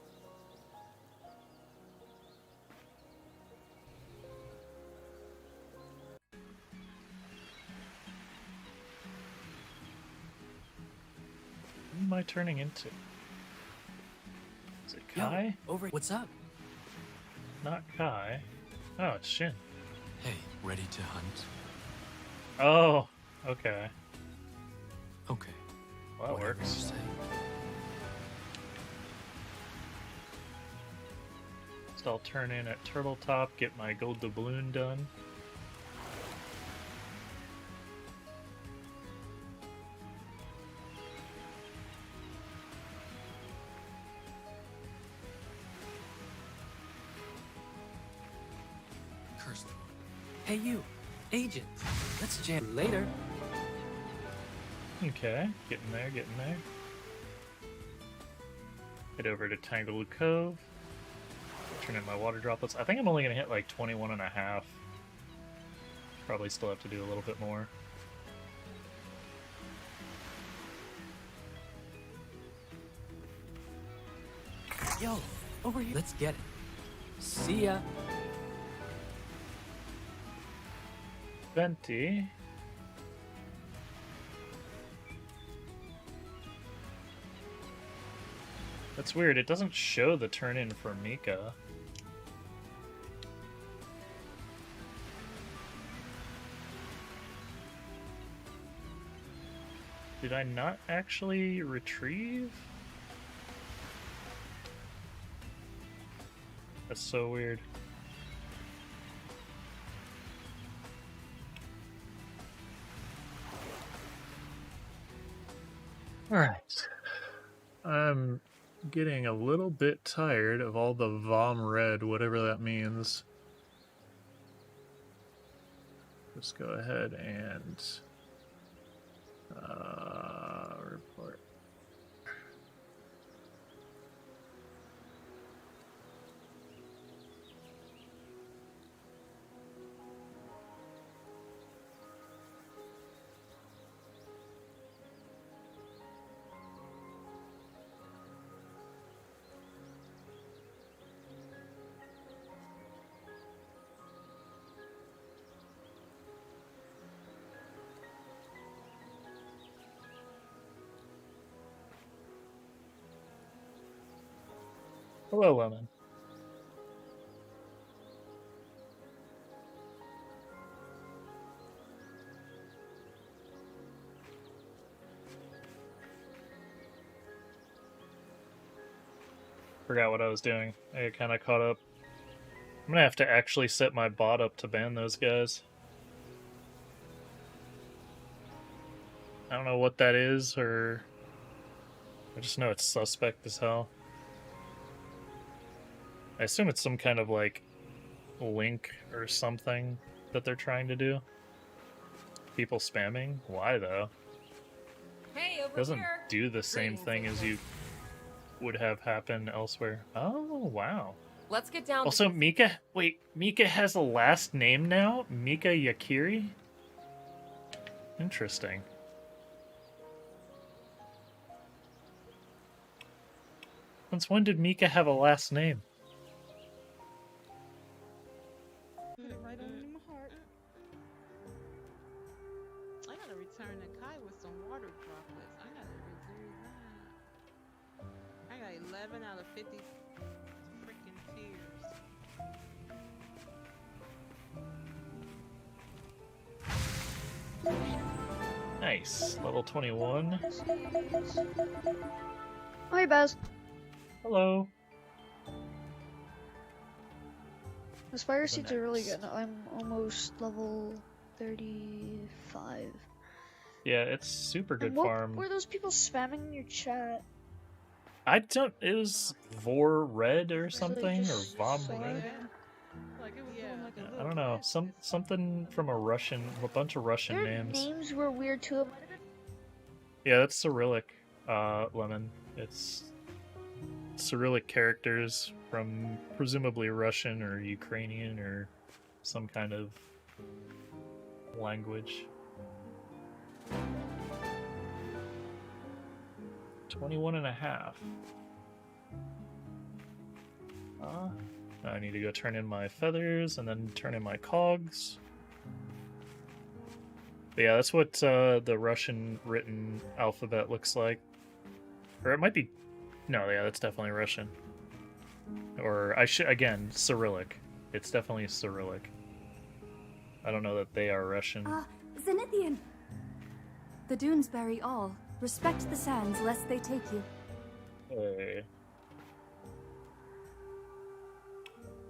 Who am I turning into? Is it Kai? Yo, over. What's up? Not Kai. Oh, it's Shin. Hey, ready to hunt? Oh, okay. Okay. Well, that Whatever you works. say. So I'll turn in at Turtle Top, get my gold doubloon done. Cursed one. Hey, you, agent. Let's jam later. Okay, getting there, getting there. Head over to Tangled Cove. Turn in my water droplets. I think I'm only going to hit like 21 and a half. Probably still have to do a little bit more. Yo, over here. Let's get it. See ya. Venti. That's weird. It doesn't show the turn in for Mika. Did I not actually retrieve? That's so weird. Alright. I'm getting a little bit tired of all the Vom Red, whatever that means. Let's go ahead and report. Hello, Lemon. Forgot what I was doing. I kind of caught up. I'm gonna have to actually set my bot up to ban those guys. I don't know what that is, or... I just know it's suspect as hell. I assume it's some kind of, like, link or something that they're trying to do. People spamming? Why, though? Hey, over It doesn't here. do the same Greetings, thing as you would have happen elsewhere. Oh, wow. Let's get down Also, to Mika... Wait, Mika has a last name now? Mika Yakiri? Interesting. Since when did Mika have a last name? Put it right under my heart. I gotta return to Kai with some water droplets. I gotta redo that. I got 11 out of 50 freaking tears. Nice. Level 21. Hi, Baz. Hello. The Spire Seeds are really good. I'm almost level 35. Yeah, it's super good And what farm. were those people spamming in your chat? I don't. It was Vor Red or So they something, or just Vom said- Red. Like it was doing like a I little don't know. fast. Something from a bunch of Russian Their names. names were weird too. It might have been Yeah, that's Cyrillic, Lemon. It's Cyrillic characters from presumably Russian or Ukrainian or some kind of language. 21.5. I need to go turn in my feathers and then turn in my cogs. But yeah, that's what the Russian written alphabet looks like. Or it might be... No, yeah, that's definitely Russian. Or, again, Cyrillic. It's definitely Cyrillic. I don't know that they are Russian. Zenithian! The dunes bury all. Respect the sands lest they take you. Hey.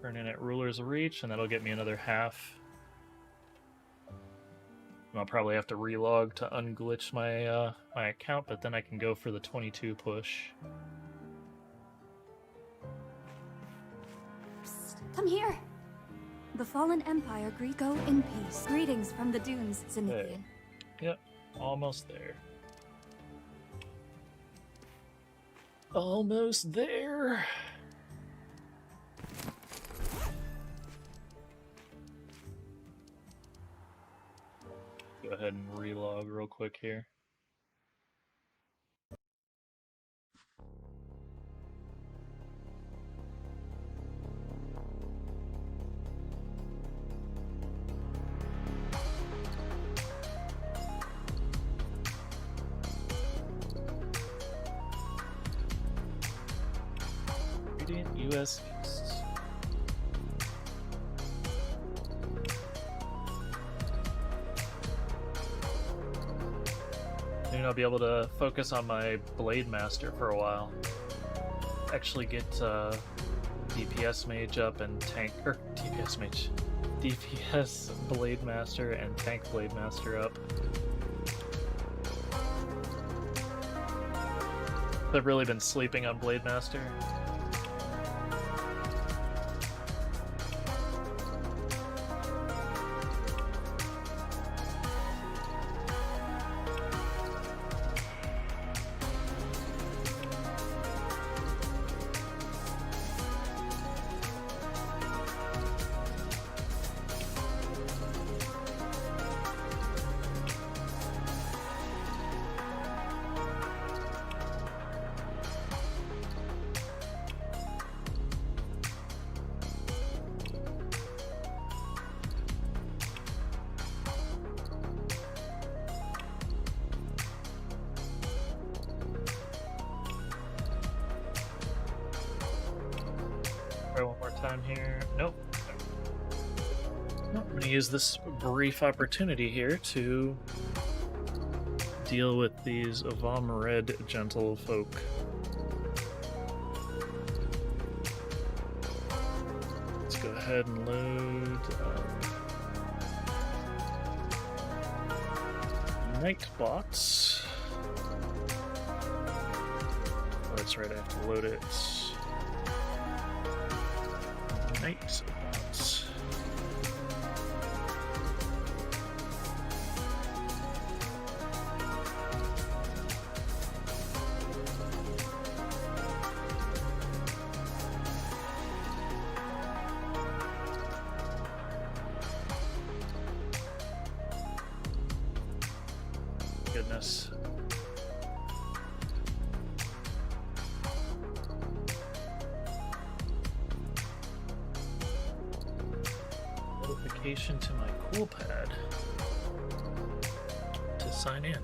Turn in at Ruler's Reach, and that'll get me another half. I'll probably have to relog to unglitch my my account, but then I can go for the 22 push. Psst, come here! The fallen empire go in peace. Greetings from the dunes, Zenithian. Hey. Yep, almost there. Almost there. Go ahead and relog real quick here. Radiant US East. Soon I'll be able to focus on my Blademaster for a while. Actually get DPS Mage up and tank... DPS Mage. DPS Blademaster and tank Blademaster up. I've really been sleeping on Blademaster. Try one more time here. Nope. Nope. I'm going to use this brief opportunity here to deal with these Vom Red gentlefolk. Let's go ahead and load Nightbots. Oh, that's right, I have to load it. Nightbots. Goodness. Notification to my cool pad to sign in.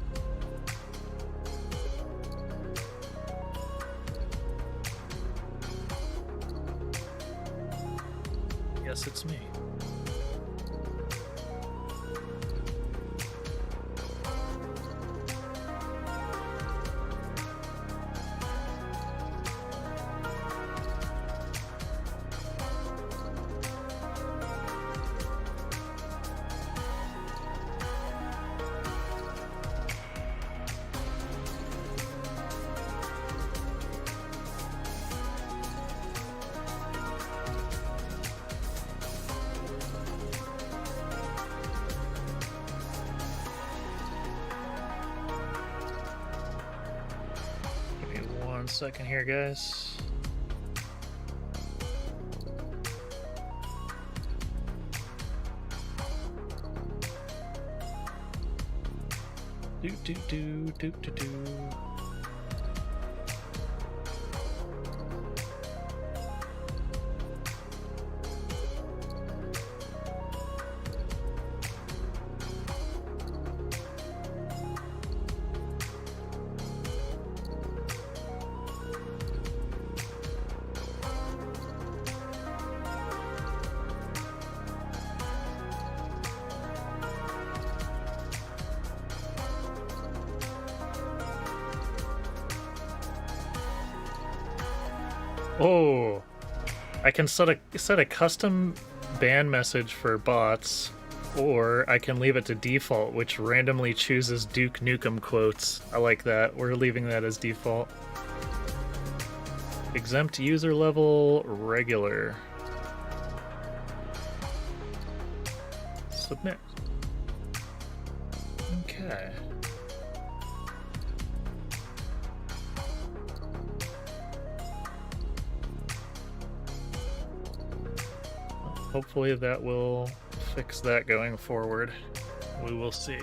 Yes, it's me. 1 second here, guys. Do do do do do do. Oh, I can set a custom ban message for bots, or I can leave it to default, which randomly chooses Duke Nukem quotes. I like that. We're leaving that as default. Exempt user level regular. Submit. Okay. Hopefully that will fix that going forward. We will see.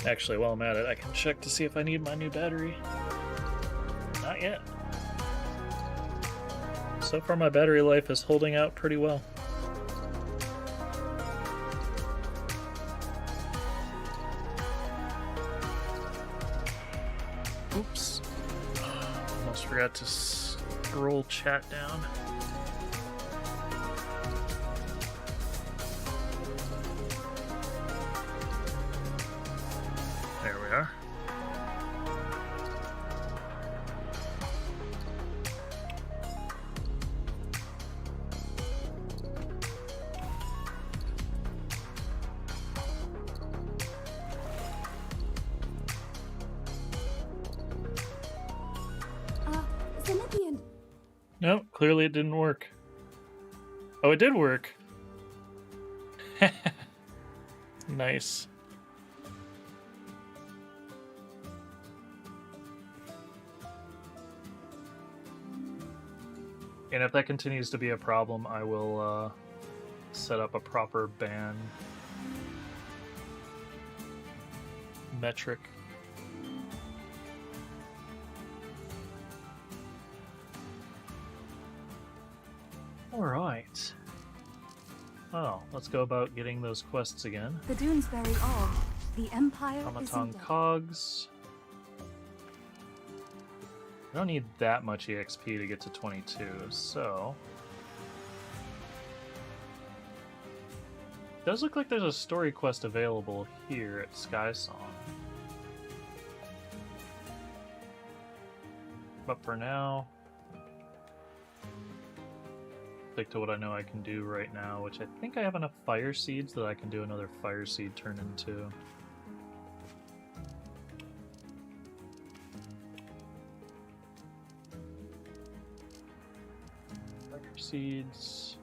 Actually, while I'm at it, I can check to see if I need my new battery. Not yet. So far my battery life is holding out pretty well. Oops. Almost forgot to scroll chat down. There we are. Zenithian. Nope, clearly it didn't work. Oh, it did work. Nice. And if that continues to be a problem, I will set up a proper ban metric. Alright. Well, let's go about getting those quests again. The dunes bury all. The Empire is Automaton in debt. cogs. I don't need that much EXP to get to 22, so... Does look like there's a story quest available here at Skysong. But for now... stick to what I know I can do right now, which I think I have enough fire seeds that I can do another fire seed turn into. Fire seeds.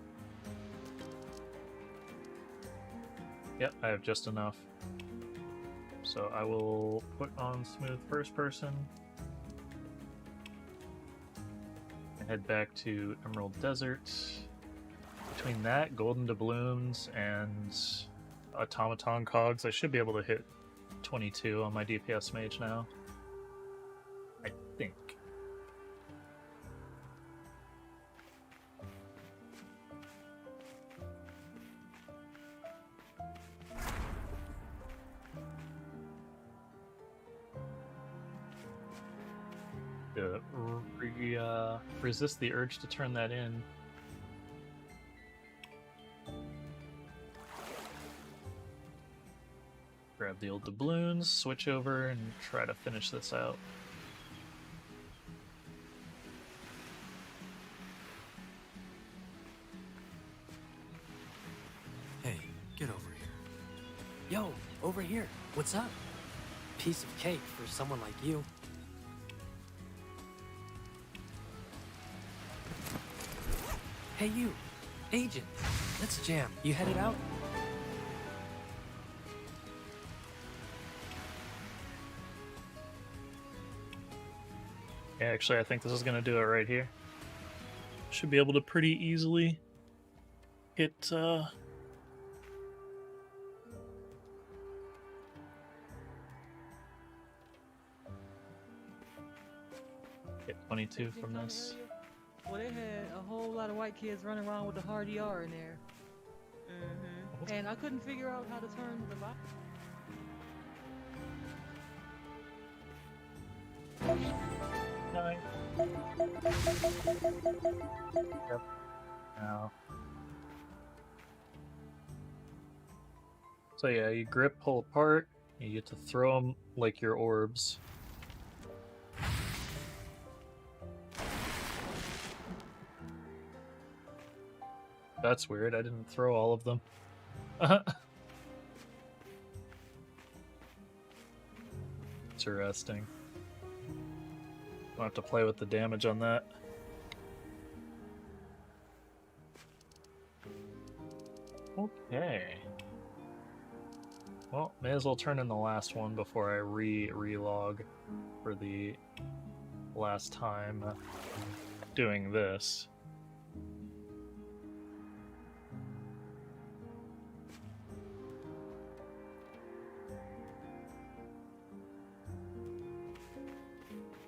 Yep, I have just enough. So I will put on smooth first person. Head back to Emerald Desert. Between that, Golden Doubloons, and Automaton Cogs, I should be able to hit 22 on my DPS Mage now. I think. Resist the urge to turn that in. Grab the old doubloons, switch over, and try to finish this out. Hey, get over here. Yo, over here. What's up? Piece of cake for someone like you. Hey, you. Agent. Let's jam. You headed out? Yeah, actually, I think this is going to do it right here. Should be able to pretty easily hit, hit 22 from this. Well, they had a whole lot of white kids running around with the hard ER in there. And I couldn't figure out how to turn the lock. Nine. Yep. Now. So yeah, you grip, pull apart. You get to throw them like your orbs. That's weird. I didn't throw all of them. Interesting. I'll have to play with the damage on that. Okay. Well, may as well turn in the last one before I re-log for the last time doing this.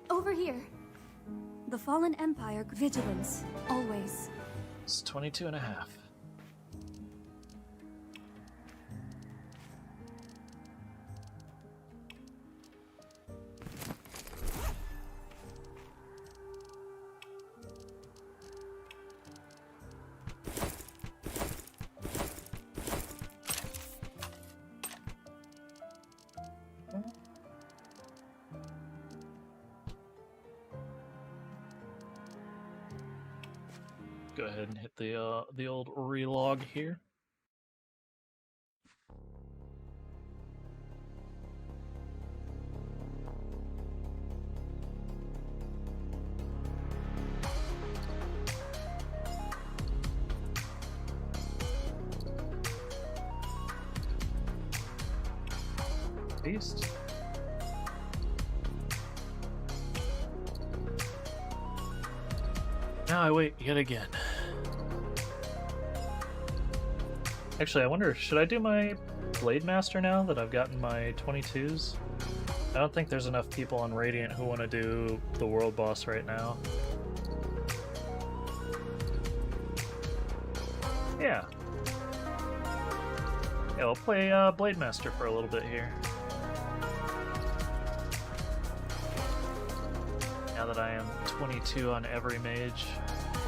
Over here. The Fallen Empire, vigilance, always. It's 22 and a half. Go ahead and hit the old relog here. Beast. Now I wait yet again. Actually, I wonder, should I do my Blademaster now that I've gotten my 22s? I don't think there's enough people on Radiant who want to do the world boss right now. Yeah. Yeah, we'll play Blademaster for a little bit here. Now that I am 22 on every mage,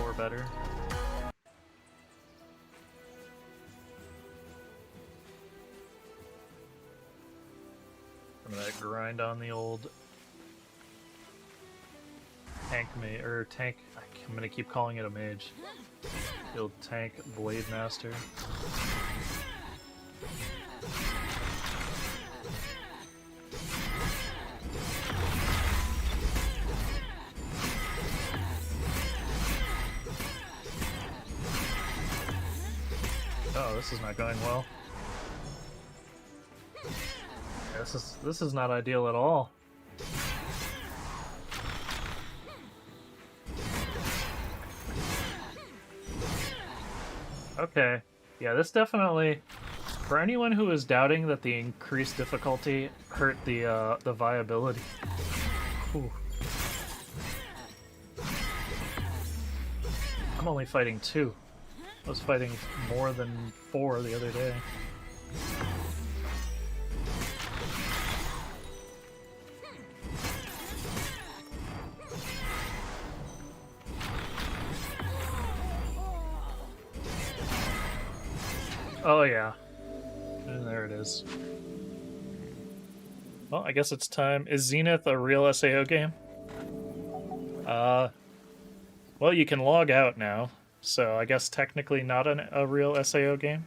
or better. I'm gonna grind on the old tank tank. I'm gonna keep calling it a mage. The old tank Blademaster. Oh, this is not going well. This is not ideal at all. Okay. Yeah, this definitely, for anyone who is doubting that the increased difficulty hurt the viability. Whew. I'm only fighting 2. I was fighting more than 4 the other day. Oh yeah. And there it is. Well, I guess it's time. Is Zenith a real SAO game? Well, you can log out now. So I guess technically not a real SAO game.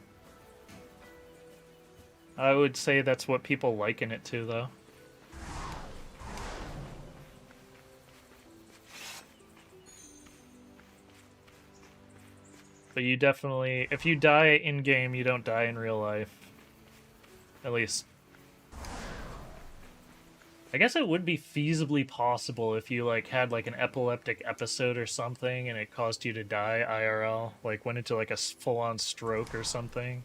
I would say that's what people liken it to, though. But you definitely, if you die in game, you don't die in real life. At least, I guess it would be feasibly possible if you like had like an epileptic episode or something and it caused you to die IRL, like went into like a full-on stroke or something.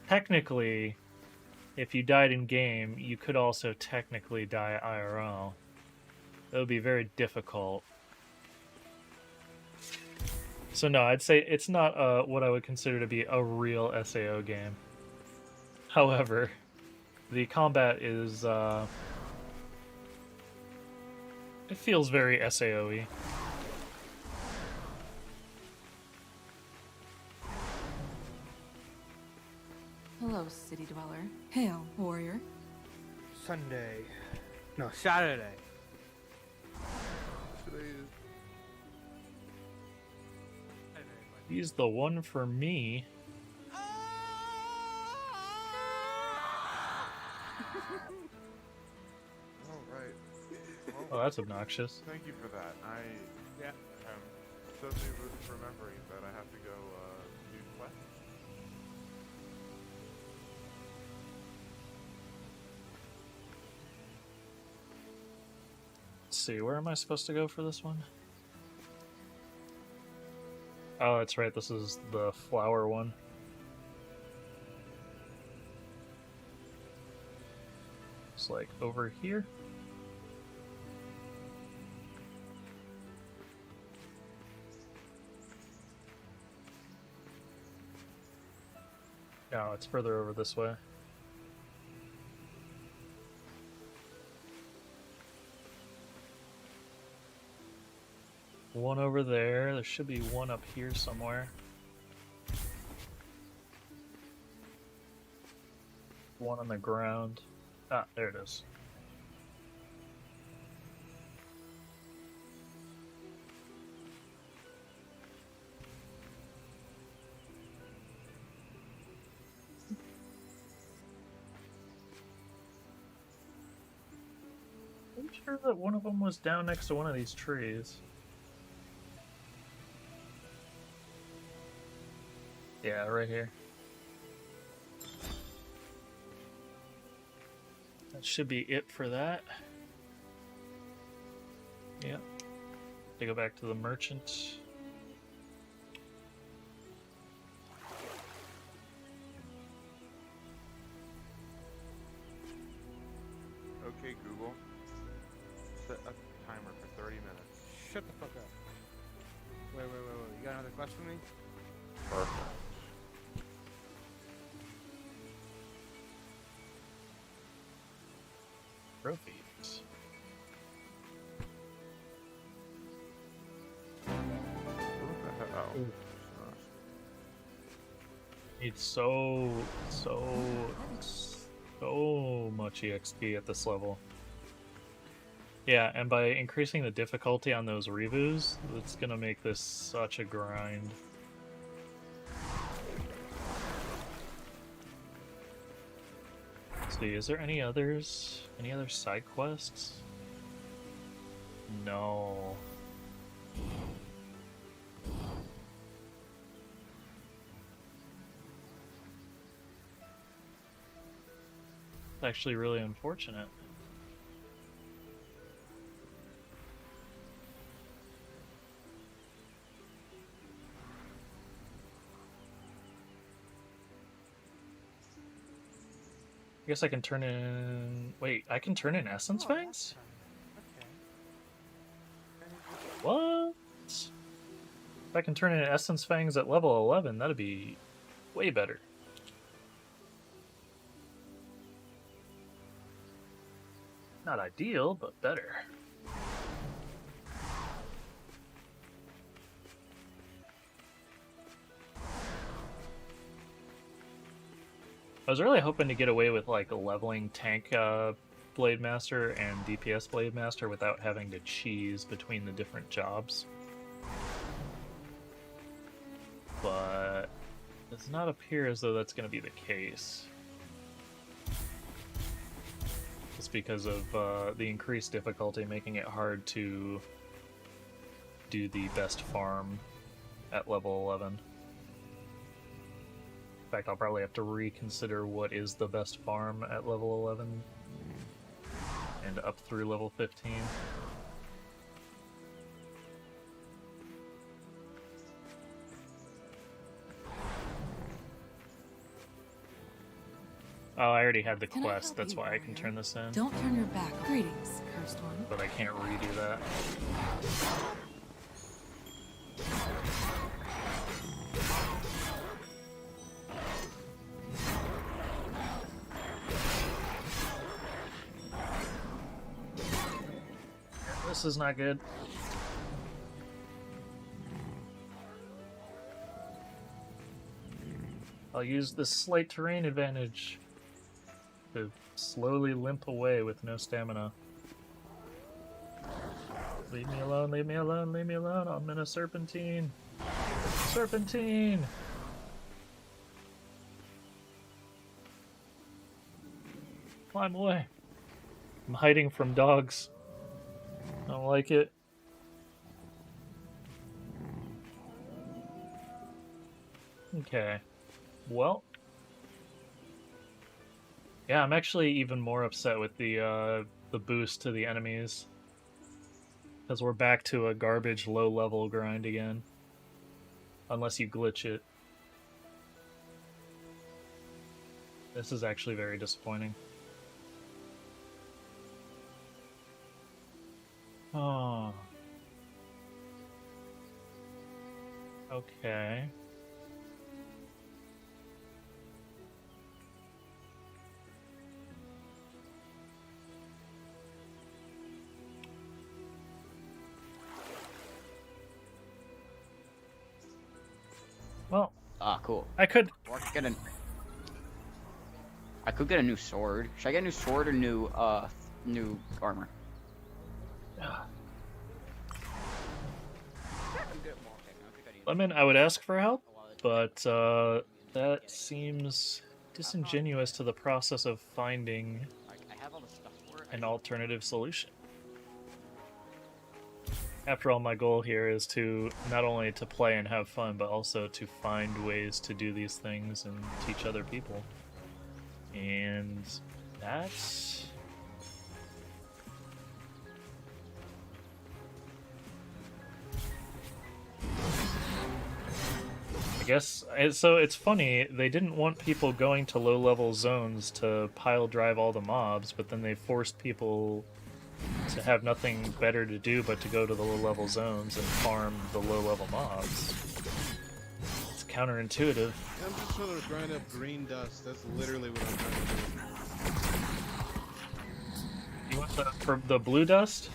Technically, if you died in game, you could also technically die IRL. That would be very difficult. So no, I'd say it's not what I would consider to be a real SAO game. However, the combat is, it feels very SAO-y. Hello, city dweller. Hail, warrior. Sunday. No, Saturday. He's the one for me. Oh, that's obnoxious. Thank you for that. I am suddenly remembering that I have to go do quests. Let's see, where am I supposed to go for this one? Oh, that's right, this is the flower one. It's like over here. No, it's further over this way. One over there. There should be one up here somewhere. One on the ground. Ah, there it is. I'm sure that one of them was down next to one of these trees. Yeah, right here. That should be it for that. Yep. To go back to the merchant. Okay, Google. Set a timer for 30 minutes. Shut the fuck up. Wait. You got another quest for me? Perfect. Trophies. What the hell? Oh. Need so much EXP at this level. Yeah, and by increasing the difficulty on those revus, it's gonna make this such a grind. Let's see, is there any others? Any other side quests? No. It's actually really unfortunate. I guess I can turn in... Wait, I can turn in Essence Fangs? What? If I can turn in Essence Fangs at level 11, that'd be way better. Not ideal, but better. I was really hoping to get away with like leveling tank Blademaster and DPS Blademaster without having to cheese between the different jobs. But it does not appear as though that's going to be the case. Just because of the increased difficulty making it hard to do the best farm at level 11. In fact, I'll probably have to reconsider what is the best farm at level 11 and up through level 15. Oh, I already had the quest, that's why I can turn this in. Don't turn your back. Greetings, cursed one. But I can't redo that. This is not good. I'll use this slight terrain advantage to slowly limp away with no stamina. Leave me alone, leave me alone, leave me alone. I'm in a serpentine. Serpentine! Climb away. I'm hiding from dogs. I don't like it. Okay. Well. Yeah, I'm actually even more upset with the boost to the enemies. Because we're back to a garbage low-level grind again. Unless you glitch it. This is actually very disappointing. Oh. Okay. Well. Ah, cool. I could get a. I could get a new sword. Should I get a new sword or new armor? Lemon, I would ask for help, but that seems disingenuous to the process of finding an alternative solution. After all, my goal here is to not only to play and have fun, but also to find ways to do these things and teach other people. And that's... I guess, so it's funny, they didn't want people going to low-level zones to pile drive all the mobs, but then they forced people to have nothing better to do but to go to the low-level zones and farm the low-level mobs. It's counterintuitive. I'm just trying to grind up green dust, that's literally what I'm trying to do. You want for the blue dust?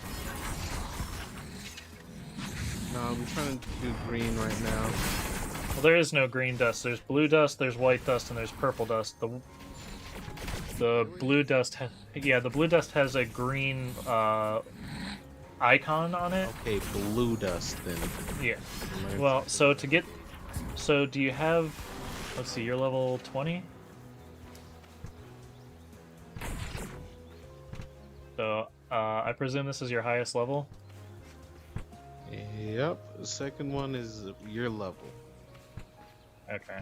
No, I'm trying to do green right now. Well, there is no green dust. There's blue dust, there's white dust, and there's purple dust. The blue dust, the blue dust has a green icon on it. Okay, blue dust then. Yeah. Well, so to get, so do you have? Let's see, you're level 20. So I presume this is your highest level. Yep. The second one is your level. Okay.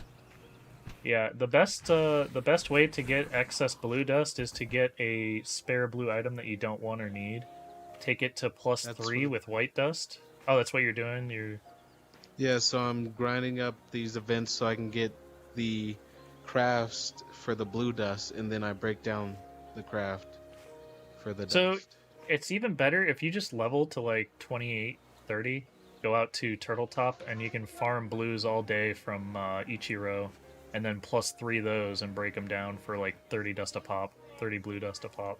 Yeah, the best way to get excess blue dust is to get a spare blue item that you don't want or need. Take it to +3 with white dust. Oh, that's what you're doing? Yeah, so I'm grinding up these events so I can get the crafts for the blue dust, and then I break down the craft for the dust. So, it's even better if you just level to like 28, 30, go out to Turtle Top, and you can farm blues all day from Ichiro. And then +3 those and break them down for like 30 dust a pop, 30 blue dust a pop.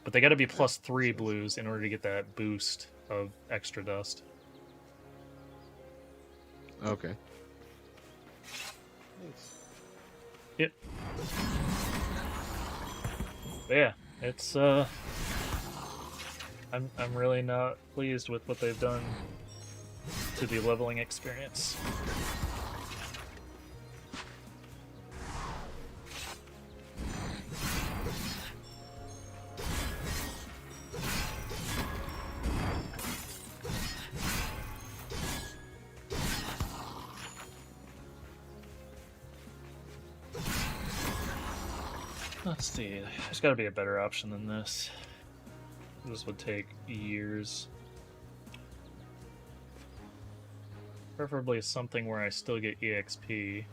But they gotta be +3 blues in order to get that boost of extra dust. Okay. Yep. But yeah, it's I'm really not pleased with what they've done to the leveling experience. Let's see. There's got to be a better option than this. This would take years. Preferably something where I still get EXP.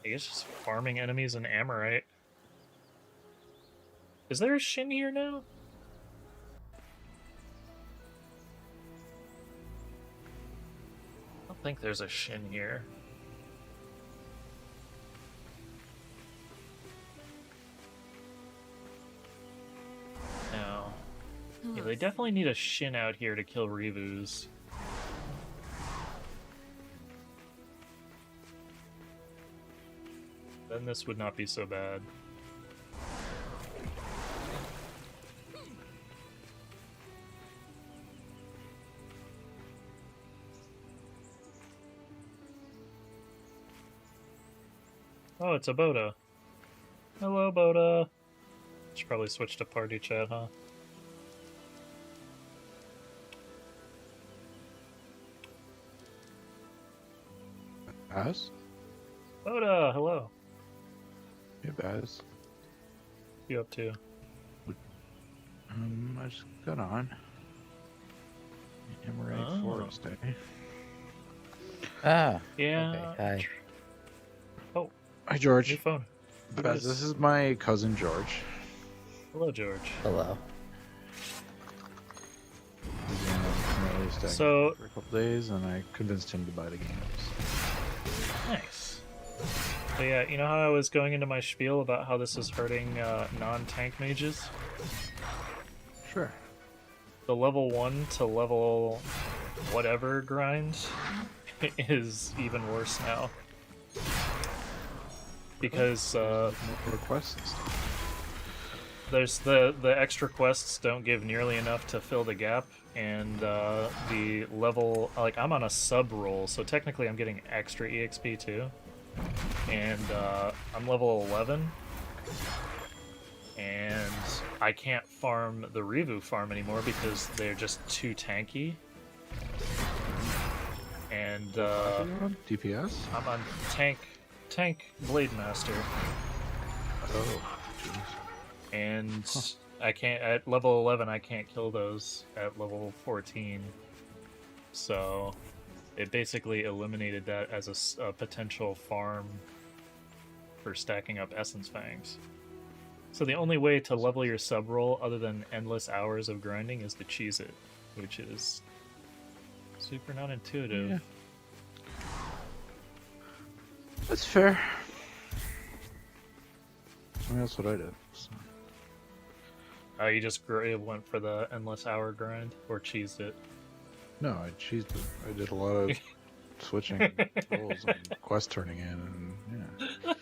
I guess just farming enemies in Amorite. Is there a Shin here now? I don't think there's a Shin here. No. Yeah, they definitely need a Shin out here to kill Revus. Then this would not be so bad. Oh, it's a Boda. Hello, Boda. Should probably switch to party chat, huh? Baz? Boda, hello. Hey, Baz. What you up to? I just got on. Emerald Forest, eh? Ah. Yeah. Okay, hi. Oh. Hi, George. New phone. Baz, this is my cousin George. Hello, George. Hello. So for a couple days, and I convinced him to buy the games. Nice. So yeah, you know how I was going into my spiel about how this is hurting non-tank mages? Sure. The level 1 to level whatever grind is even worse now. Because requests and stuff. There's the extra quests don't give nearly enough to fill the gap, and the level, like, I'm on a sub roll, so technically I'm getting extra EXP too, and I'm level 11, and I can't farm the Revu farm anymore because they're just too tanky. And DPS? I'm on tank Blademaster. Oh, jeez. And I can't, at level 11 I can't kill those at level 14, so it basically eliminated that as a potential farm for stacking up Essence Fangs. So the only way to level your sub roll other than endless hours of grinding is to cheese it, which is super not intuitive. Yeah. That's fair. I mean, that's what I did. So. Oh, you just went for the endless hour grind, or cheesed it? No, I cheesed it. I did a lot of switching roles and quest turning in, and yeah.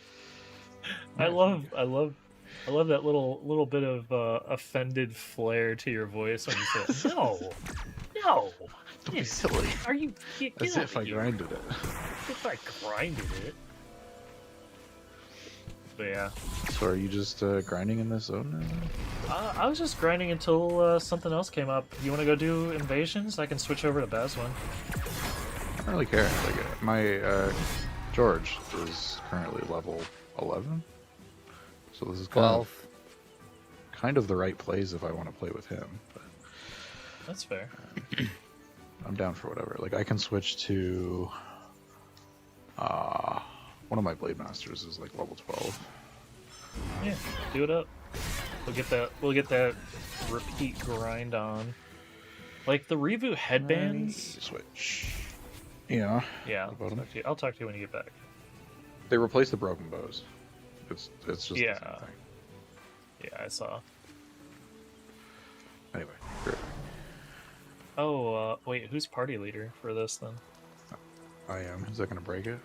I love that little bit of offended flair to your voice when you say, "No, don't be silly." Are you? As if I grinded it. If I grinded it. But yeah. So are you just grinding in this zone now? I was just grinding until something else came up. You want to go do invasions? I can switch over to Baz one. I don't really care. Like, my George is currently level 11, so this is kind of the right place if I want to play with him. But, that's fair. I'm down for whatever. Like, I can switch to one of my Blademasters is like level 12. Yeah, do it up. We'll get that repeat grind on. Like the Revu headbands. Switch. Yeah. Yeah. I'll talk to you when you get back. They replaced the broken bows. It's just yeah. the same thing. Yeah, I saw. Anyway. Great. Oh, wait, who's party leader for this then? I am. Is that gonna break it?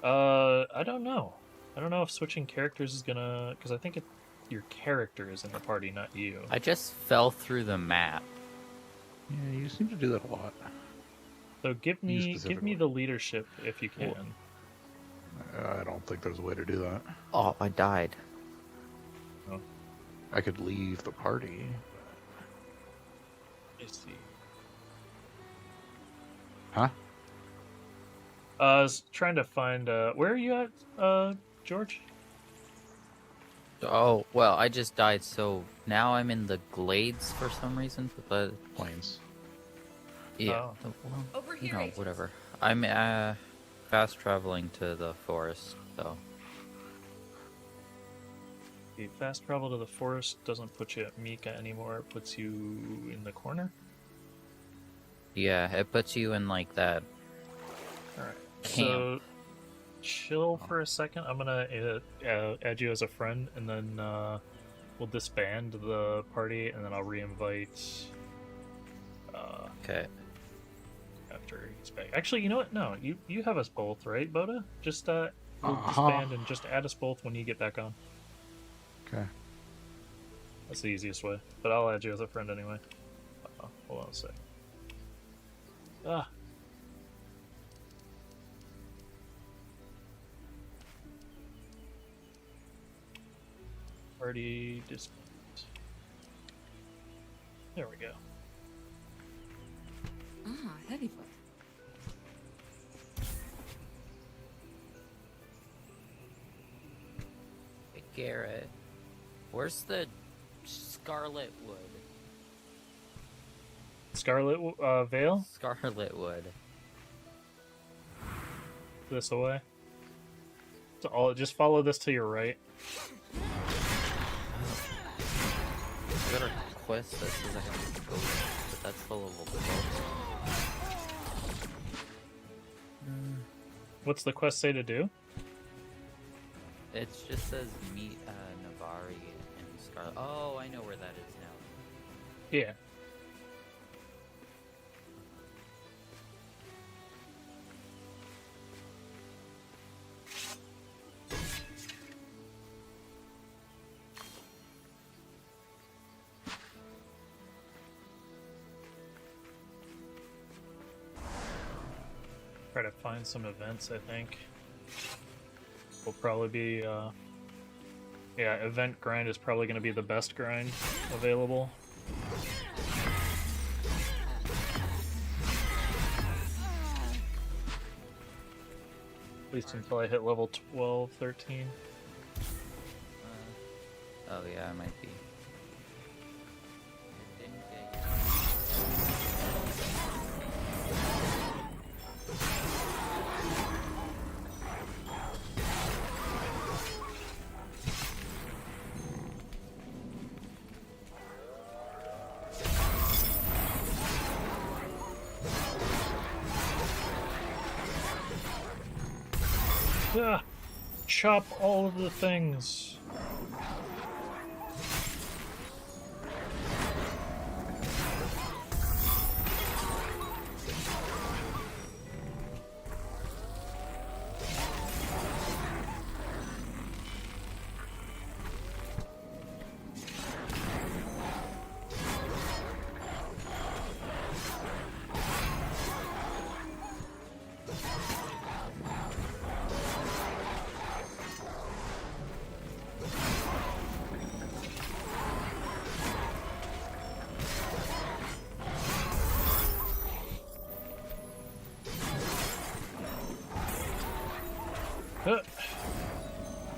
I don't know. I don't know if switching characters is gonna, because I think your character is in the party, not you. I just fell through the map. Yeah, you seem to do that a lot. So give me the leadership if you can. I don't think there's a way to do that. Oh, I died. Oh. I could leave the party. I see. Huh? I was trying to find. Where are you at, George? Oh, well, I just died, so now I'm in the glades for some reason. But Plains. yeah, Oh. well, Over you here, know, agent. whatever. I'm fast traveling to the forest, so The fast travel to the forest doesn't put you at Mika anymore. It puts you in the corner. yeah, it puts you in like that. All right. Camp. So chill for a second. I'm gonna add you as a friend, and then we'll disband the party, and then I'll re-invite. Okay. After he's back. Actually, you know what? No, you have us both, right, Boda? Just we'll disband and just add us both when you get back on. Okay. That's the easiest way. But I'll add you as a friend anyway. Hold on a sec. Party disband. There we go. Ah, Heavyfoot. Hey, Garrett, where's the Scarlet Wood? Scarlet Veil? Scarlet Wood. This away. Just follow this to your right. I got a quest that says I have to go, but that's the level 12. What's the quest say to do? It just says meet Navari and Scarlet. Oh, I know where that is now. Yeah. Try to find some events, I think. Will probably be, yeah, event grind is probably going to be the best grind available. At least until I hit level 12, 13. Oh yeah, I might be. Ah, chop all of the things.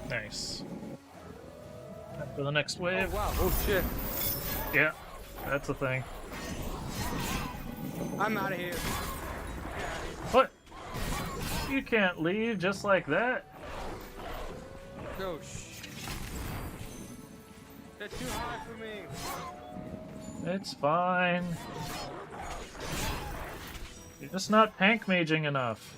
Nice. For the next wave. Oh, wow. Oh, shit. Yeah, that's a thing. I'm out of here. What? You can't leave just like that. Oh, shh. They're too high for me. It's fine. You're just not tank maging enough.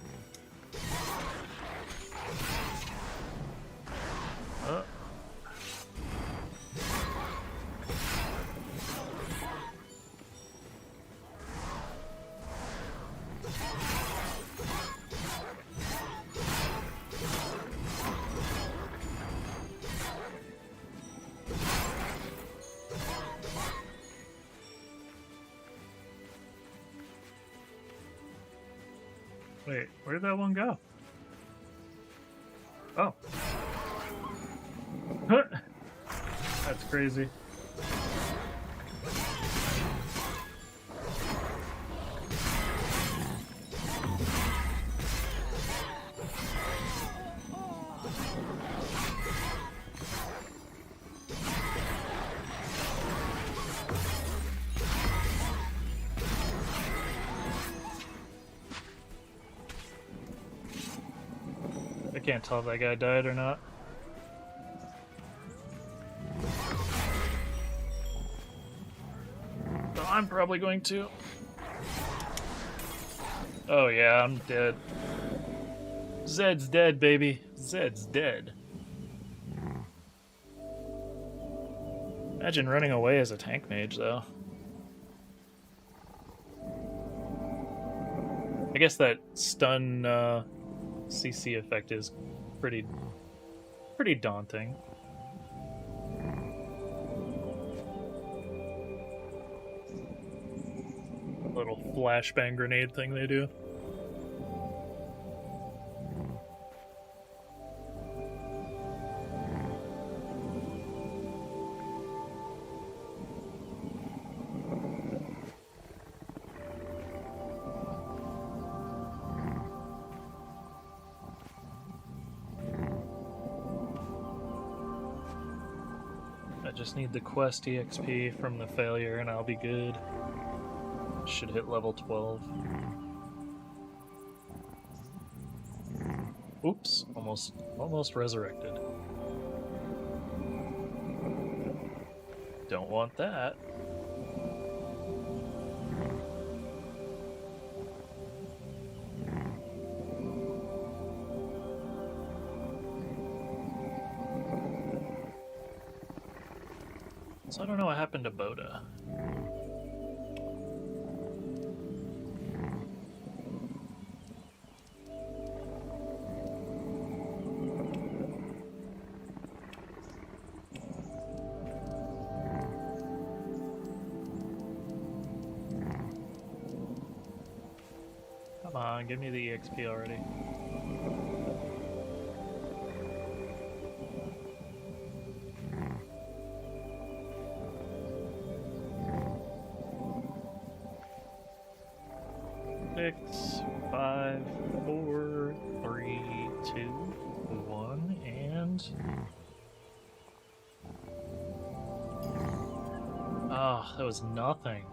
Wait, where'd that one go? Oh. That's crazy. can't tell if that guy died or not. So I'm probably going to. Oh yeah, I'm dead. Zed's dead, baby. Zed's dead. Imagine running away as a tank mage, though. I guess that stun CC effect is pretty daunting. Little flashbang grenade thing they do. I just need the quest EXP from the failure and I'll be good. Should hit level 12. Oops, almost resurrected. Don't want that. So I don't know what happened to Boda. Come on, give me the EXP already. Six, 5, 4, 3, 2, 1, and... Ah, that was nothing.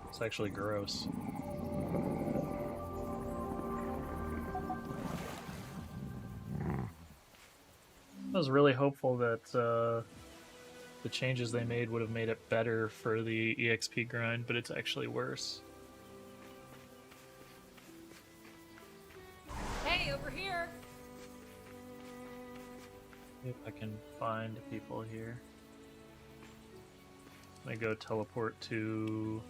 It's actually gross. I was really hopeful that the changes they made would have made it better for the EXP grind, but it's actually worse. Hey, over here! See if I can find people here. I go teleport to...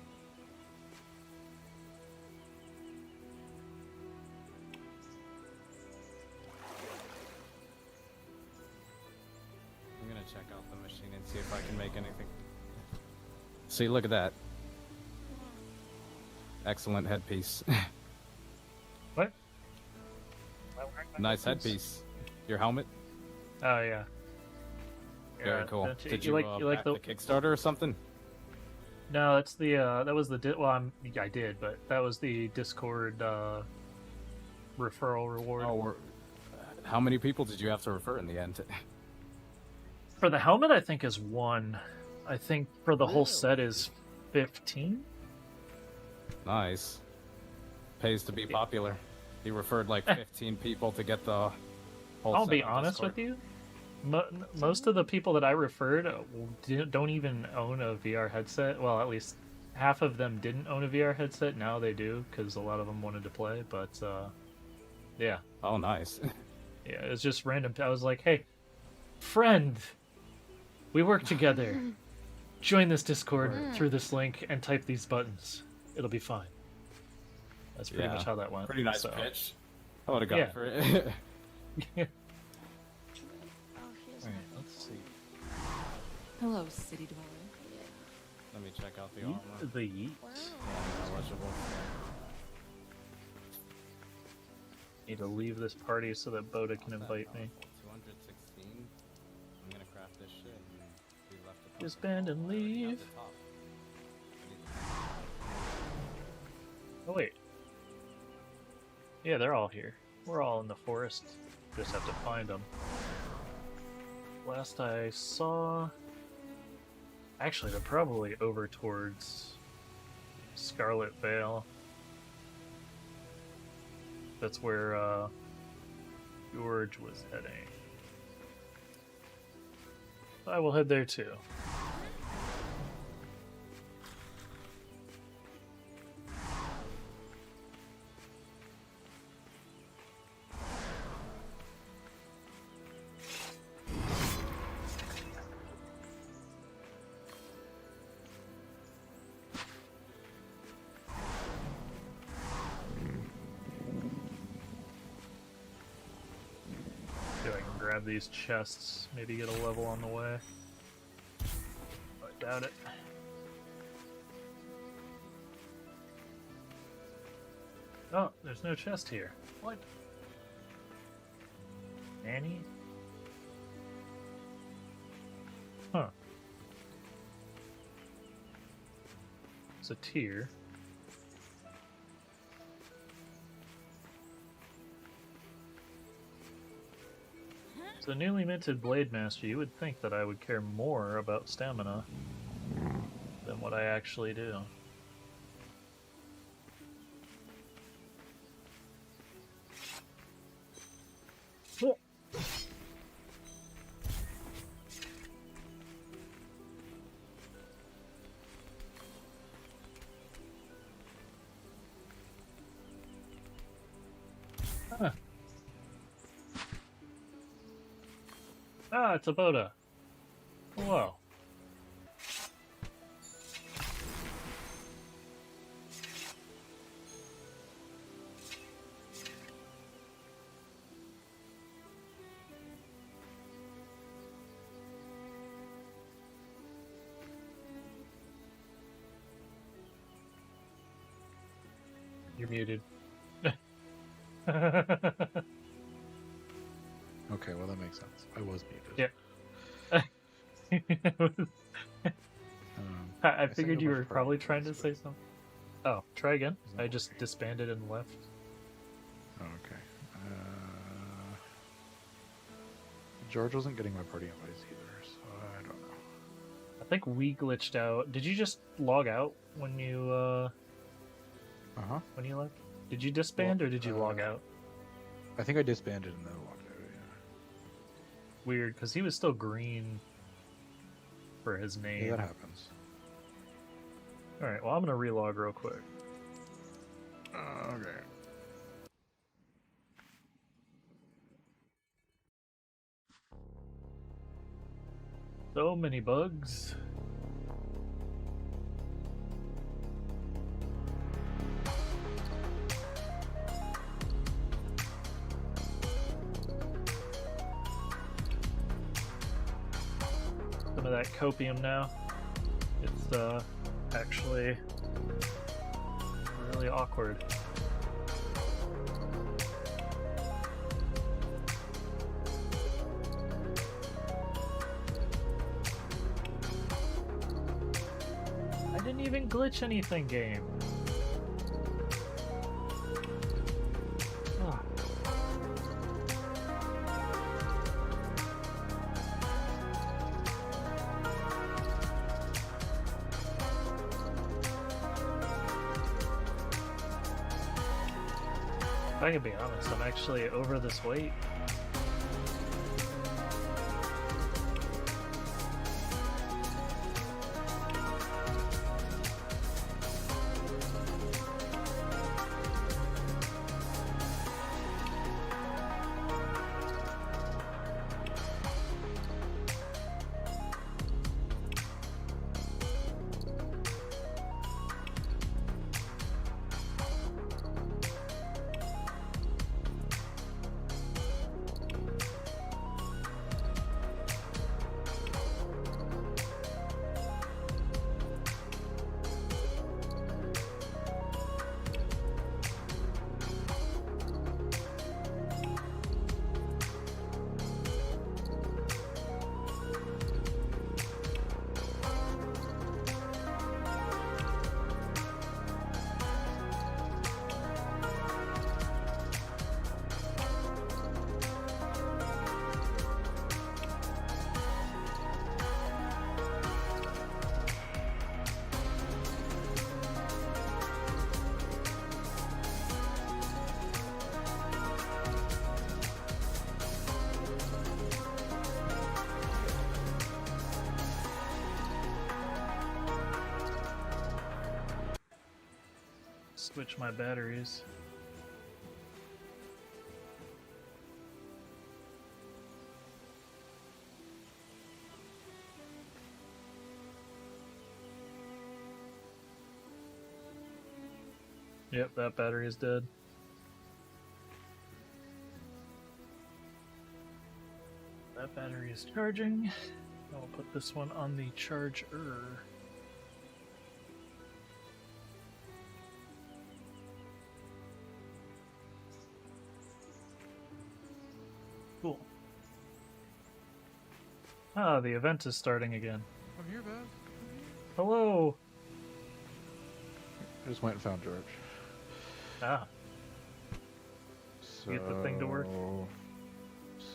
I'm gonna check out the machine and see if I can make anything. See, look at that. Excellent headpiece. What? Nice headpiece. Your helmet? Oh, yeah. Very Yeah, cool. don't you- Did you you, like back the Kickstarter or something? No, it's the, that was the, I did, but that was the Discord, referral reward. Oh, how many people did you have to refer in the end? For the helmet, I think is 1. I think for the whole set is 15? Nice. Pays to be popular. He referred like 15 people to get the whole I'll set be on honest Discord. with you. Most of the people that I referred don't even own a VR headset. Well, at least half of them didn't own a VR headset. Now they do, because a lot of them wanted to play. But, yeah. Oh, nice. Yeah, it's just random. I was like, hey, friend, we work together. Join this Discord through this link and type these buttons. It'll be fine. That's pretty much how that went. Pretty nice so. pitch. I would have gone Yeah. for it. Alright, let's see. Hello, city dweller. Let me check out the armor. The yeet. Yeah, eligible. Need to leave this party so that Boda can invite me. 216. I'm gonna craft this shit. And we left the Disband and leave. Oh wait. Yeah, they're all here. We're all in the forest. Just have to find them. Last I saw... Actually, they're probably over towards Scarlet Vale. That's where George was heading. I will head there too. Grab these chests, maybe get a level on the way. I doubt it. Oh, there's no chest here. What? Annie? Huh. It's a tier. The newly minted Blademaster, you would think that I would care more about stamina than what I actually do. Huh. Ah, it's a Boda. Whoa. You're muted. Okay, well that makes sense. I was muted. Yeah. I figured you were probably trying to say something. Oh, try again. I just disbanded and left. Okay. George wasn't getting my party invites either, so I don't know. I think we glitched out. Did you just log out when you when you left? Did you disband or did you log out? I think I disbanded and then logged out, yeah. Weird, because he was still green for his name. Yeah, that happens. Alright, well I'm gonna relog real quick. Okay. So many bugs. Some of that copium now. It's actually really awkward. I didn't even glitch anything, game. Ah. If I can be honest, I'm actually over this weight. switch my batteries. Yep, that battery is dead. That battery is charging. I'll put this one on the charger. Cool. Ah, the event is starting again. I'm here, man. Hello! I just went and found George. Ah. So, Get the thing to work.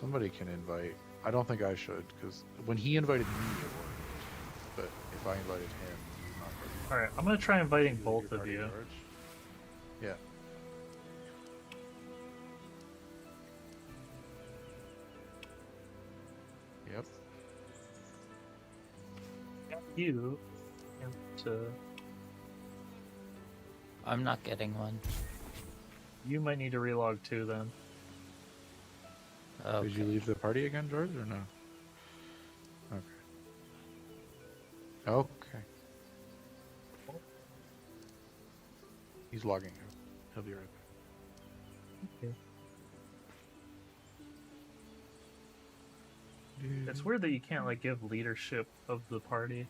Somebody can invite. I don't think I should, because when he invited me, it worked. But if I invited him, it's not working. Alright, I'm gonna try inviting both of you. George? Yeah. Yep. You to. I'm not getting one. You might need to relog too then. Okay. Did you leave the party again, George, or no? Okay. Okay. He's logging in. He'll be right back. Okay. It's weird that you can't like give leadership of the party.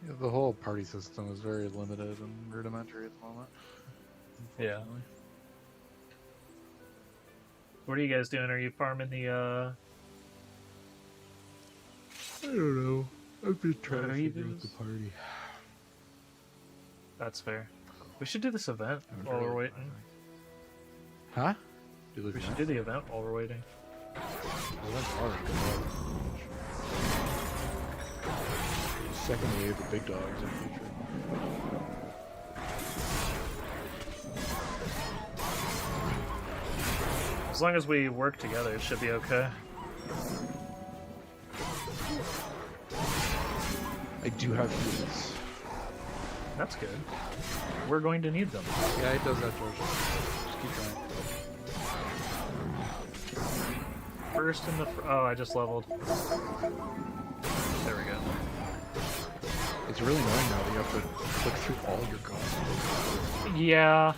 Yeah, the whole party system is very limited and rudimentary at the moment. Yeah. What are you guys doing? Are you farming the I don't know. I've been trying to Are figure you out the party. That's fair. We should do this event I'm while we're really waiting. Huh? Do We should do the event while we're waiting. Well, that's hard. Second wave of big dogs in the future. As long as we work together, it should be okay. I do have heals. That's good. We're going to need them. Yeah, it does that, George. Just keep trying. First in the... oh, I just leveled. There we go. It's really annoying now that you have to click through all your cards. Yeah.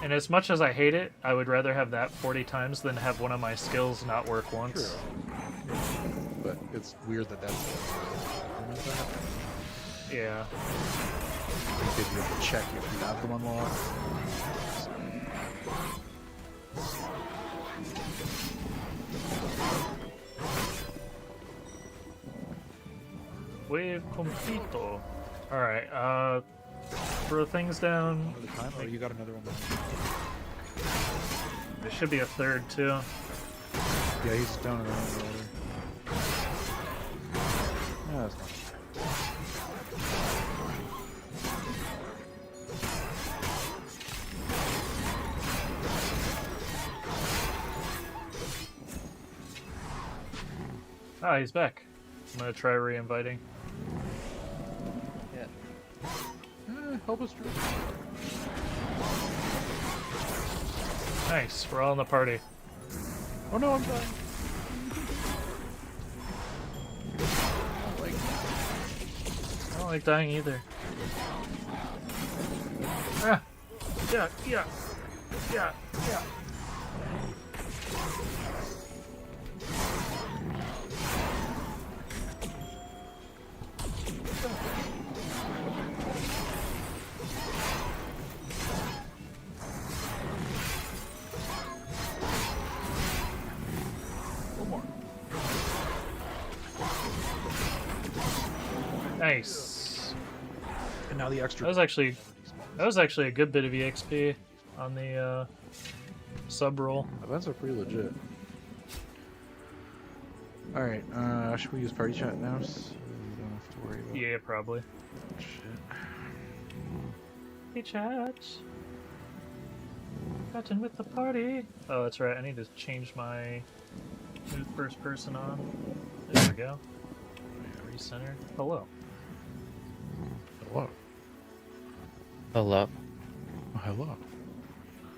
And as much as I hate it, I would rather have that 40 times than have one of my skills not work once. True. But it's weird that that's... Yeah. If you have to check if you have them unlocked. Wave completo. Alright, throw things down. Another time? Oh, you got another one now. There should be a third too. Yeah, he's down around the water. Yeah, that's not Ah, he's back. I'm gonna try re-inviting. Yeah. Help us, Drew. Nice, we're all in the party. Oh no, I'm dying. I don't like dying either. Ah! Yeah, yeah, yeah, yeah. Nice. And now the extra. That was actually a good bit of EXP on the sub roll. Events are pretty legit. Alright, should we use party chat now? So we don't have to worry about Yeah, probably. shit. Hey chat. Chatting with the party. Oh, that's right. I need to change my move first person on. There we go. Recenter. Hello. Hello. Hello. hello.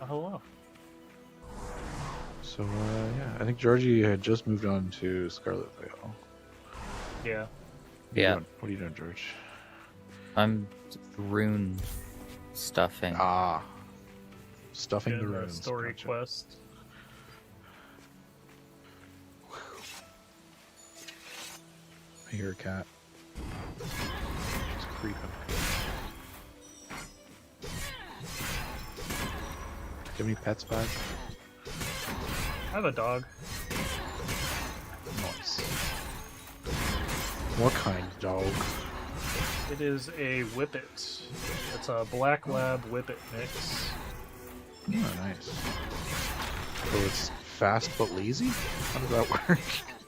Hello. So, yeah, I think Georgie had just moved on to Scarlet Vale. Yeah. Yeah. What are you doing, George? I'm rune stuffing. Ah. Stuffing the Doing runes. story Gotcha. quest. I hear a cat. She's creeping. Do you have any pets, bud? I have a dog. Nice. What kind of dog? It is a Whippet. It's a Black Lab Whippet mix. Oh, nice. So it's fast but lazy? How does that work?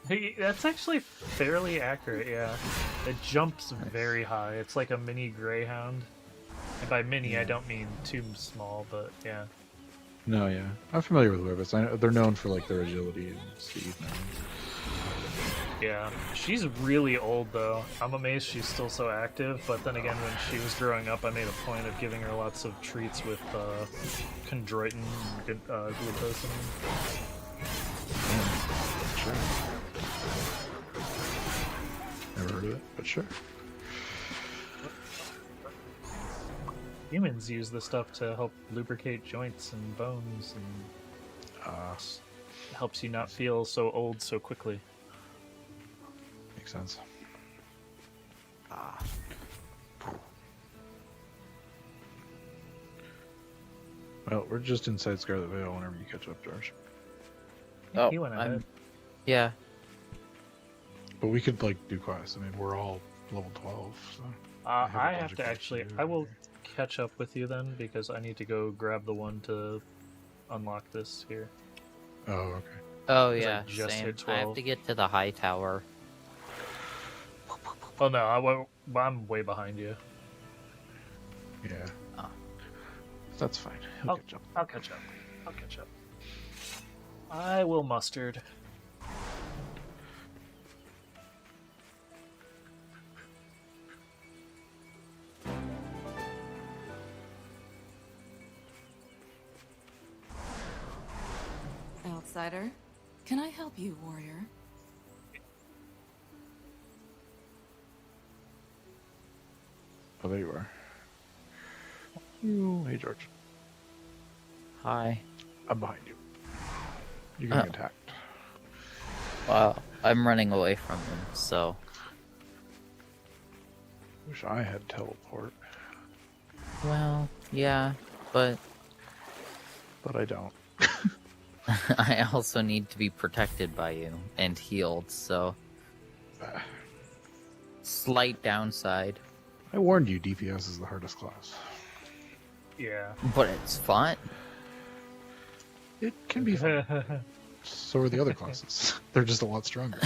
Hey, that's actually fairly accurate, yeah. It jumps very high. It's like a mini greyhound. And by mini, I don't mean too small, but yeah. No, yeah. I'm familiar with Whippets. I know they're known for like their agility and speed. Yeah. She's really old, though. I'm amazed she's still so active, but then again, when she was growing up, I made a point of giving her lots of treats with chondroitin and glucosamine. Sure. Never heard of it, but sure. Humans use this stuff to help lubricate joints and bones, and helps you not feel so old so quickly. Makes sense. Well, we're just inside Scarlet Vale whenever you catch up, George. Oh, He went ahead. Yeah. But we could, like, do quests. I mean, we're all level 12, so... I have to actually... I will catch up with you then, because I need to go grab the one to unlock this here. Oh, okay. Oh 'Cause I yeah, just same. hit I have 12. to get to the high tower. Oh no, I'm way behind you. Yeah. That's fine. He'll catch up. I'll catch up. I'll catch up. I will mustard. Outsider, can I help you, warrior? Oh, there you are. Ooh, hey, George. Hi. I'm behind you. You're getting attacked. Well, I'm running away from them, so... Wish I had teleport. Well, yeah, but... But I don't. I also need to be protected by you and healed, so... Slight downside. I warned you, DPS is the hardest class. Yeah. But it's fun. It can be fun. So are the other classes. They're just a lot stronger.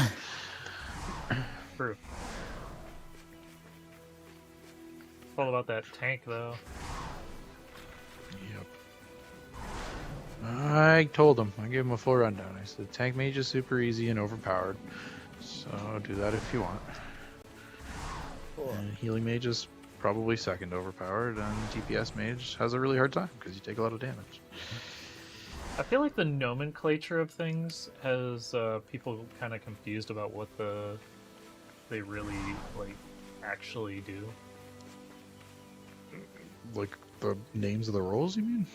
True. It's all about that tank, though. Yep. I told him. I gave him a full rundown. I said, tank mage is super easy and overpowered. So do that if you want. And healing mage is probably second overpowered, and DPS mage has a really hard time because you take a lot of damage. I feel like the nomenclature of things has people kind of confused about what they really like actually do. Like the names of the roles, you mean?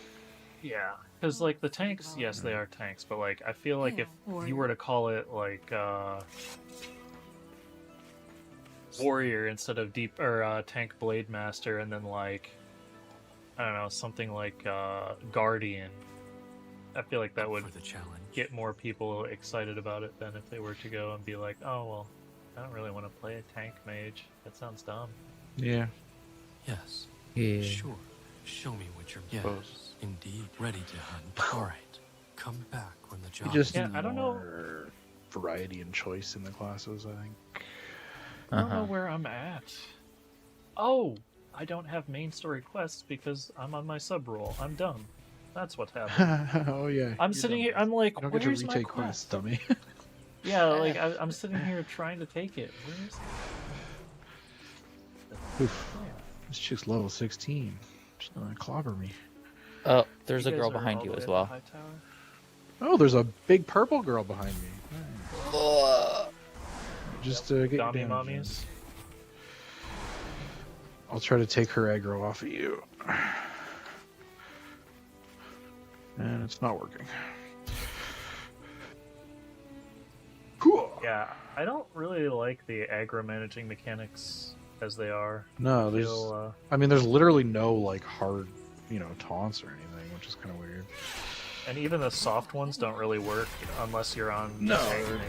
Yeah, because like the tanks, yes, they are tanks, but like I feel like if you were to call it like warrior instead of tank Blademaster, and then like I don't know, something like guardian, I feel like that would get more people excited about it than if they were to go and be like, oh well, I don't really want to play a tank mage. That sounds dumb. Yeah. Yes. Yeah. Sure. Show me what you're Suppose. indeed ready to hunt. All right. Come back when the You job just is need I don't know. more variety and choice in the classes, I think. I don't know where I'm at. Oh, I don't have main story quests because I'm on my sub role. I'm dumb. That's what happened. Oh yeah. I'm sitting here. I'm like, You don't get to where's my retake quest? quests, dummy. Yeah, like I'm sitting here trying to take it. Where's Oof. This chick's level 16. She's gonna clobber me. Oh, there's a guys girl are behind all you the way as at the well. high tower? Oh, there's a big purple girl behind me. Just get your Dommy damage in. mommies. I'll try to take her aggro off of you. And it's not working. Yeah, I don't really like the aggro managing mechanics as they are. No, there's. I mean, there's literally no like hard, taunts or anything, which is kind of weird. And even the soft ones don't really work unless you're on No. Mage.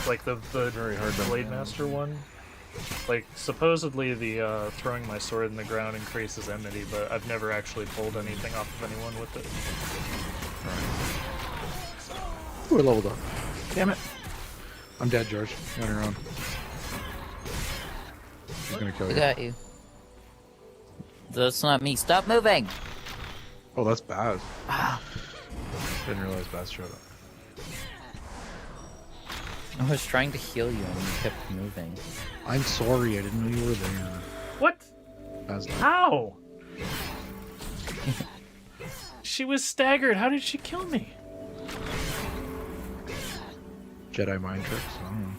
Like the Very hard to Blademaster one. Like supposedly the throwing my sword in the ground increases enmity, but I've never actually pulled anything off of anyone with it. Ooh, I leveled up. Damn it! I'm dead, George. You're on your own. She's gonna kill I you. got you. That's not me. Stop moving! Oh, that's Baz. Didn't realize Baz showed up. I was trying to heal you and you kept moving. I'm sorry, I didn't know you were there. What? Baz died. How? She was staggered. How did she kill me? Jedi mind tricks. I don't know.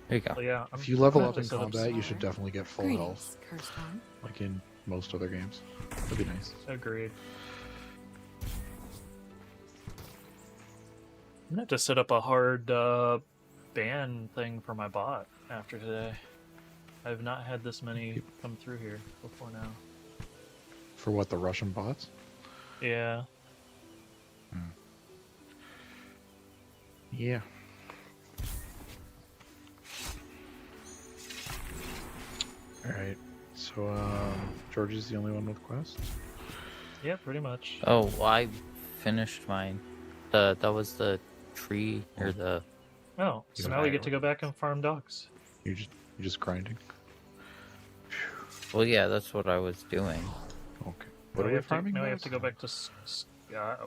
There you go. Well, yeah, If you level I'm up gonna in set combat, you should definitely get full health, Cursed one. like in most other games. That'd be nice. Agreed. I'm gonna have to set up a hard ban thing for my bot after today. I've not had this many come through here before now. For what, the Russian bots? Yeah. Yeah. Alright, so George is the only one with quests? Yeah, pretty much. Oh, I finished mine. That was the tree or the. Oh, so now we get to go back and farm dogs. You're just grinding? Well, yeah, that's what I was doing. Okay. Now What are we farming now we now? have to go back to...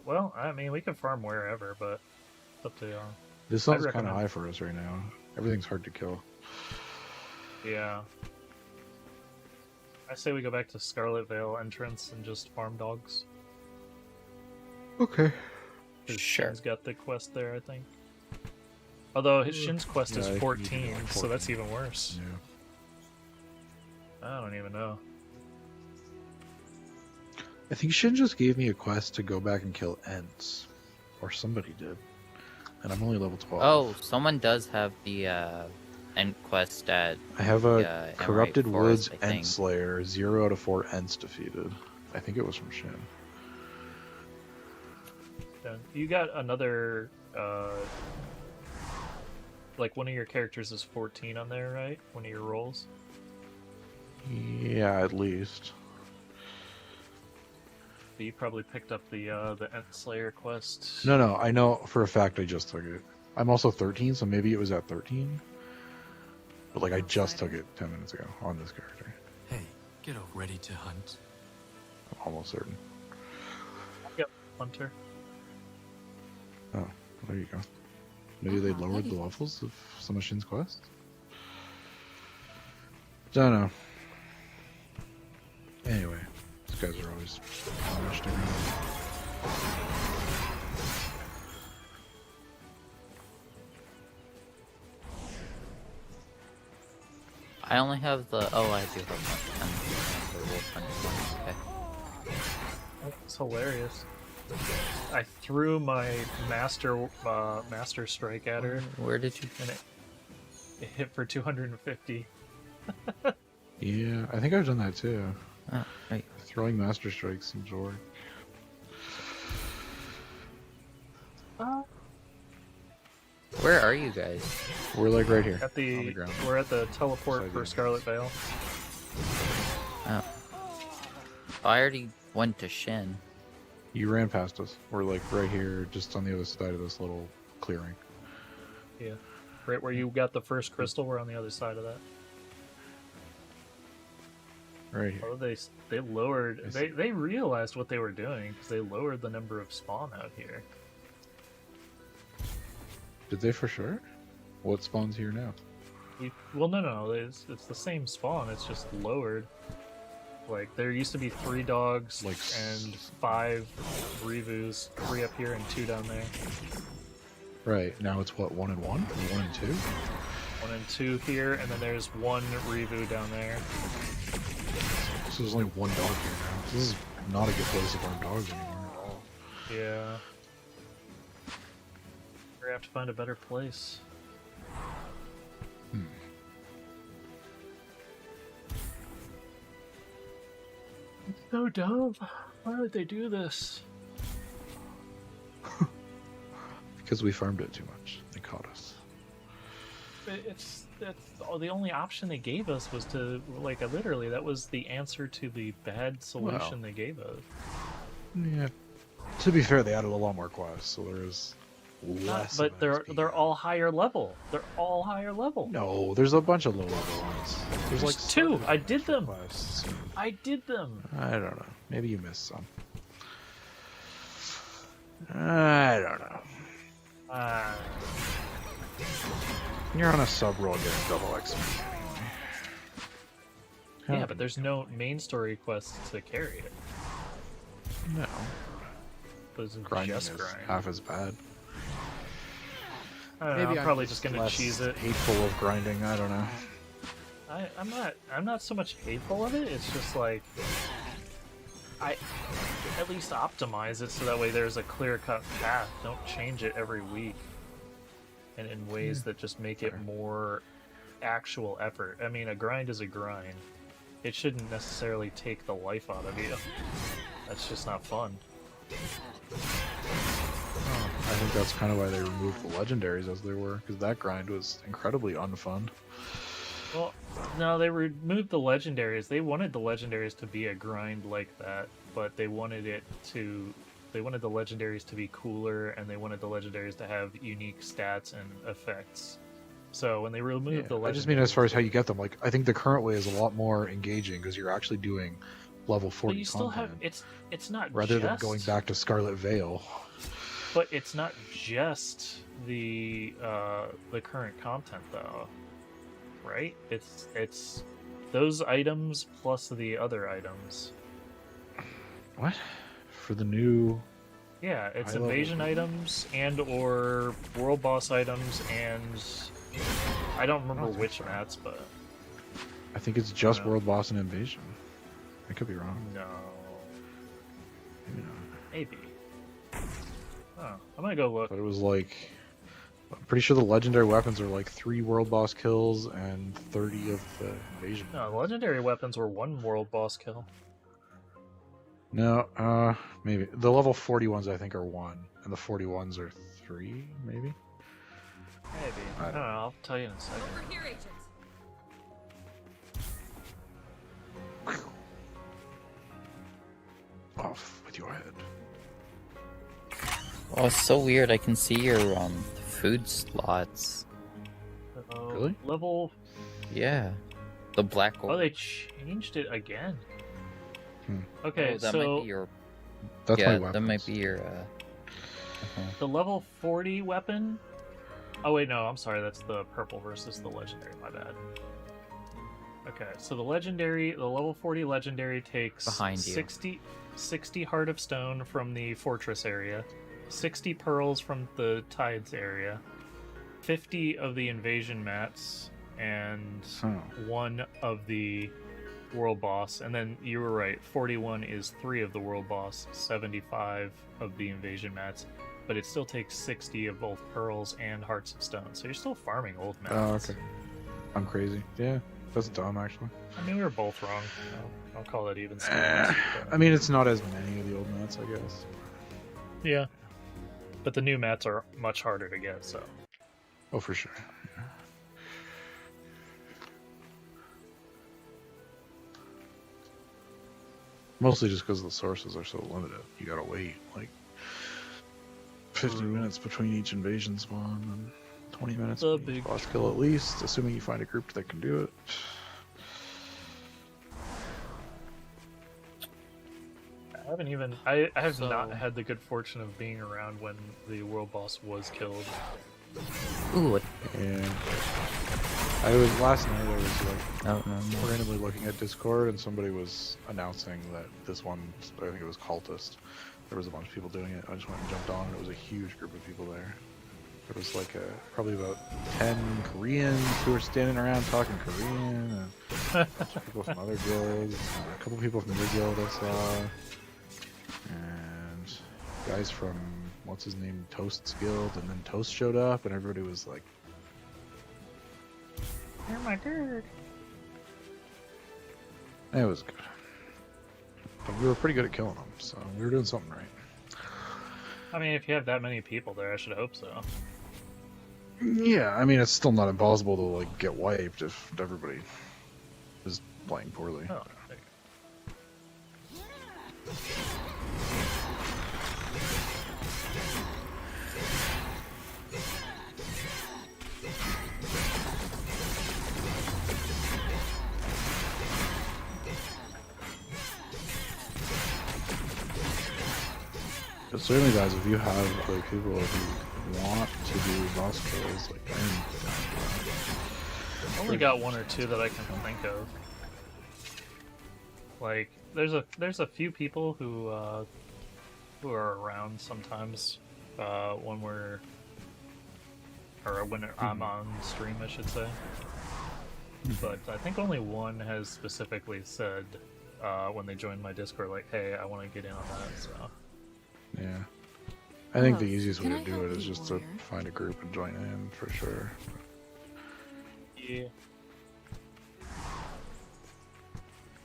well, I mean, we can farm wherever, but it's up to y'all. This I'd one's kind of recommend- high for us right now. Everything's hard to kill. Yeah. I say we go back to Scarlet Vale entrance and just farm dogs. Okay. Sure. Shin's got the quest there, I think. Although his Shin's quest Yeah, I is think 14, you can do like so that's 14. even worse. Yeah. I don't even know. I think Shin just gave me a quest to go back and kill Ents. Or somebody did. And I'm only level 12. Oh, someone does have the end quest at. I have the, a Corrupted Emerald Woods Forest, I Ent think. Slayer, 0 out of 4 Ents defeated. I think it was from Shin. Yeah. You got another, like one of your characters is 14 on there, right? One of your rolls? Yeah, at least. But you probably picked up the Ent Slayer quest. No, I know for a fact I just took it. I'm also 13, so maybe it was at 13. But like I just took it 10 minutes ago on this character. Hey, get over. Ready to hunt? I'm almost certain. Yep, Hunter. Oh, there you go. Maybe they lowered the levels of some of Shin's quests? Don't know. Anyway, these guys are always punished around. I only have the. Oh, I do have the wolf hunting one. Okay. That's hilarious. I threw my master strike at her. Where did you? And it hit for 250. Yeah, I think I've done that too. Oh, right. Throwing Master Strikes seems to work. Where are you guys? We're like right here. At on the ground. We're at the teleport Beside for you. Scarlet Vale. Oh. I already went to Shin. You ran past us. We're like right here, just on the other side of this little clearing. Yeah. Right where you got the first crystal, we're on the other side of that. Right here. Oh, they lowered. They realized what they were doing because they lowered the number of spawn out here. Did they for sure? What spawns here now? Well, no. It's the same spawn. It's just lowered. Like, there used to be 3 dogs and 5 Revus, 3 up here and 2 down there. Right, now it's what, 1 and 1? Or 1 and 2? 1 and 2 here, and then there's 1 Revu down there. So there's only 1 dog here now. This is not a good place to farm dogs anymore at all. Yeah. We're gonna have to find a better place. It's so dumb. Why would they do this? Because we farmed it too much. They caught us. That's the only option they gave us was to, like, literally, that was the answer to the bad solution they gave us. Yeah. To be fair, they added a lot more quests, so there is less. But they're all higher level. They're all higher level. No, there's a bunch of low level ones. There's like 2. I did them. Quests. I did them. I don't know. Maybe you missed some. I don't know. You're on a sub roll getting double XP anyway. Yeah, but there's no main story quests to carry it. No. Grinding is half as bad. I don't know, I'm probably just gonna cheese it. Hateful of grinding, I don't know. I'm not so much hateful of it, it's just like I at least optimize it so that way there's a clear-cut path. Don't change it every week. And in ways that just make it more actual effort. I mean, a grind is a grind. It shouldn't necessarily take the life out of you. That's just not fun. I think that's kind of why they removed the legendaries as they were, because that grind was incredibly unfun. Well, no, they removed the legendaries. They wanted the legendaries to be a grind like that, but they wanted the legendaries to be cooler, and they wanted the legendaries to have unique stats and effects. So when they removed the legendaries... I just mean as far as how you get them. Like, I think the current way is a lot more engaging, because you're actually doing level 40 but you still content. have... It's not rather just... than going back to Scarlet Veil. But it's not just the current content, though. Right? It's those items plus the other items. What? For the new... Yeah, it's high invasion level. items and or world boss items, and I don't remember which mats, but I think it's just world boss and invasion. I could be wrong. no, Maybe not. maybe. Oh, I'm gonna go look. But it was like... I'm pretty sure the legendary weapons are like 3 world boss kills and 30 of the invasion. No, the legendary weapons were 1 world boss kill. No, maybe. The level 40 ones I think are 1, and the 40 ones are 3, maybe? Maybe. I don't know, I'll tell you in a second. Over here, agent. Off with your head. Oh, it's so weird. I can see your food slots. Really? Level... Yeah. The black Oh, they changed it again. Okay, Oh, that so... might be your... That's yeah, my that might weapons. be your... The level 40 weapon... Oh wait, no, I'm sorry, that's the purple versus the legendary, my bad. Okay, so the level 40 legendary takes Behind you. 60 Heart of Stone from the fortress area, 60 pearls from the tides area, 50 of the invasion mats, and 1 of the world boss, and then you were right, 41 is 3 of the world boss, 75 of the invasion mats, but it still takes 60 of both pearls and hearts of stone, so you're still farming old mats. Oh, okay. I'm crazy. Yeah, that's dumb actually. I mean, we were both wrong. I'll call that even. I mean, it's not as many of the old mats, I guess. Yeah. But the new mats are much harder to get, so. Oh, for sure. Yeah. Mostly just because the sources are so limited. You gotta wait, like, 50 minutes between each invasion spawn, and 20 minutes between each boss kill at least, assuming you find a group that can do it. I have not had the good fortune of being around when the world boss was killed. Ooh. Yeah. I was last night. I was like Oh, no. randomly looking at Discord, and somebody was announcing that this one. I think it was Cultist. There was a bunch of people doing it. I just went and jumped on, and it was a huge group of people there. There was like probably about 10 Koreans who were standing around talking Korean, and a bunch of people from other guilds, a couple people from your guild I saw, and guys from what's his name, Toast's guild, and then Toast showed up, and everybody was like, "Oh my god!" It was good, but we were pretty good at killing them, so we were doing something right. I mean, if you have that many people there, I should hope so. Yeah, I mean, it's still not impossible to like get wiped if everybody is playing poorly. Oh, But certainly, guys, if you have other people who want to do boss kills, like I'm down for that. I've only got one or two that I can think of. Like, there's a few people who are around sometimes when I'm on stream, I should say. But I think only one has specifically said when they joined my Discord, like, "Hey, I want to get in on that." So. Yeah, I think the easiest way to do it is just to find a group and join in for sure. Yeah.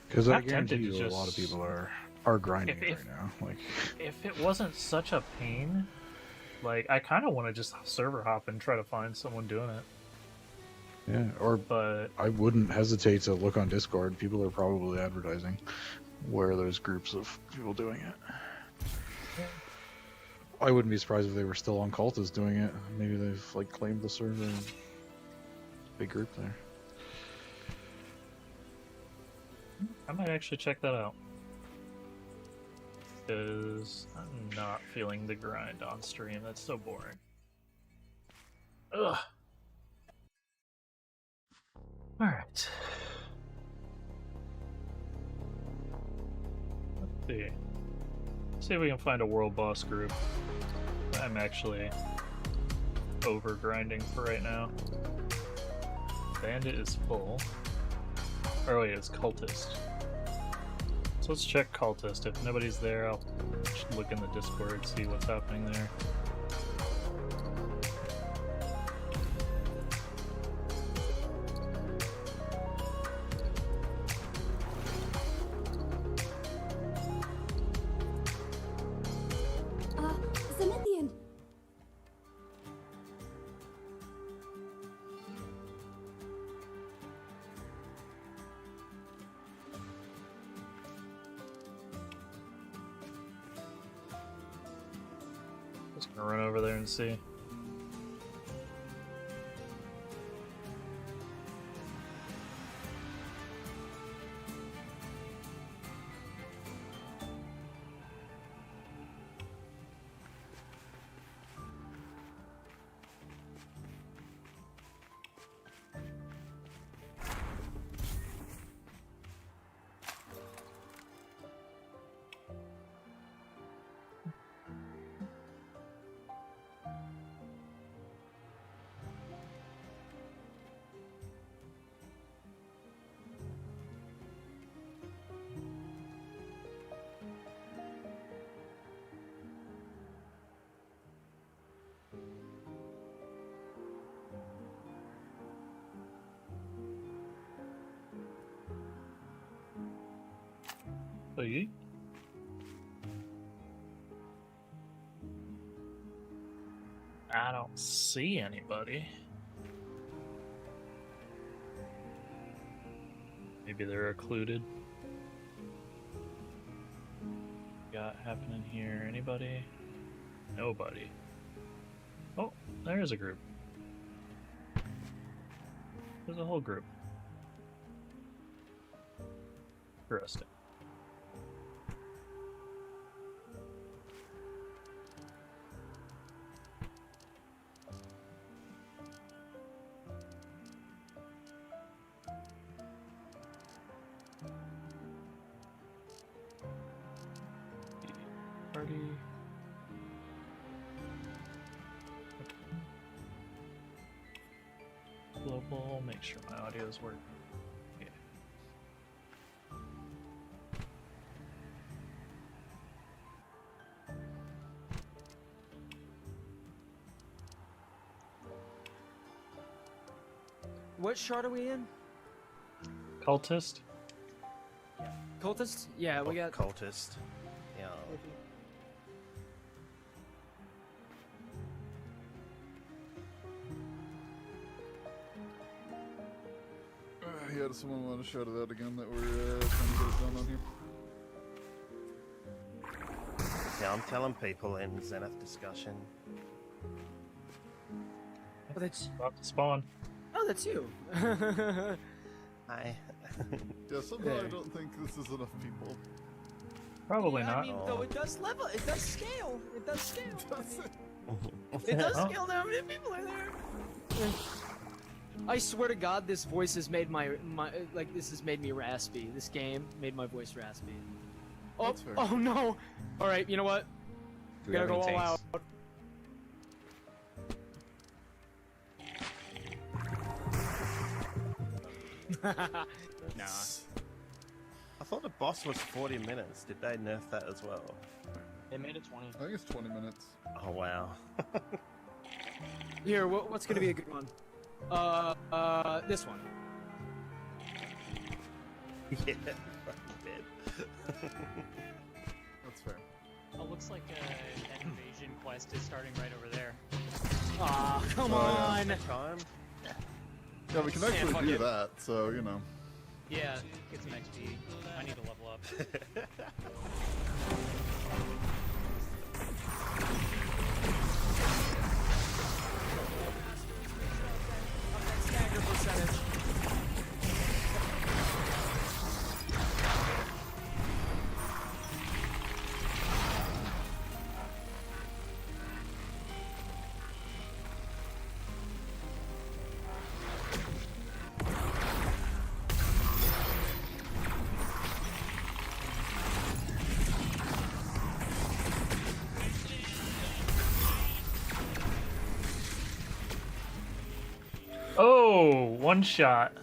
Because I guarantee you, a lot of people are grinding it right now. Like, if it wasn't such a pain, like I kind of want to just server hop and try to find someone doing it. yeah, but I wouldn't hesitate to look on Discord. People are probably advertising where there's groups of people doing it. I wouldn't be surprised if they were still on Cultist doing it. Maybe they've like claimed the server and big group there. I might actually check that out. Because I'm not feeling the grind on stream. That's so boring. Ugh. Alright. Let's see. See if we can find a world boss group. I'm actually over grinding for right now. Bandit is full. Oh wait, it's Cultist. So let's check Cultist. If nobody's there, I'll look in the Discord, see what's happening there. Zenithian! Just gonna run over there and see. So you? I don't see anybody. Maybe they're occluded. Got happening here? Anybody? Nobody. Oh, there's a group. There's a whole group. Interesting. party. Global, make sure my audio is working. Yeah. What shard are we in? Cultist? Cultist? Yeah, we got cultist. Yeah. Yeah, does someone want to shout it out again that we're trying to get it done on here? Yeah, I'm telling people in Zenith discussion. Oh, that's about to spawn. Oh, that's you. Hi. Yeah, somehow I don't think this is enough people. Probably Yeah, not. I mean, though it does level, it does scale. It does scale. It does Oh. scale down how many people are there. I swear to God, this voice has made my like this has made me raspy. This game made my voice raspy. Oh, That's fair. oh no! All right, you know what? Do we Gotta have go any all out. tanks? Nah. I thought the boss was 40 minutes. Did they nerf that as well? They made it 20. I think it's 20 minutes. Oh wow. Here, what's gonna be a good one? This one. Yeah, fucking dead. That's fair. Oh, looks like an invasion quest is starting right over there. Aw, come on! Time? Yeah, we can Yeah, actually fuck do it. that, so, you know. Yeah, get some XP. I need to level up. Stagger percentage. Oh, one shot.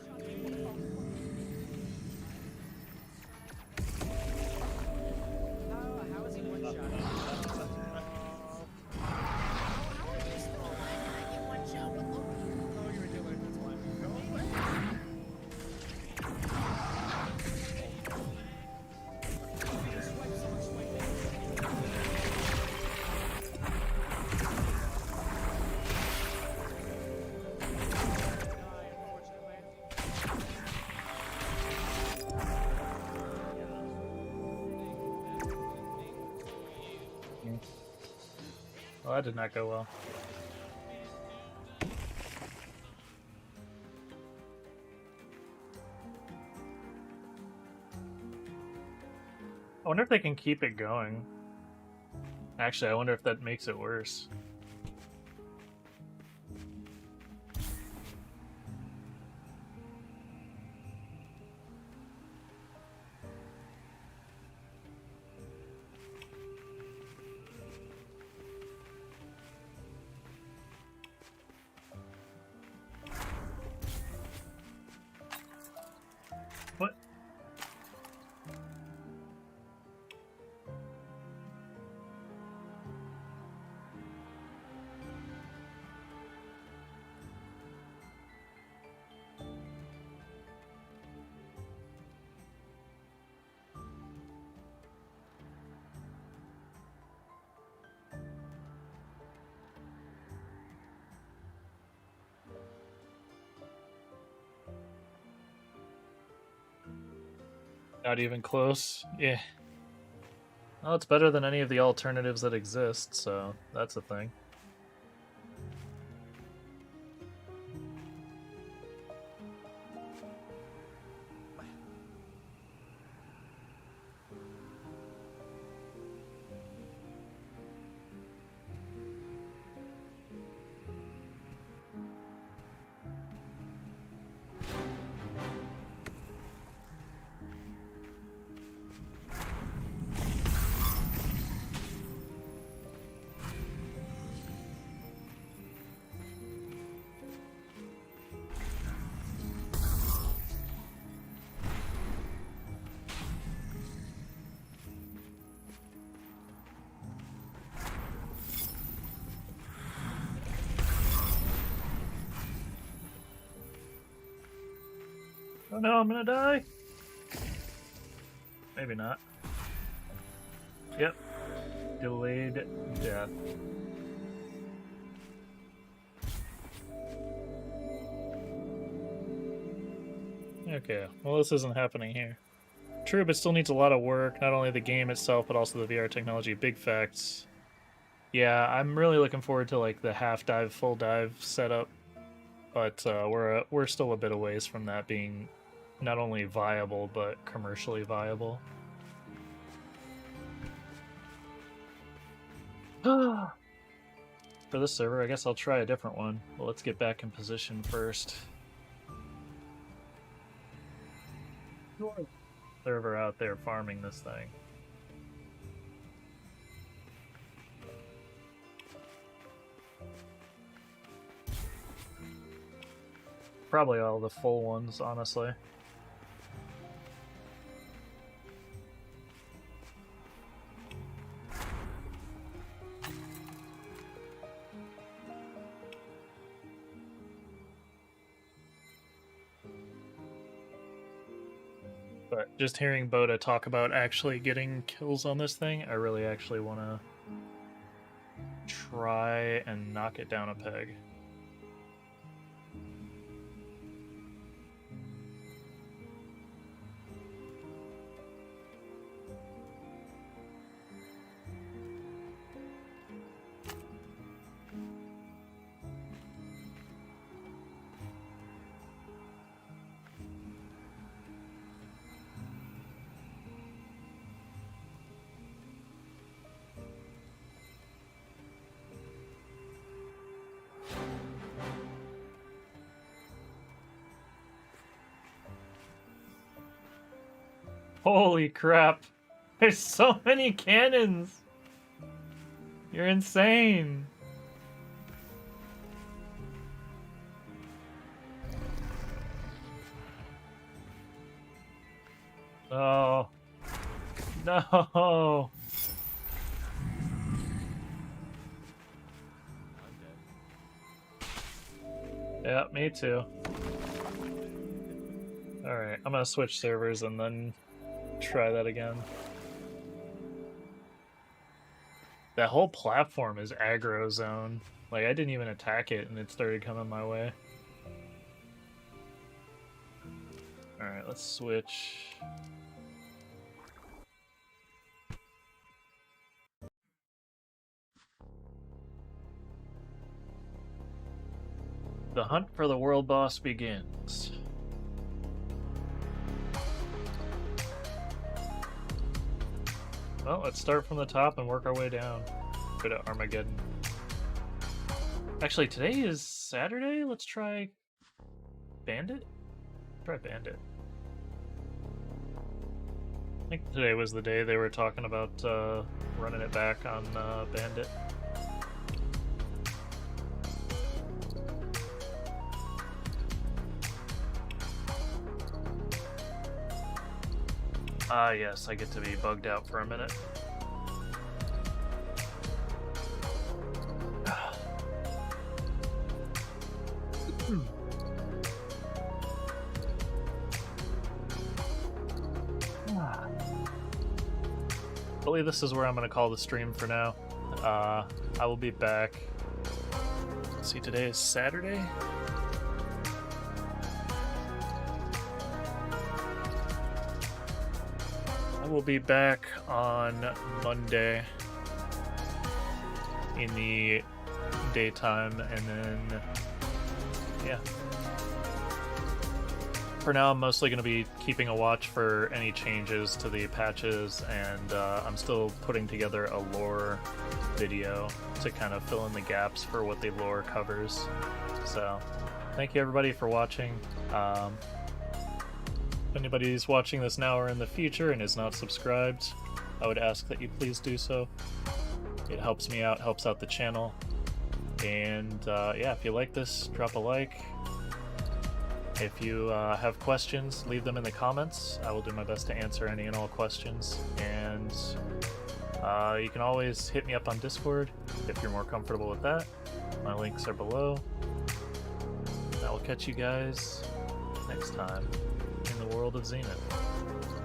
How is he one shot? Well, that did not go well. I wonder if they can keep it going. Actually, I wonder if that makes it worse. What? Not even close. Yeah. Well, it's better than any of the alternatives that exist, so that's a thing. Oh no, I'm gonna die! Maybe not. Yep. Delayed death. Okay, well this isn't happening here. True, but still needs a lot of work, not only the game itself, but also the VR technology. Big facts. Yeah, I'm really looking forward to like the half dive, full dive setup, but we're still a bit a ways from that being not only viable, but commercially viable. For this server, I guess I'll try a different one. Well, let's get back in position first. Server out there farming this thing. Probably all the full ones, honestly. But just hearing Boda talk about actually getting kills on this thing, I really actually want to try and knock it down a peg. Holy crap! There's so many cannons! You're insane! Oh. No! Yeah, me too. Alright, I'm gonna switch servers and then try that again. That whole platform is aggro zone. Like, I didn't even attack it and it started coming my way. Alright, let's switch. The hunt for the world boss begins. Well, let's start from the top and work our way down. Go to Armageddon. Actually, today is Saturday? Let's try Bandit? Try Bandit. I think today was the day they were talking about running it back on Bandit. Ah, yes, I get to be bugged out for a minute. I believe this is where I'm going to call the stream for now. I will be back. Let's see, today is Saturday? I will be back on Monday in the daytime, and then, yeah. For now, I'm mostly going to be keeping a watch for any changes to the patches, and I'm still putting together a lore video to kind of fill in the gaps for what the lore covers. So, thank you everybody for watching. If anybody's watching this now or in the future and is not subscribed, I would ask that you please do so. It helps me out, helps out the channel. And yeah, if you like this, drop a like. If you have questions, leave them in the comments. I will do my best to answer any and all questions. And you can always hit me up on Discord if you're more comfortable with that. My links are below. I will catch you guys next time. the world of Zenith.